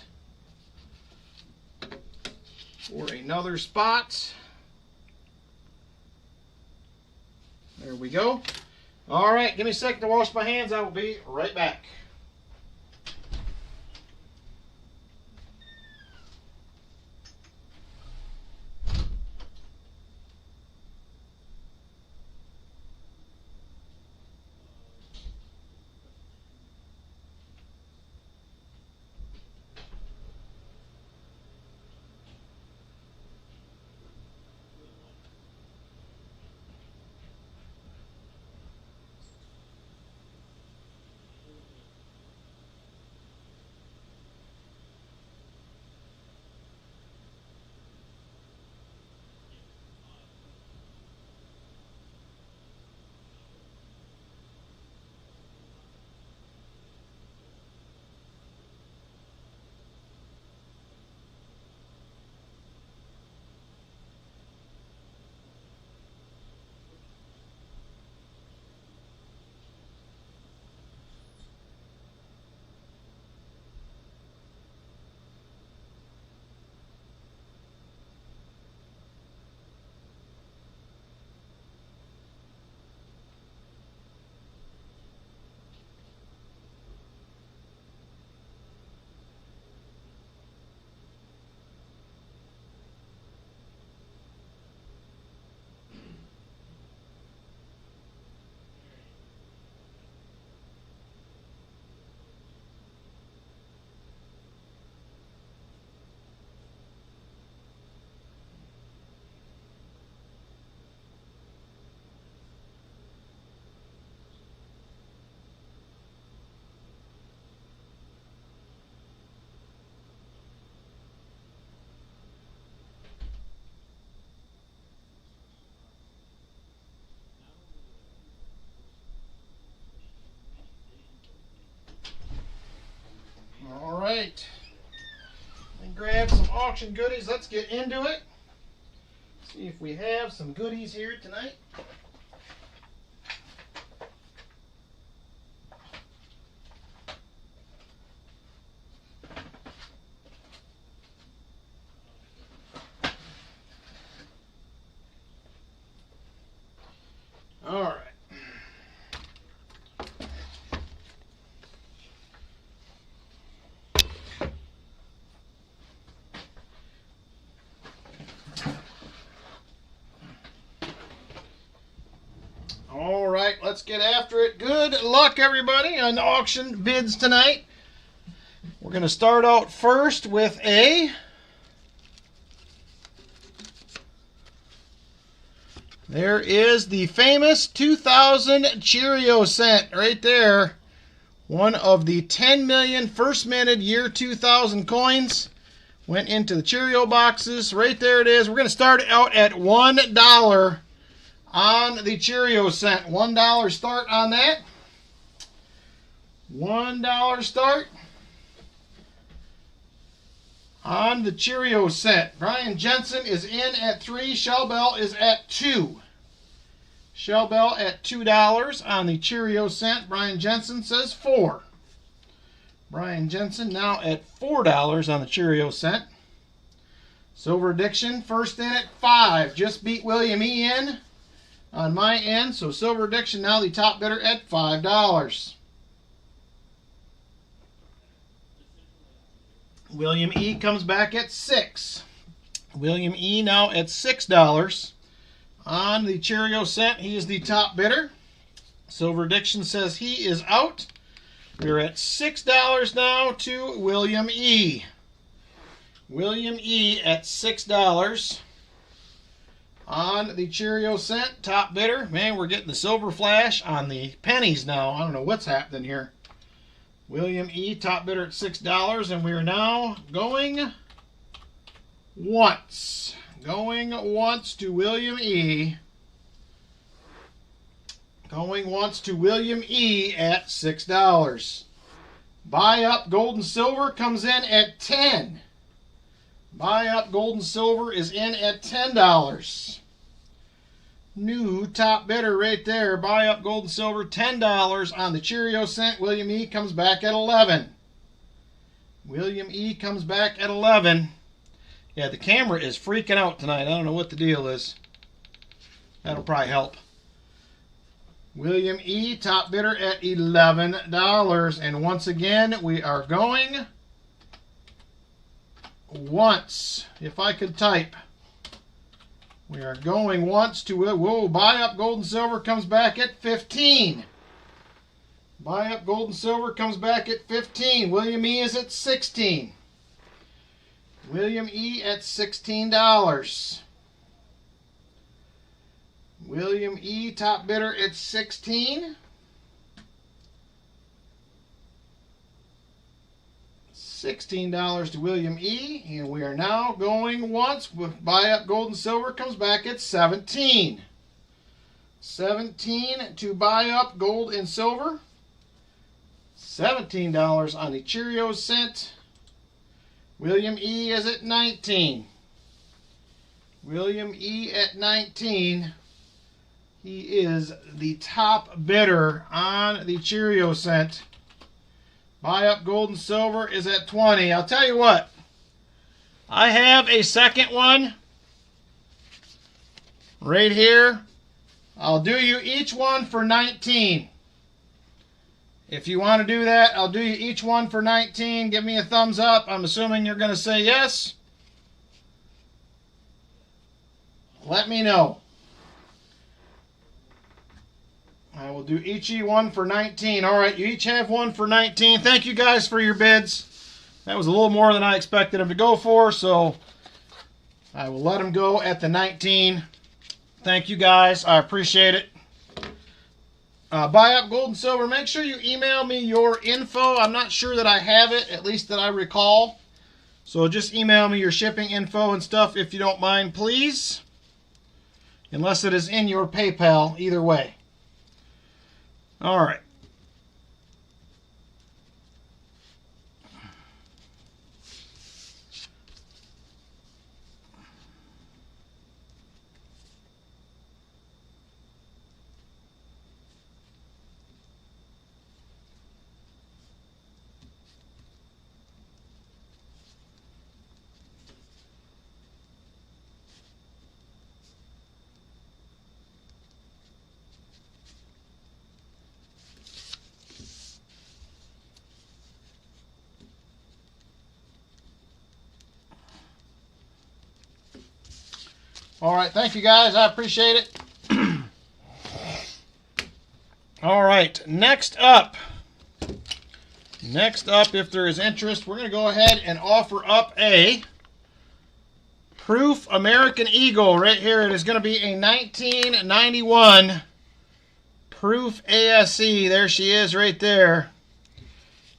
For another spot. There we go. Alright, give me a second to wash my hands. I will be right back. right. And grab some auction goodies. Let's get into it. See if we have some goodies here tonight. All right. All right, let's get after it. Good luck, everybody, on the auction bids tonight. We're going to start out first with there is the famous 2000 Cheerio cent right there. One of the 10 million first minted year 2000 coins went into the Cheerio boxes. Right there it is. We're going to start out at $1 on the Cheerio cent. $1 start on that. $1 start on the Cheerio cent. Brian Jensen is in at 3. Shell Bell is at 2. Shell Bell at $2 on the Cheerio cent. Brian Jensen says 4. Brian Jensen now at $4 on the Cheerio cent. Silver Addiction first in at 5. Just beat William E. in on my end. So Silver Addiction now the top bidder at $5. William E. comes back at 6. William E. now at $6 on the Cheerio cent. He is the top bidder. Silver Addiction says he is out. We're at $6 now to William E. William E. at $6 on the Cheerio cent. Top bidder. Man, we're getting the silver flash on the pennies now. I don't know what's happening here. William E. top bidder at $6, and we are now going once. Going once to William E. Going once to William E. at $6. Buy up gold and silver comes in at 10. Buy up gold and silver is in at $10. New top bidder right there. Buy up gold and silver, $10 on the Cheerio cent. William E. comes back at 11. William E. comes back at 11. Yeah, the camera is freaking out tonight. I don't know what the deal is. That'll probably help. William E. top bidder at $11. And once again, we are going once. If I could type. We are going once to, whoa, buy up gold and silver comes back at 15. Buy up gold and silver comes back at 15. William E. is at 16. William E. at $16. William E. top bidder at 16. $16 to William E. And we are now going once with buy up gold and silver comes back at 17. 17 to buy up gold and silver. $17 on the Cheerio cent. William E. is at 19. William E. at 19. He is the top bidder on the Cheerio cent. Buy up gold and silver is at 20. I'll tell you what. I have a second one right here. I'll do you each one for 19. If you want to do that, I'll do you each one for 19. Give me a thumbs up. I'm assuming you're going to say yes. Let me know. I will do each one for 19. All right, you each have one for 19. Thank you guys for your bids. That was a little more than I expected them to go for, so I will let them go at the 19. Thank you guys. I appreciate it. Buy up gold and silver. Make sure you email me your info. I'm not sure that I have it, at least that I recall. So just email me your shipping info and stuff if you don't mind, please. Unless it is in your PayPal, either way. All right. All right, thank you guys. I appreciate it. All right, next up, if there is interest, we're going to go ahead and offer up a Proof American Eagle right here. It is going to be a 1991 Proof ASE. There she is right there.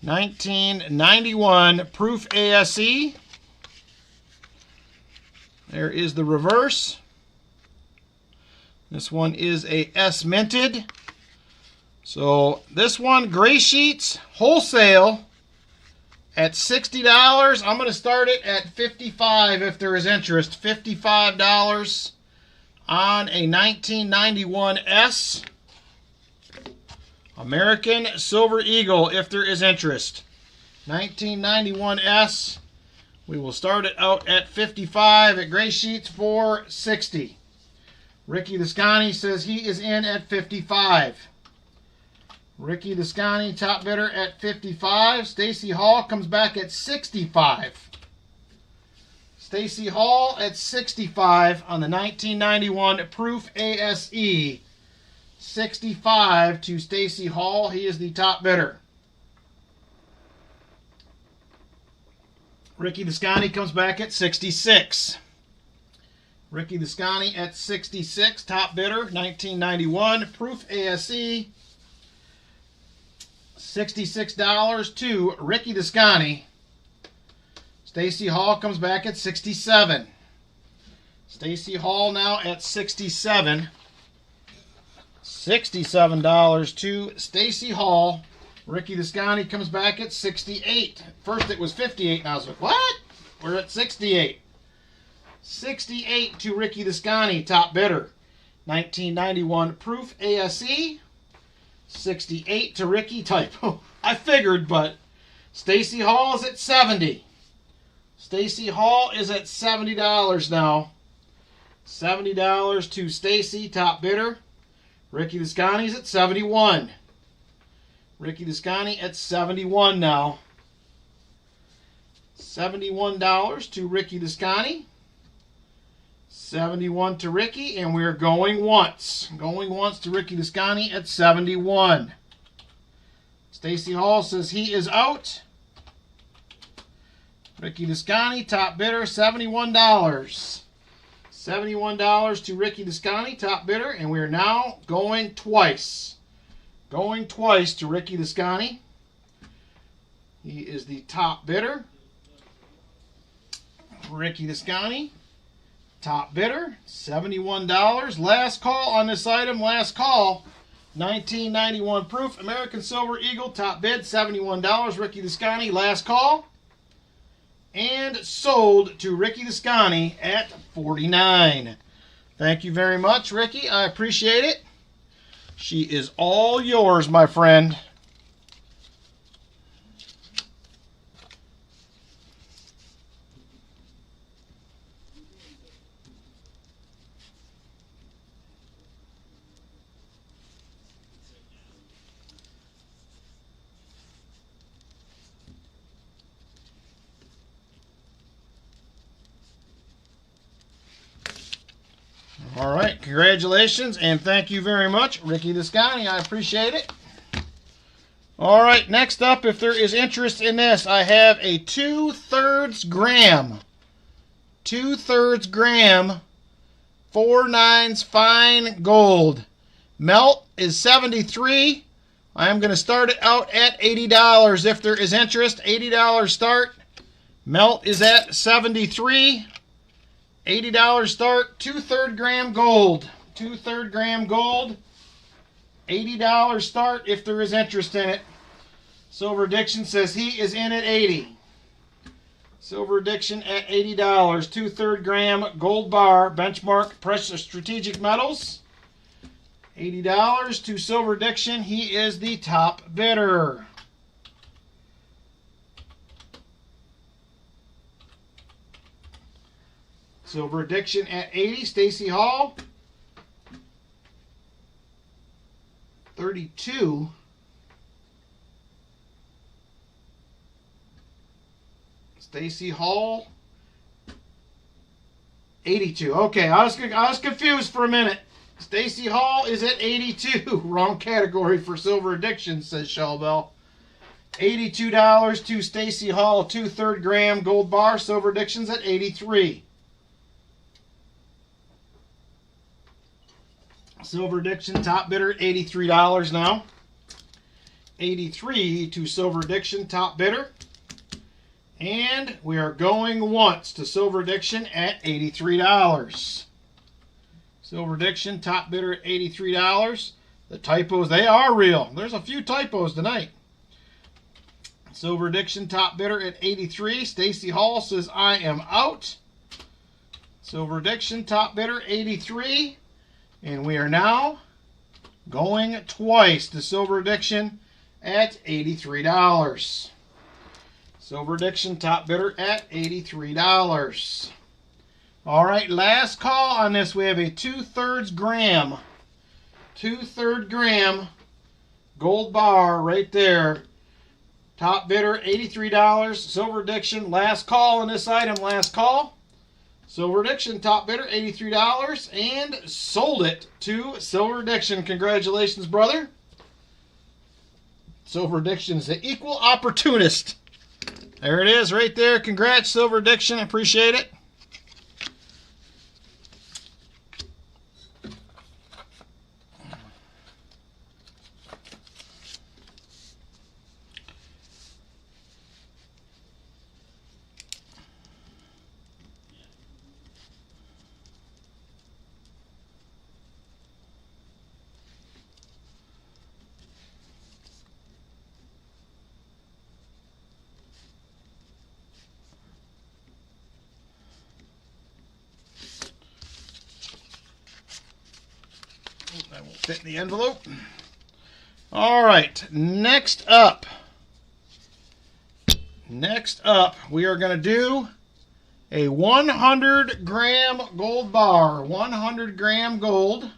1991 Proof ASE. There is the reverse. This one is a S minted. So this one, gray sheets, wholesale at $60. I'm going to start it at $55 if there is interest. $55 on a 1991 S. American Silver Eagle if there is interest. 1991 S. We will start it out at $55 at gray sheets for $60. Ricky Descani says he is in at $55. Ricky Descani, top bidder at $55. Stacy Hall comes back at $65. Stacy Hall at $65 on the 1991 Proof ASE. $65 to Stacy Hall. He is the top bidder. Ricky Descani comes back at $66. Ricky Descani at $66, top bidder, 1991 Proof ASE. $66 to Ricky Descani. Stacy Hall comes back at $67. Stacy Hall now at $67. $67 to Stacy Hall. Ricky Descani comes back at $68. First it was $58, and I was like, what? We're at $68. $68 to Ricky Descani, top bidder. 1991 Proof ASE. $68 to Ricky, typo. I figured, but Stacy Hall is at $70. Stacy Hall is at $70 now. $70 to Stacy, top bidder. Ricky Descani's at $71. Ricky Descani at $71 now. $71 to Ricky Descani. $71 to Ricky, and we're going once. Going once to Ricky Descani at $71. Stacy Hall says he is out. Ricky Descani, top bidder, $71. $71 to Ricky Descani, top bidder, and we're now going twice. Going twice to Ricky Descani. He is the top bidder. Ricky Descani, top bidder, $71. Last call on this item, last call. 1991 Proof American Silver Eagle, top bid, $71. Ricky Descani, last call. And sold to Ricky Descani at $49. Thank you very much, Ricky. I appreciate it. She is all yours, my friend. All right, congratulations, and thank you very much, Ricky Descani. I appreciate it. All right, next up, if there is interest in this, I have a 2/3 gram. 2/3 gram, 4/9 fine gold. Melt is $73. I am going to start it out at $80 if there is interest. $80 start. Melt is at $73. $80 start, 2/3 gram gold. 2/3 gram gold. $80 start if there is interest in it. Silver Addiction says he is in at $80. Silver Addiction at $80. 2/3 gram gold bar, benchmark precious strategic metals. $80 to Silver Addiction. He is the top bidder. Silver Addiction at $80. Stacy Hall. $32. Stacy Hall. 82. Okay, I was confused for a minute. Stacy Hall is at 82. Wrong category for Silver Addiction, says Shellbell. $82 to Stacy Hall, 2/3 gram gold bar. Silver Addiction's at 83. Silver Addiction, top bidder, $83 now. 83 to Silver Addiction, top bidder. And we are going once to Silver Addiction at $83. Silver Addiction, top bidder at $83. The typos, they are real. There's a few typos tonight. Silver Addiction, top bidder at 83. Stacy Hall says, I am out. Silver Addiction, top bidder, 83. And we are now going twice to Silver Addiction at $83. Silver Addiction, top bidder at $83. All right, last call on this. We have a 2/3 gram. 2/3 gram gold bar right there. Top bidder, $83. Silver Addiction, last call on this item, last call. Silver Addiction, top bidder, $83, and sold it to Silver Addiction. Congratulations, brother. Silver Addiction is an equal opportunist. There it is right there. Congrats, Silver Addiction. I appreciate it. That won't fit in the envelope. All right, next up, we are going to do a 100 gram gold bar. 100 gram gold.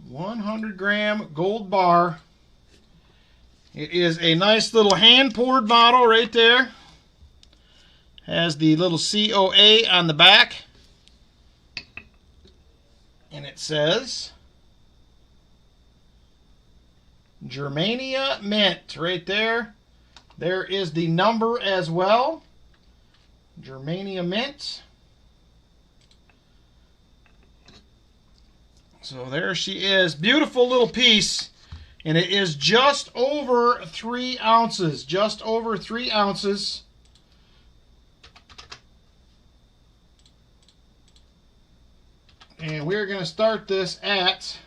100 gram gold bar. It is a nice little hand poured bottle right there. Has the little COA on the back. And it says Germania Mint right there. There is the number as well. Germania Mint. So there she is. Beautiful little piece. And it is just over 3 ounces. Just over 3 ounces. And we're going to start this at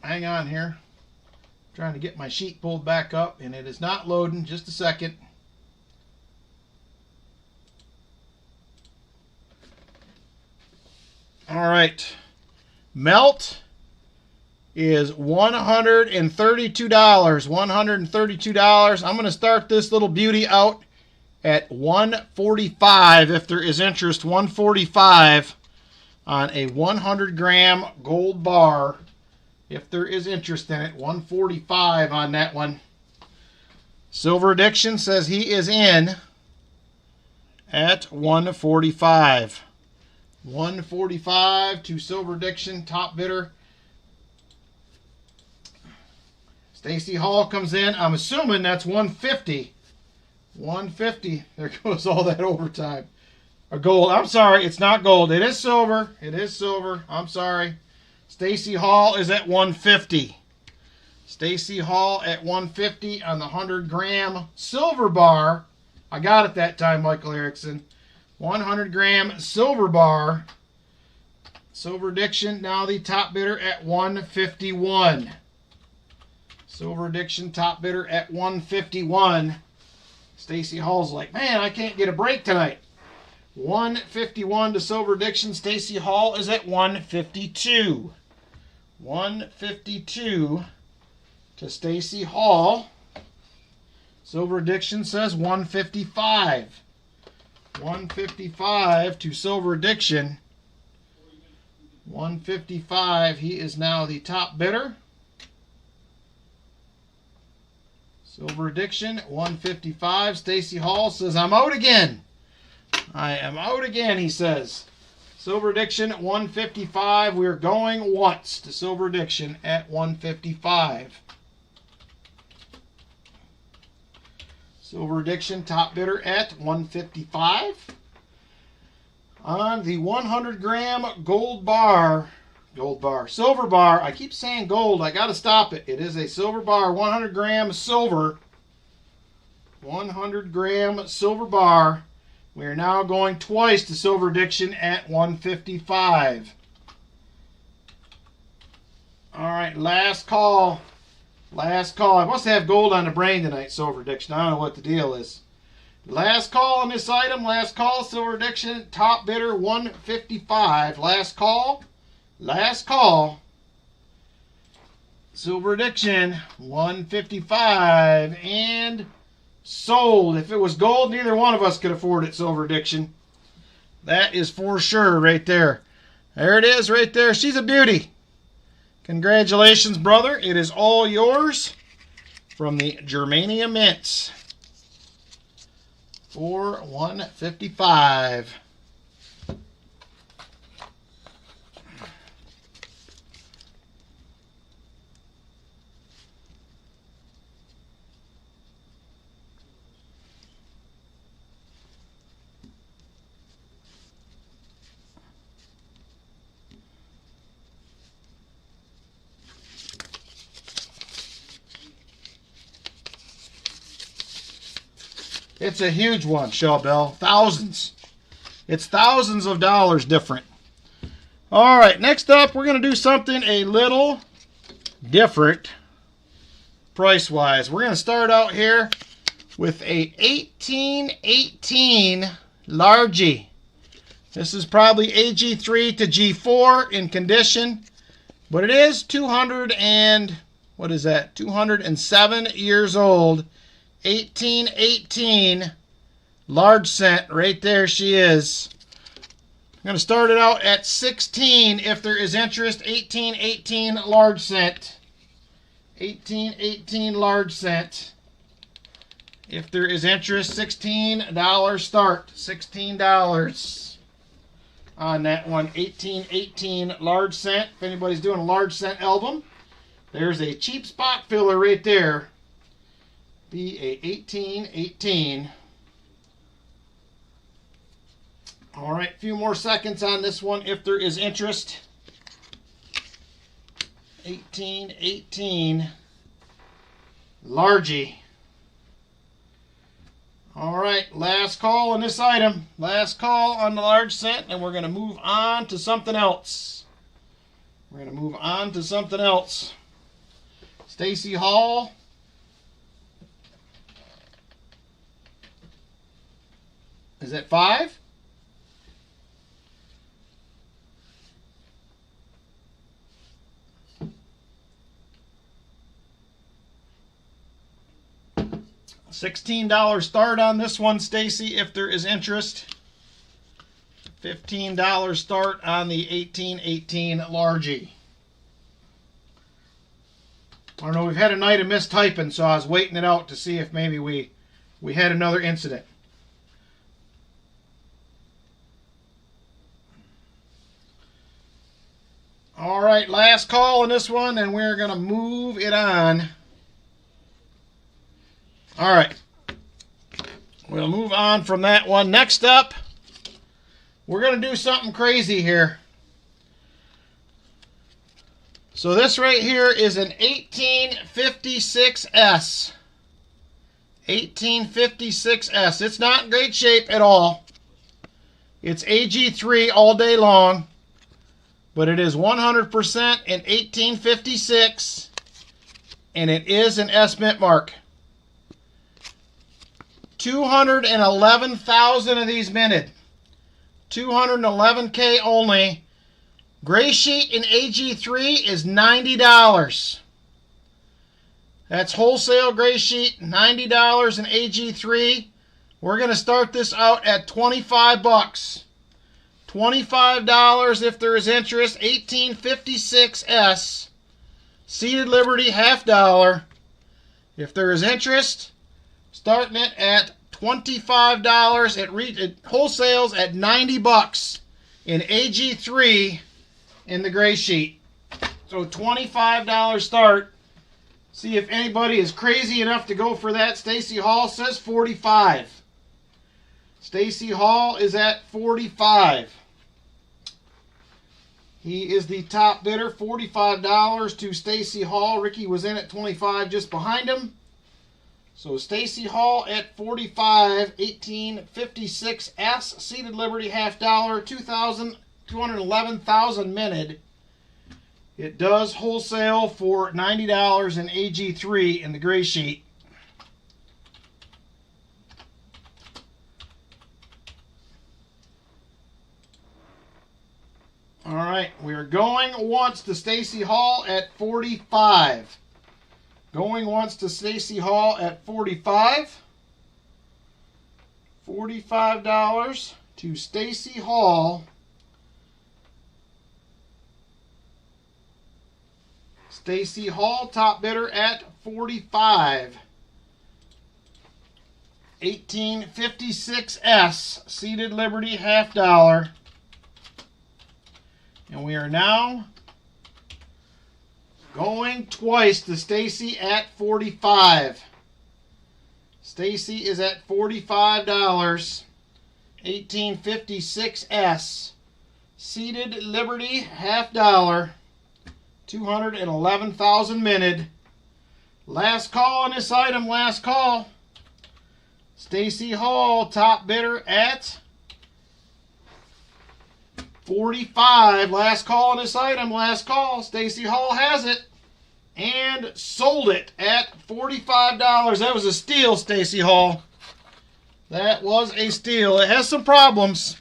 hang on here. I'm trying to get my sheet pulled back up and it is not loading. Just a second. All right. Melt is $132. $132. I'm going to start this little beauty out at $145 if there is interest. $145 on a 100 gram gold bar if there is interest in it. $145 on that one. Silver Addiction says he is in at $145. $145 to Silver Addiction, top bidder. Stacy Hall comes in. I'm assuming that's $150. $150. There goes all that overtime. Or gold. I'm sorry, it's not gold. It is silver. It is silver. I'm sorry. Stacy Hall is at $150. Stacy Hall at $150 on the 100 gram silver bar. I got it that time, Michael Erickson. 100 gram silver bar. Silver Addiction, now the top bidder at $151. Silver Addiction, top bidder at $151. Stacy Hall's like, man, I can't get a break tonight. $151 to Silver Addiction. Stacy Hall is at $152. $152 to Stacy Hall. Silver Addiction says $155. $155 to Silver Addiction. $155. He is now the top bidder. Silver Addiction, $155. Stacy Hall says, I'm out again. I am out again, he says. Silver Addiction, $155. We're going once to Silver Addiction at $155. Silver Addiction, top bidder at $155. On the 100-gram silver bar. I keep saying gold. I got to stop it. It is a silver bar, 100-gram silver. 100-gram silver bar. We are now going twice to Silver Addiction at $155. All right, last call. Last call. I must have gold on the brain tonight, Silver Addiction. I don't know what the deal is. Last call on this item. Last call, Silver Addiction. Top bidder, $155. Last call. Last call. Silver Addiction, $155. And sold. If it was gold, neither one of us could afford it, Silver Addiction. That is for sure right there. There it is right there. She's a beauty. Congratulations, brother. It is all yours from the Germania Mints for $155. It's a huge one, Shellbell. Thousands. It's thousands of dollars different. All right, next up, we're going to do something a little different price-wise. We're going to start out here with a 1818 Largie. This is probably AG3 to G4 in condition, but it is 207 years old. 1818 large cent. Right there she is. I'm going to start it out at 16 if there is interest. 1818 large cent. 1818 large cent. If there is interest, $16 start. $16 on that one. 1818 large cent. If anybody's doing a large cent album, there's a cheap spot filler right there. Be a 1818. All right, a few more seconds on this one if there is interest. 1818 Largie. All right, last call on this item. Last call on the large cent, and we're going to move on to something else. We're going to move on to something else. Stacy Hall. Is that 5? $16 start on this one, Stacy, if there is interest. $15 start on the 1818 Largie. I don't know, we've had a night of mistyping, so I was waiting it out to see if maybe we had another incident. All right, last call on this one, and we're going to move it on. All right. We'll move on from that one. Next up, we're going to do something crazy here. So this right here is an 1856S. 1856S. It's not in great shape at all. It's AG3 all day long. But it is 100% in 1856, and it is an S mint mark. 211,000 of these minted. 211K only. Gray sheet in AG3 is $90. That's wholesale gray sheet, $90 in AG3. We're going to start this out at 25 bucks. $25 if there is interest. 1856S. Seated Liberty, $half. If there is interest, starting it at $25. It wholesales at $90 in AG3 in the gray sheet. So $25 start. See if anybody is crazy enough to go for that. Stacy Hall says 45. Stacy Hall is at 45. He is the top bidder, $45 to Stacy Hall. Ricky was in at 25 just behind him. So Stacy Hall at 45, 1856S, Seated Liberty, $half, 211,000 minted. It does wholesale for $90 in AG3 in the gray sheet. All right, we are going once to Stacy Hall at 45. Going once to Stacy Hall at 45. $45 to Stacy Hall. Stacy Hall, top bidder at 45. 1856S, Seated Liberty, $half. And we are now going twice to Stacy at 45. Stacy is at $45. 1856S. Seated Liberty, $half. 211,000 minted. Last call on this item, last call. Stacy Hall, top bidder at 45. Last call on this item, last call. Stacy Hall has it and sold it at $45. That was a steal, Stacy Hall. That was a steal. It has some problems.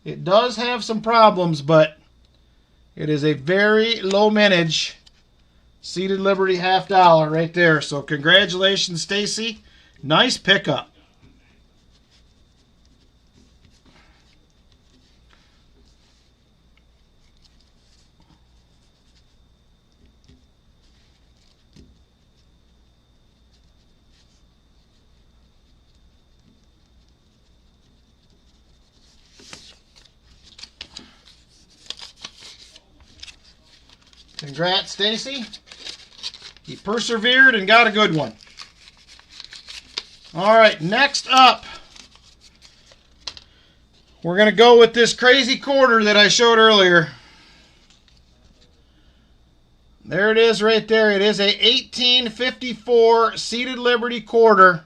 It does have some problems, but it is a very low mintage Seated Liberty, $half right there. So congratulations, Stacy. Nice pickup. Congrats, Stacy. He persevered and got a good one. All right, next up, we're going to go with this crazy quarter that I showed earlier. There it is right there. It is a 1854 Seated Liberty quarter.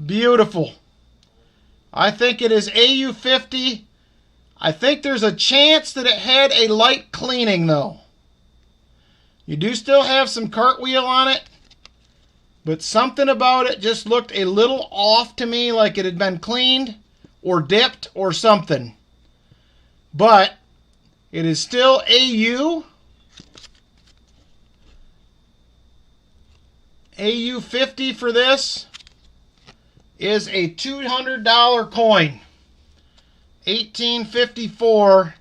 Beautiful. I think it is AU50. I think there's a chance that it had a light cleaning, though. You do still have some cartwheel on it, but something about it just looked a little off to me, like it had been cleaned or dipped or something. But it is still AU. AU50 for this is a $200 coin. 1854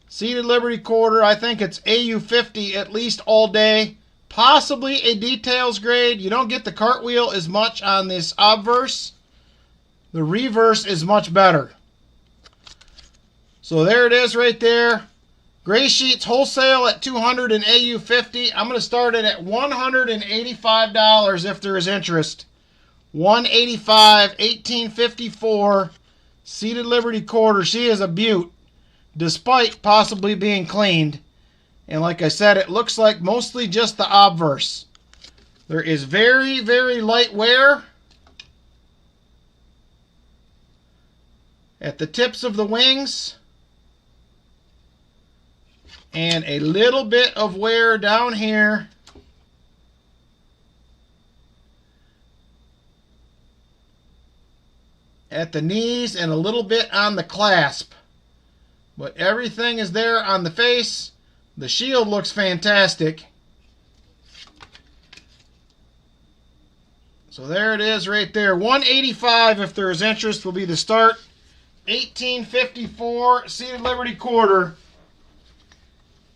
Seated Liberty quarter. I think it's AU50 at least all day. Possibly a details grade. You don't get the cartwheel as much on this obverse. The reverse is much better. So there it is right there. Gray sheets wholesale at $200 and AU50. I'm going to start it at $185 if there is interest. $185, 1854 Seated Liberty quarter. She is a beaut, despite possibly being cleaned. And like I said, it looks like mostly just the obverse. There is very, very light wear at the tips of the wings. And a little bit of wear down here at the knees and a little bit on the clasp. But everything is there on the face. The shield looks fantastic. So there it is right there. 185 if there is interest will be the start. 1854 Seated Liberty quarter.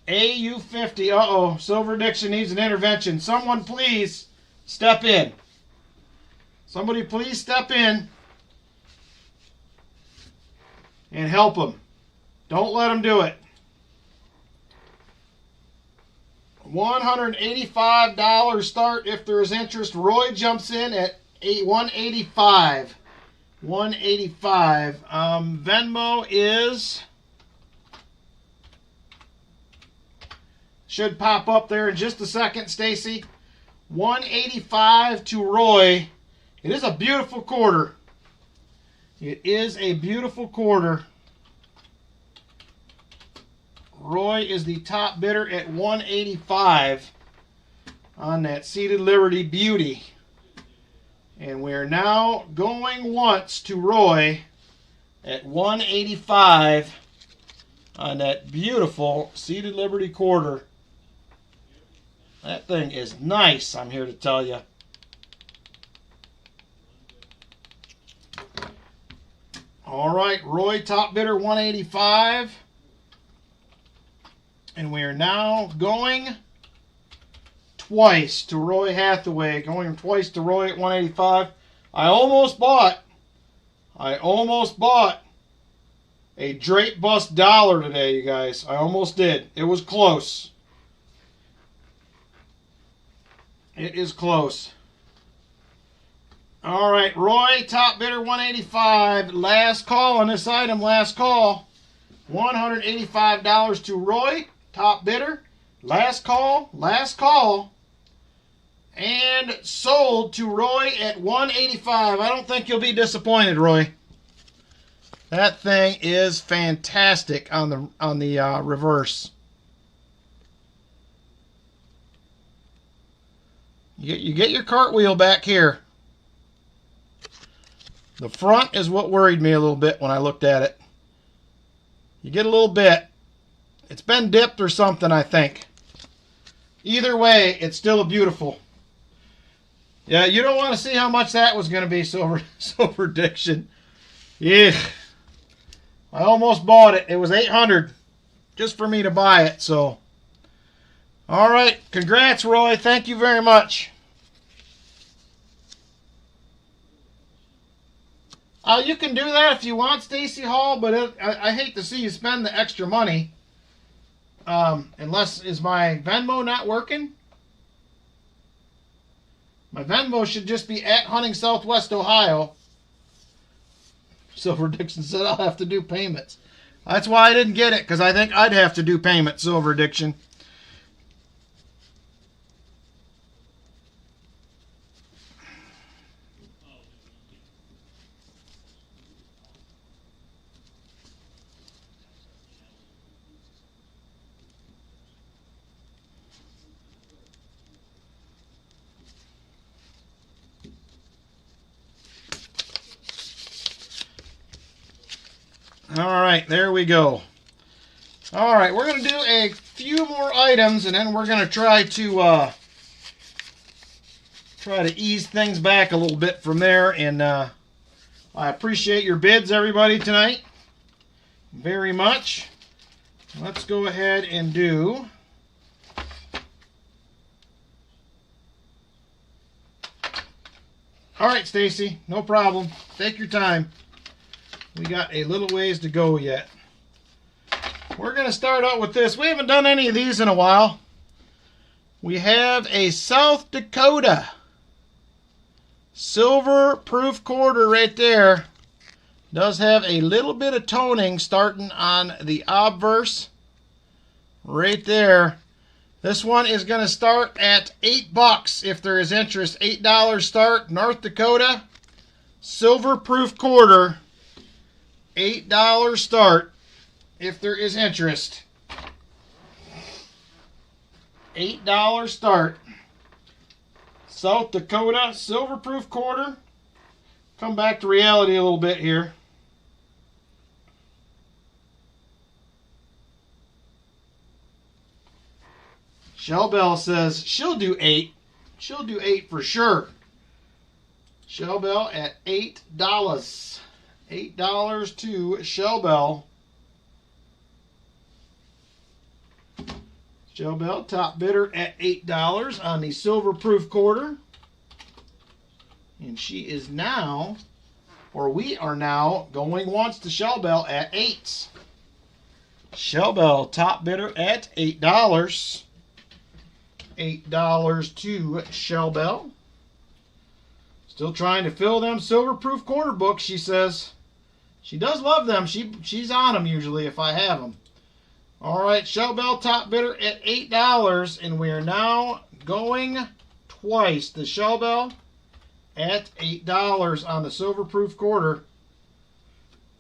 AU50. Uh-oh. Silver Addiction needs an intervention. Someone please step in. Somebody please step in and help him. Don't let him do it. $185 start if there is interest. Roy jumps in at 185. 185. Venmo is... should pop up there in just a second, Stacy. 185 to Roy. It is a beautiful quarter. It is a beautiful quarter. Roy is the top bidder at 185 on that Seated Liberty beauty. And we're now going once to Roy at 185 on that beautiful Seated Liberty quarter. That thing is nice, I'm here to tell you. All right, Roy, top bidder, 185. And we are now going twice to Roy Hathaway. Going twice to Roy at 185. I almost bought a Drape Bust dollar today, you guys. I almost did. It was close. It is close. All right, Roy, top bidder, 185. Last call on this item, last call. $185 to Roy, top bidder. Last call, last call. And sold to Roy at 185. I don't think you'll be disappointed, Roy. That thing is fantastic on the reverse. You get your cartwheel back here. The front is what worried me a little bit when I looked at it. You get a little bit. It's been dipped or something, I think. Either way, it's still a beautiful. Yeah, you don't want to see how much that was going to be, Silver Addiction. Yeah. I almost bought it. It was $800 just for me to buy it, so. All right. Congrats, Roy. Thank you very much. You can do that if you want, Stacy Hall, but I hate to see you spend the extra money. Unless, is my Venmo not working? My Venmo should just be at Hunting Southwest Ohio. Silver Addiction said I'll have to do payments. That's why I didn't get it, because I think I'd have to do payments, Silver Addiction. All right, there we go. All right, we're going to do a few more items, and then we're going to try to ease things back a little bit from there. And I appreciate your bids, everybody, tonight. Very much. Let's go ahead and do... All right, Stacy, no problem. Take your time. We got a little ways to go yet. We're going to start out with this. We haven't done any of these in a while. We have a South Dakota silver proof quarter right there. Does have a little bit of toning starting on the obverse right there. This one is going to start at $8 if there is interest. $8 start, North Dakota silver proof quarter. $8 start if there is interest. $8 start. South Dakota silver-proof quarter. Come back to reality a little bit here. Shell Bell says she'll do 8. She'll do 8 for sure. Shell Bell at $8. $8 to Shell Bell. Shell Bell, top bidder at $8 on the silver proof quarter. And she is now, or we are now, going once to Shell Bell at $8. Shell Bell, top bidder at $8. $8 to Shell Bell. Still trying to fill them silver proof quarter books, she says. She does love them. She's on them usually if I have them. All right, Shell Bell, top bidder at $8. And we are now going twice to Shell Bell at $8 on the silver proof quarter.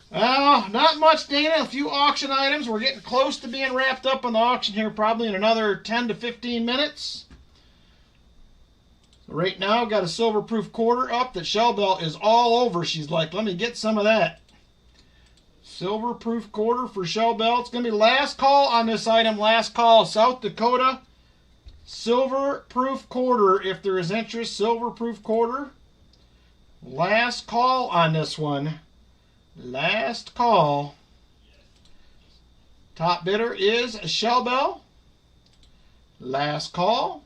Not much, Dana. A few auction items. We're getting close to being wrapped up on the auction here, probably in another 10 to 15 minutes. So right now, got a silver proof quarter up that Shell Bell is all over. She's like, let me get some of that. Silver proof quarter for Shell Bell. It's going to be last call on this item. Last call. South Dakota silver proof quarter. If there is interest, silver proof quarter. Last call on this one. Last call. Top bidder is Shell Bell. Last call.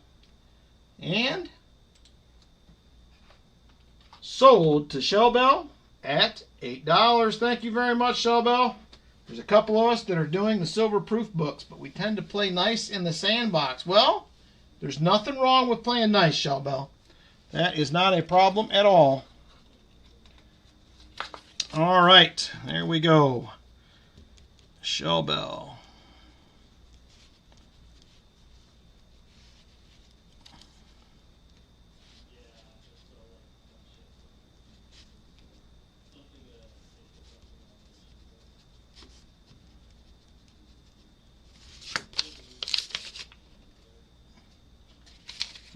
And sold to Shell Bell at $8. Thank you very much, Shell Bell. There's a couple of us that are doing the silver proof books, but we tend to play nice in the sandbox. Well, there's nothing wrong with playing nice, Shell Bell. That is not a problem at all. All right, there we go. Shell Bell.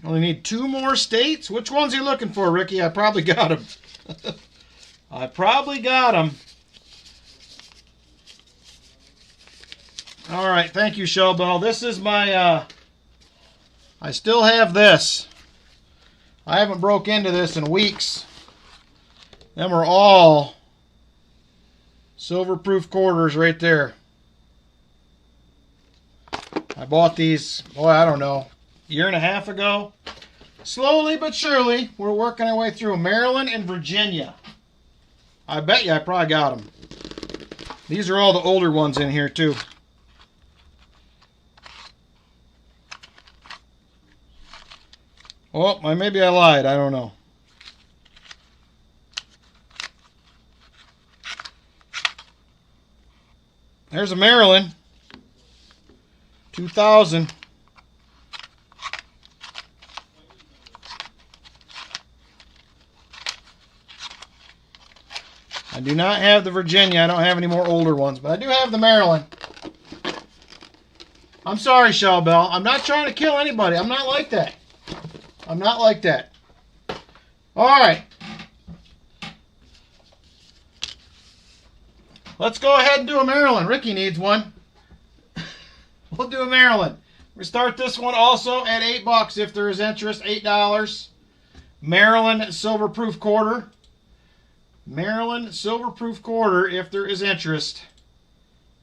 Only need 2 more states. Which one's he looking for, Ricky? I probably got him. I probably got him. All right, thank you, Shell Bell. This is my, I still have this. I haven't broke into this in weeks. Them are all silver proof quarters right there. I bought these, boy, I don't know, year and a half ago. Slowly but surely, we're working our way through Maryland and Virginia. I bet you I probably got them. These are all the older ones in here, too. Oh, maybe I lied. I don't know. There's a Maryland. 2000. I do not have the Virginia. I don't have any more older ones, but I do have the Maryland. I'm sorry, Shell Bell. I'm not trying to kill anybody. I'm not like that. I'm not like that. All right. Let's go ahead and do a Maryland. Ricky needs one. We'll do a Maryland. We start this one also at $8 if there is interest. $8. Maryland silver proof quarter. Maryland silver proof quarter if there is interest.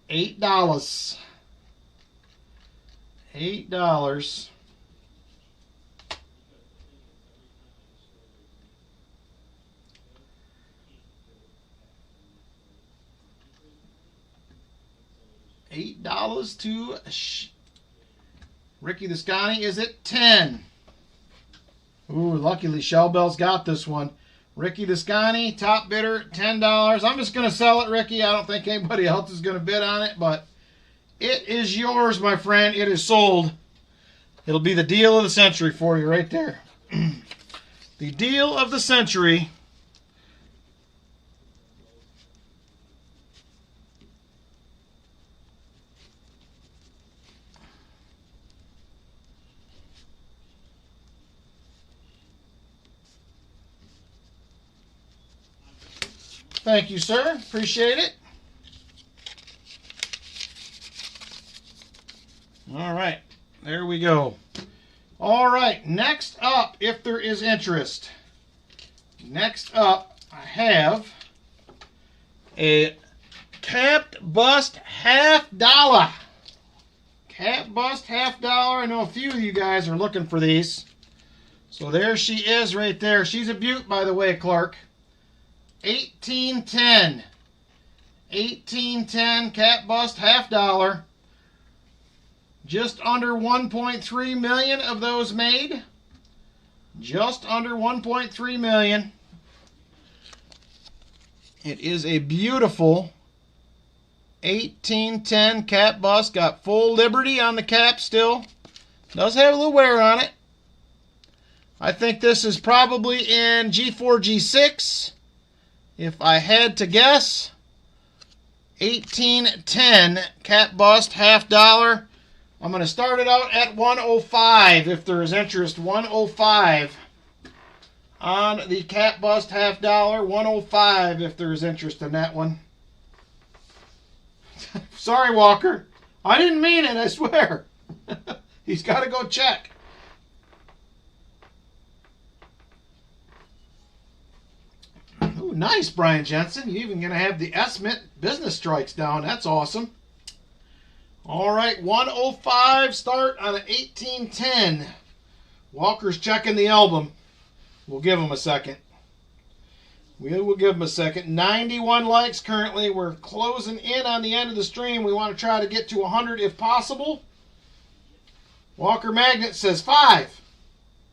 $8. $8. $8 to Ricky the Scotty is at 10. Ooh, luckily Shell Bell's got this one. Ricky the Scotty, top bidder, $10. I'm just going to sell it, Ricky. I don't think anybody else is going to bid on it, but it is yours, my friend. It is sold. It'll be the deal of the century for you right there. The deal of the century. Thank you, sir. Appreciate it. All right. There we go. All right. Next up, if there is interest. Next up, I have a capped bust $50. Capped bust $50. I know a few of you guys are looking for these. So there she is right there. She's a beaut, by the way, Clark. 1810. 1810 cap bust $50. Just under 1.3 million of those made. Just under 1.3 million. It is a beautiful 1810 cap bust. Got full Liberty on the cap still. Does have a little wear on it. I think this is probably in G4, G6. If I had to guess, 1810 cap bust $50. I'm going to start it out at 105 if there is interest. 105 on the cap bust $50. 105 if there is interest in that one. Sorry, Walker. I didn't mean it, I swear. He's got to go check. Ooh, nice, Brian Jensen. You're even going to have the S-Mint business strikes down. That's awesome. All right, 105 start on an 1810. Walker's checking the album. We'll give him a second. We will give him a second. 91 likes currently. We're closing in on the end of the stream. We want to try to get to 100 if possible. Walker Magnet says 5.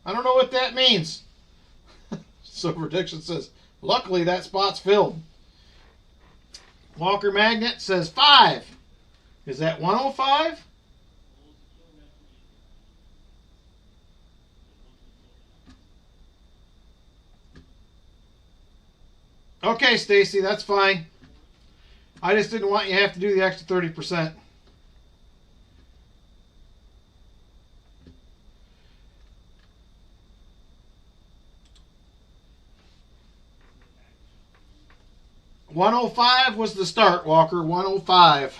I don't know what that means. Silver Diction says, luckily that spot's filled. Walker Magnet says 5. Is that 105? Okay, Stacy, that's fine. I just didn't want you to have to do the extra 30%. $105 was the start, Walker. 105.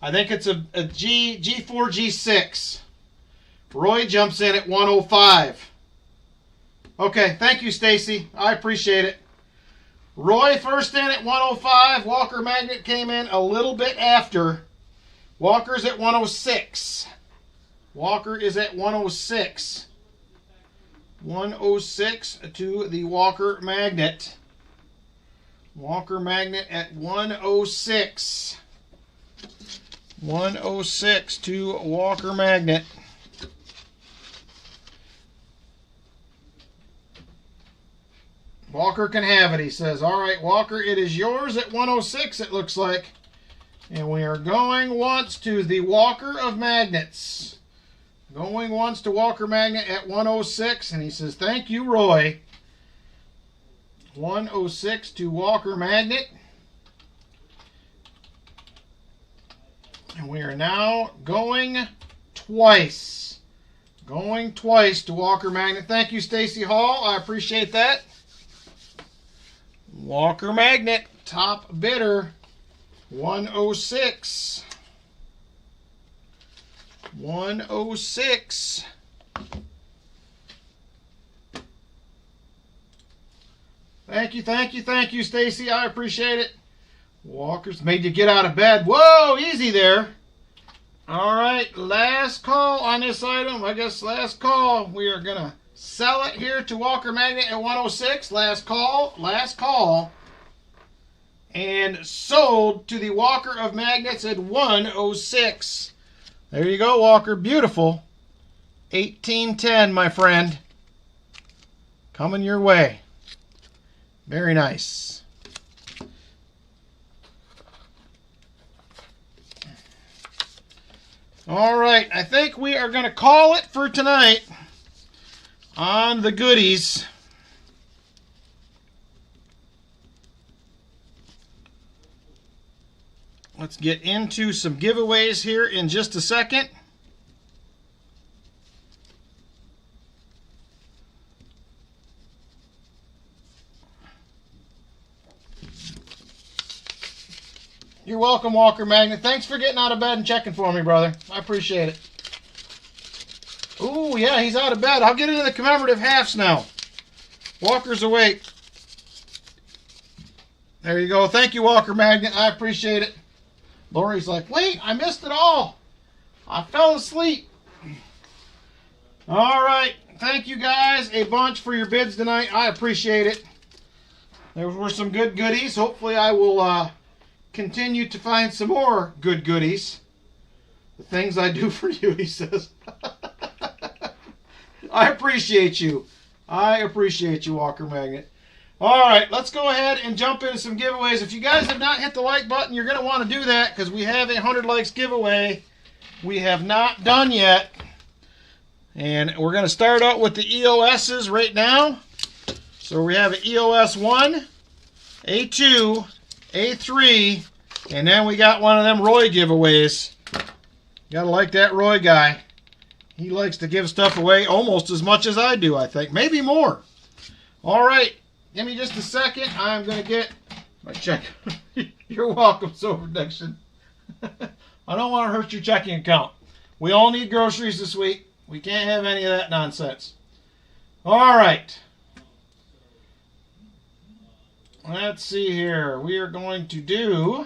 I think it's a G4, G6. Roy jumps in at 105. Okay, thank you, Stacy. I appreciate it. Roy first in at 105. Walker Magnet came in a little bit after. Walker's at 106. Walker is at 106. 106 to the Walker Magnet. Walker Magnet at 106. 106 to Walker Magnet. Walker can have it, he says. All right, Walker, it is yours at 106, it looks like. And we are going once to the Walker of Magnets. Going once to Walker Magnet at 106, and he says, thank you, Roy. 106 to Walker Magnet. And we are now going twice. Going twice to Walker Magnet. Thank you, Stacy Hall. I appreciate that. Walker Magnet, top bidder, 106. 106. Thank you, Stacy. I appreciate it. Walker's made you get out of bed. Whoa, easy there. All right, last call on this item. I guess last call. We are going to sell it here to Walker Magnet at 106. Last call. And sold to the Walker of Magnets at 106. There you go, Walker. Beautiful. 1810, my friend. Coming your way. Very nice. All right, I think we are going to call it for tonight on the goodies. Let's get into some giveaways here in just a second. You're welcome, Walker Magnet. Thanks for getting out of bed and checking for me, brother. I appreciate it. Ooh, yeah, he's out of bed. I'll get into the commemorative halves now. Walker's awake. There you go. Thank you, Walker Magnet. I appreciate it. Lori's like, wait, I missed it all. I fell asleep. All right. Thank you guys a bunch for your bids tonight. I appreciate it. There were some good goodies. Hopefully I will continue to find some more good goodies. The things I do for you, he says. I appreciate you. I appreciate you, Walker Magnet. All right, let's go ahead and jump into some giveaways. If you guys have not hit the like button, you're going to want to do that because we have a 100 likes giveaway we have not done yet. And we're going to start out with the EOSs right now. So we have an EOS 1, A2, A3, and then we got one of them Roy giveaways. Got to like that Roy guy. He likes to give stuff away almost as much as I do, I think. Maybe more. All right. Give me just a second. I'm going to get my check. You're welcome, Silver Diction. I don't want to hurt your checking account. We all need groceries this week. We can't have any of that nonsense. All right. Let's see here. We are going to do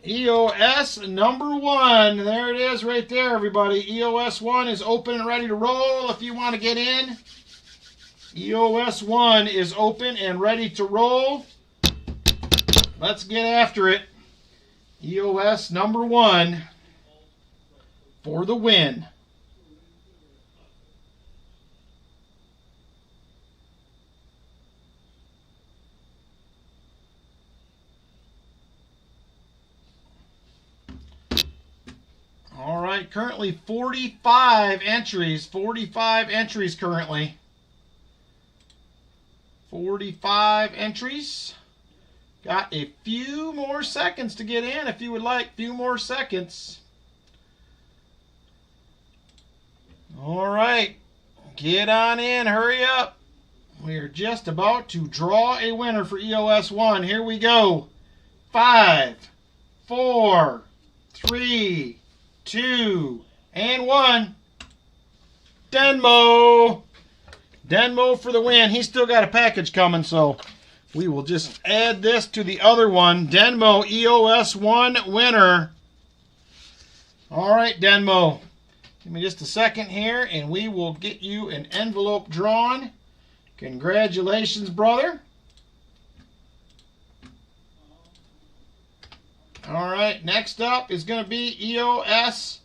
EOS number 1. There it is right there, everybody. EOS 1 is open and ready to roll if you want to get in. EOS 1 is open and ready to roll. Let's get after it. EOS number 1 for the win. All right, currently 45 entries. 45 entries currently. 45 entries. Got a few more seconds to get in if you would like. Few more seconds. All right. Get on in. Hurry up. We are just about to draw a winner for EOS 1. Here we go. 5, 4, 3, 2, and 1. Denmo. Denmo for the win. He's still got a package coming, so we will just add this to the other one. Denmo, EOS 1 winner. All right, Denmo. Give me just a second here, and we will get you an envelope drawn. Congratulations, brother. All right, next up is going to be EOS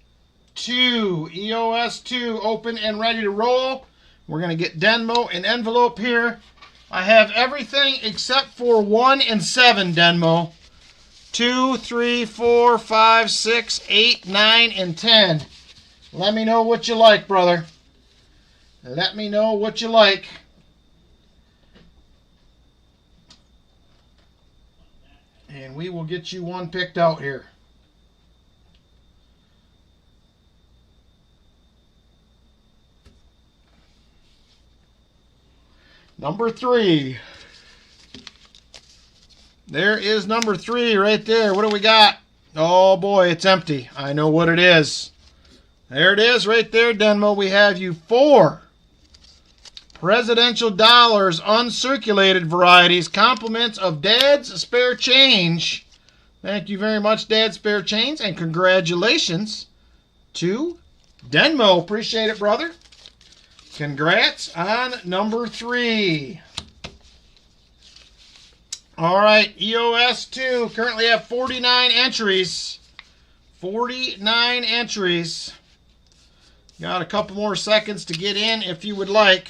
2. EOS 2, open and ready to roll. We're going to get Denmo an envelope here. I have everything except for 1 and 7, Denmo. 2, 3, 4, 5, 6, 8, 9, and 10. Let me know what you like, brother. Let me know what you like. And we will get you one picked out here. Number 3. There is number 3 right there. What do we got? Oh boy, it's empty. I know what it is. There it is right there, Denmo. We have you 4 presidential dollars, uncirculated varieties, compliments of Dad's Spare Change. Thank you very much, Dad's Spare Change, and congratulations to Denmo. Appreciate it, brother. Congrats on number 3. All right, EOS 2 currently have 49 entries. 49 entries. Got a couple more seconds to get in if you would like.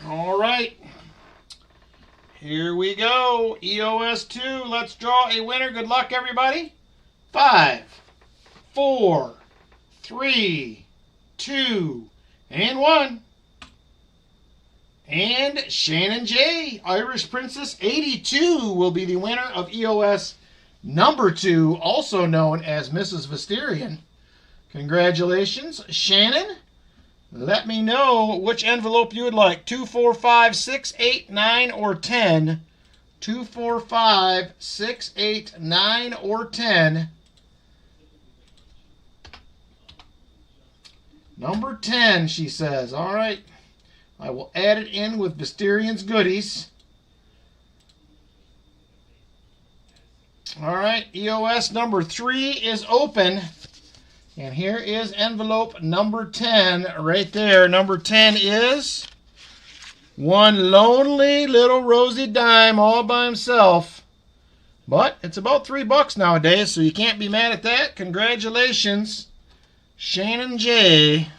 All right. Here we go. EOS 2. Let's draw a winner. Good luck, everybody. 5, 4, 3, 2, and 1. And Shannon J. Irish Princess 82 will be the winner of EOS number 2, also known as Mrs. Visterian. Congratulations, Shannon. Let me know which envelope you would like. 2, 4, 5, 6, 8, 9, or 10. 2, 4, 5, 6, 8, 9, or 10. Number 10, she says. All right. I will add it in with Visterian's goodies. All right. EOS number 3 is open. And here is envelope number 10 right there. Number 10 is one lonely little rosy dime all by himself. But it's about $3 nowadays, so you can't be mad at that. Congratulations, Shannon J.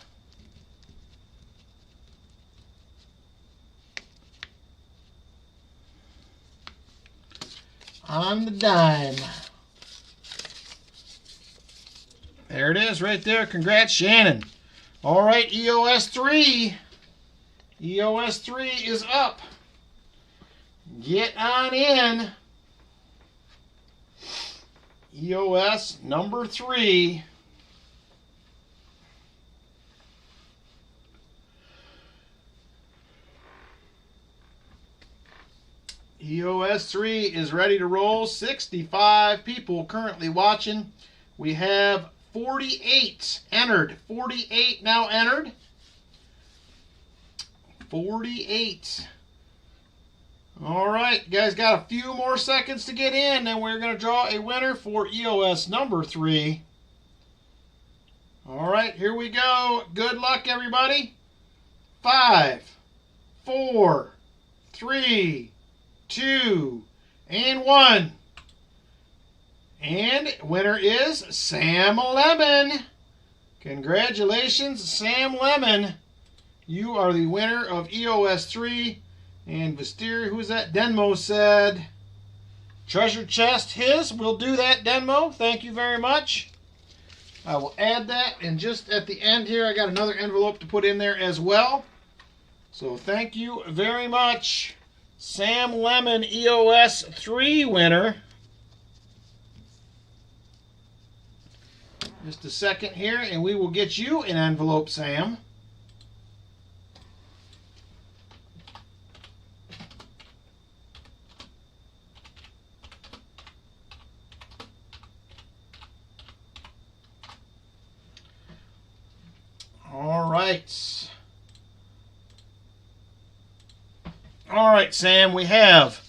On the dime. There it is right there. Congrats, Shannon. All right, EOS 3. EOS 3 is up. Get on in. EOS number 3. EOS 3 is ready to roll. 65 people currently watching. We have 48 entered. 48 now entered. 48. All right, you guys got a few more seconds to get in, and we're going to draw a winner for EOS number 3. All right, here we go. Good luck, everybody. 5, 4, 3, 2, and 1. And winner is Sam Lemon. Congratulations, Sam Lemon. You are the winner of EOS 3. And Visteria, who's that? Denmo said, treasure chest his. We'll do that, Denmo. Thank you very much. I will add that. And just at the end here, I got another envelope to put in there as well. So thank you very much, Sam Lemon, EOS 3 winner. Just a second here, and we will get you an envelope, Sam. All right. All right, Sam, we have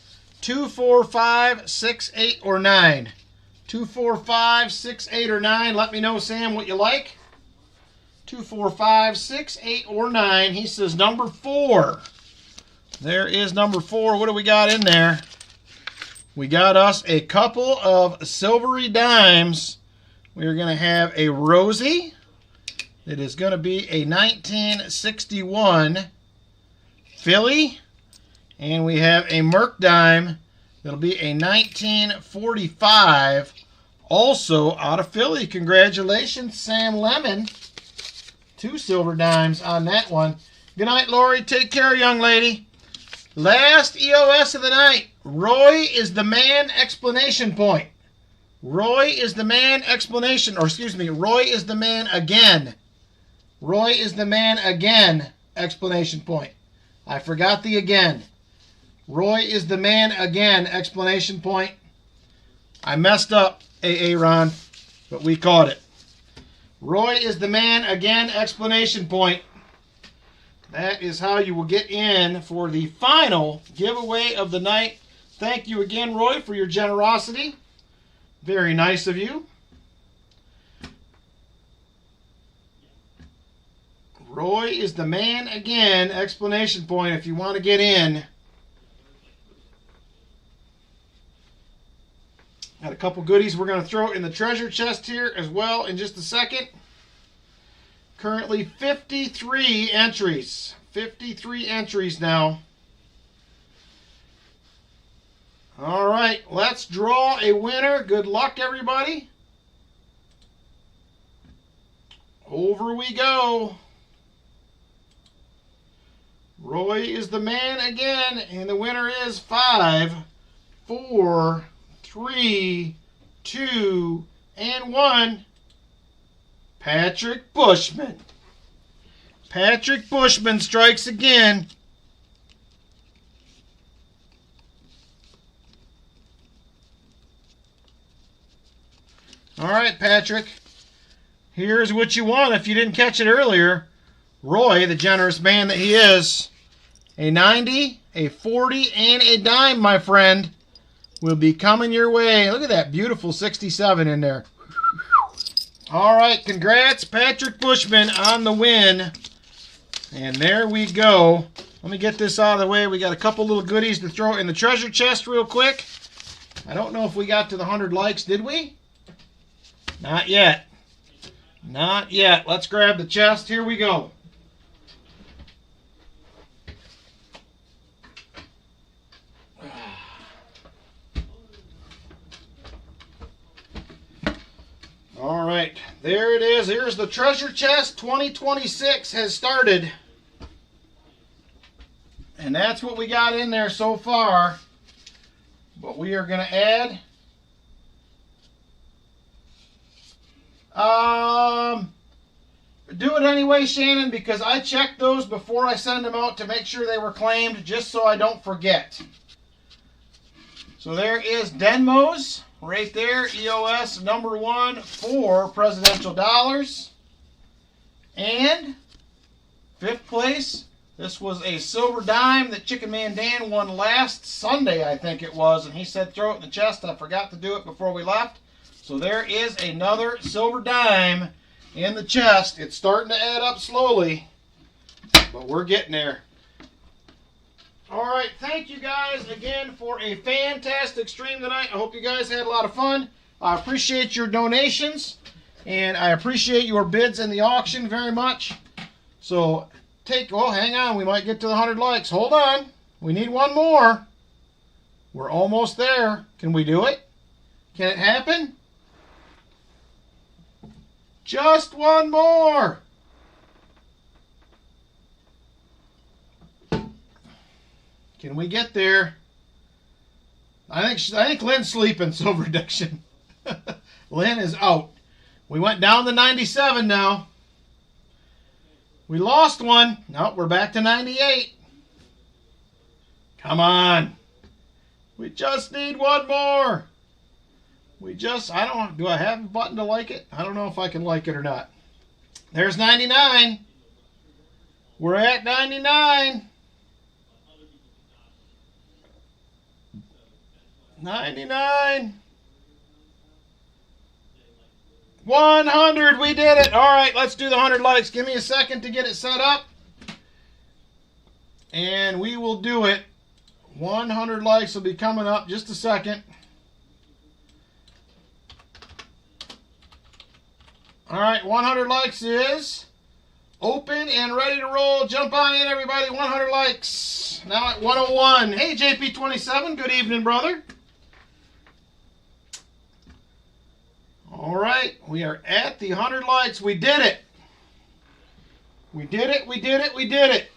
2, 4, 5, 6, 8, or 9. 2, 4, 5, 6, 8, or 9. Let me know, Sam, what you like. 2, 4, 5, 6, 8, or 9. He says number 4. There is number 4. What do we got in there? We got us a couple of silvery dimes. We're going to have a Rosie. It is going to be a 1961 Philly. And we have a Merc dime. It'll be a 1945, also out of Philly. Congratulations, Sam Lemon. 2 silver dimes on that one. Good night, Lori. Take care, young lady. Last EOS of the night. Roy is the man, explanation point. Roy is the man, explanation, or excuse me, Roy is the man again. Roy is the man again, explanation point. I forgot the again. Roy is the man again, explanation point. I messed up, Ron, but we caught it. Roy is the man again, explanation point. That is how you will get in for the final giveaway of the night. Thank you again, Roy, for your generosity. Very nice of you. Roy is the man again, explanation point, if you want to get in. Got a couple goodies we're going to throw in the treasure chest here as well in just a second. Currently 53 entries. 53 entries now. All right, let's draw a winner. Good luck, everybody. Over we go. Roy is the man again, and the winner is 5, 4, 3, 2, and 1. Patrick Bushman. Patrick Bushman strikes again. All right, Patrick. Here's what you won if you didn't catch it earlier. Roy, the generous man that he is, a 90, a 40, and a dime, my friend, will be coming your way. Look at that beautiful 67 in there. All right, congrats, Patrick Bushman, on the win. And there we go. Let me get this out of the way. We got a couple little goodies to throw in the treasure chest real quick. I don't know if we got to the 100 likes, did we? Not yet. Not yet. Let's grab the chest. Here we go. All right, there it is. Here's the treasure chest. 2026 has started. And that's what we got in there so far. But we are going to add do it anyway, Shannon, because I checked those before I send them out to make sure they were claimed, just so I don't forget. So there is Denmo's right there, EOS number 1 for presidential dollars. And 5th place, this was a silver dime that Chicken Man Dan won last Sunday, I think it was, and he said throw it in the chest. I forgot to do it before we left. So there is another silver dime in the chest. It's starting to add up slowly, but we're getting there. All right, thank you guys again for a fantastic stream tonight. I hope you guys had a lot of fun. I appreciate your donations, and I appreciate your bids in the auction very much. So hang on, we might get to the 100 likes. Hold on, we need one more. We're almost there. Can we do it? Can it happen? Just one more. Can we get there? I think Lynn's sleeping, Silver Addiction. Lynn is out. We went down to 97 now. We lost one. No, we're back to 98. Come on. We just need one more. Do I have a button to like it? I don't know if I can like it or not. There's 99. We're at 99. 99. 100. We did it. All right, let's do the 100 likes. Give me a second to get it set up. And we will do it. 100 likes will be coming up just a second. All right, 100 likes is open and ready to roll. Jump on in, everybody. 100 likes. Now at 101. Hey, JP27. Good evening, brother. All right, we are at the 100 likes. We did it. We did it. We did it. We did it.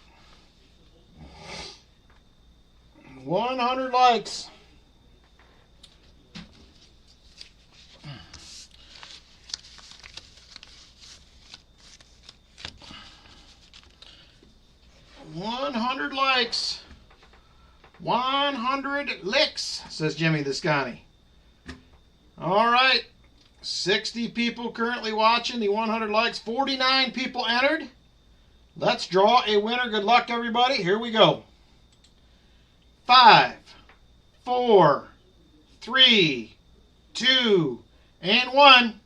100 likes. $100 likes. 100 licks, says Jimmy the Scotty. All right. 60 people currently watching the 100 likes. 49 people entered. Let's draw a winner. Good luck, everybody. Here we go. 5, 4, 3, 2, and 1.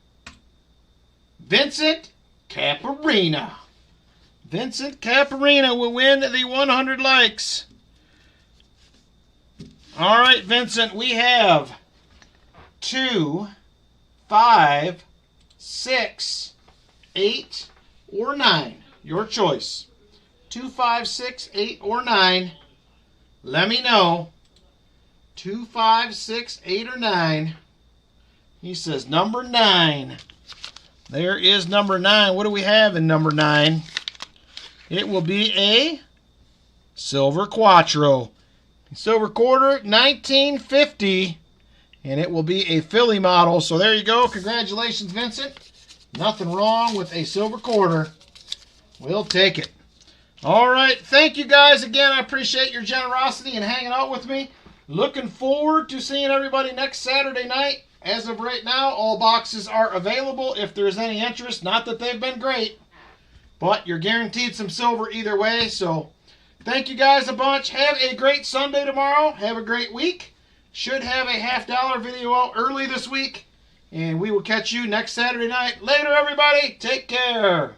Vincent Caparina. Vincent Caparina will win the 100 likes. All right, Vincent, we have 2, 5, 6, 8, or 9. Your choice. 2, 5, 6, 8, or 9. Let me know. 2, 5, 6, 8, or 9. He says number 9. There is number 9. What do we have in number 9? It will be a silver quattro. Silver quarter, 1950. And it will be a Philly model. So there you go. Congratulations, Vincent. Nothing wrong with a silver quarter. We'll take it. All right. Thank you guys again. I appreciate your generosity and hanging out with me. Looking forward to seeing everybody next Saturday night as of right now, all boxes are available if there's any interest. Not that they've been great, but you're guaranteed some silver either way. So thank you guys a bunch. Have a great Sunday tomorrow. Have a great week. Should have a $50 video out early this week. And we will catch you next Saturday night. Later, everybody. Take care.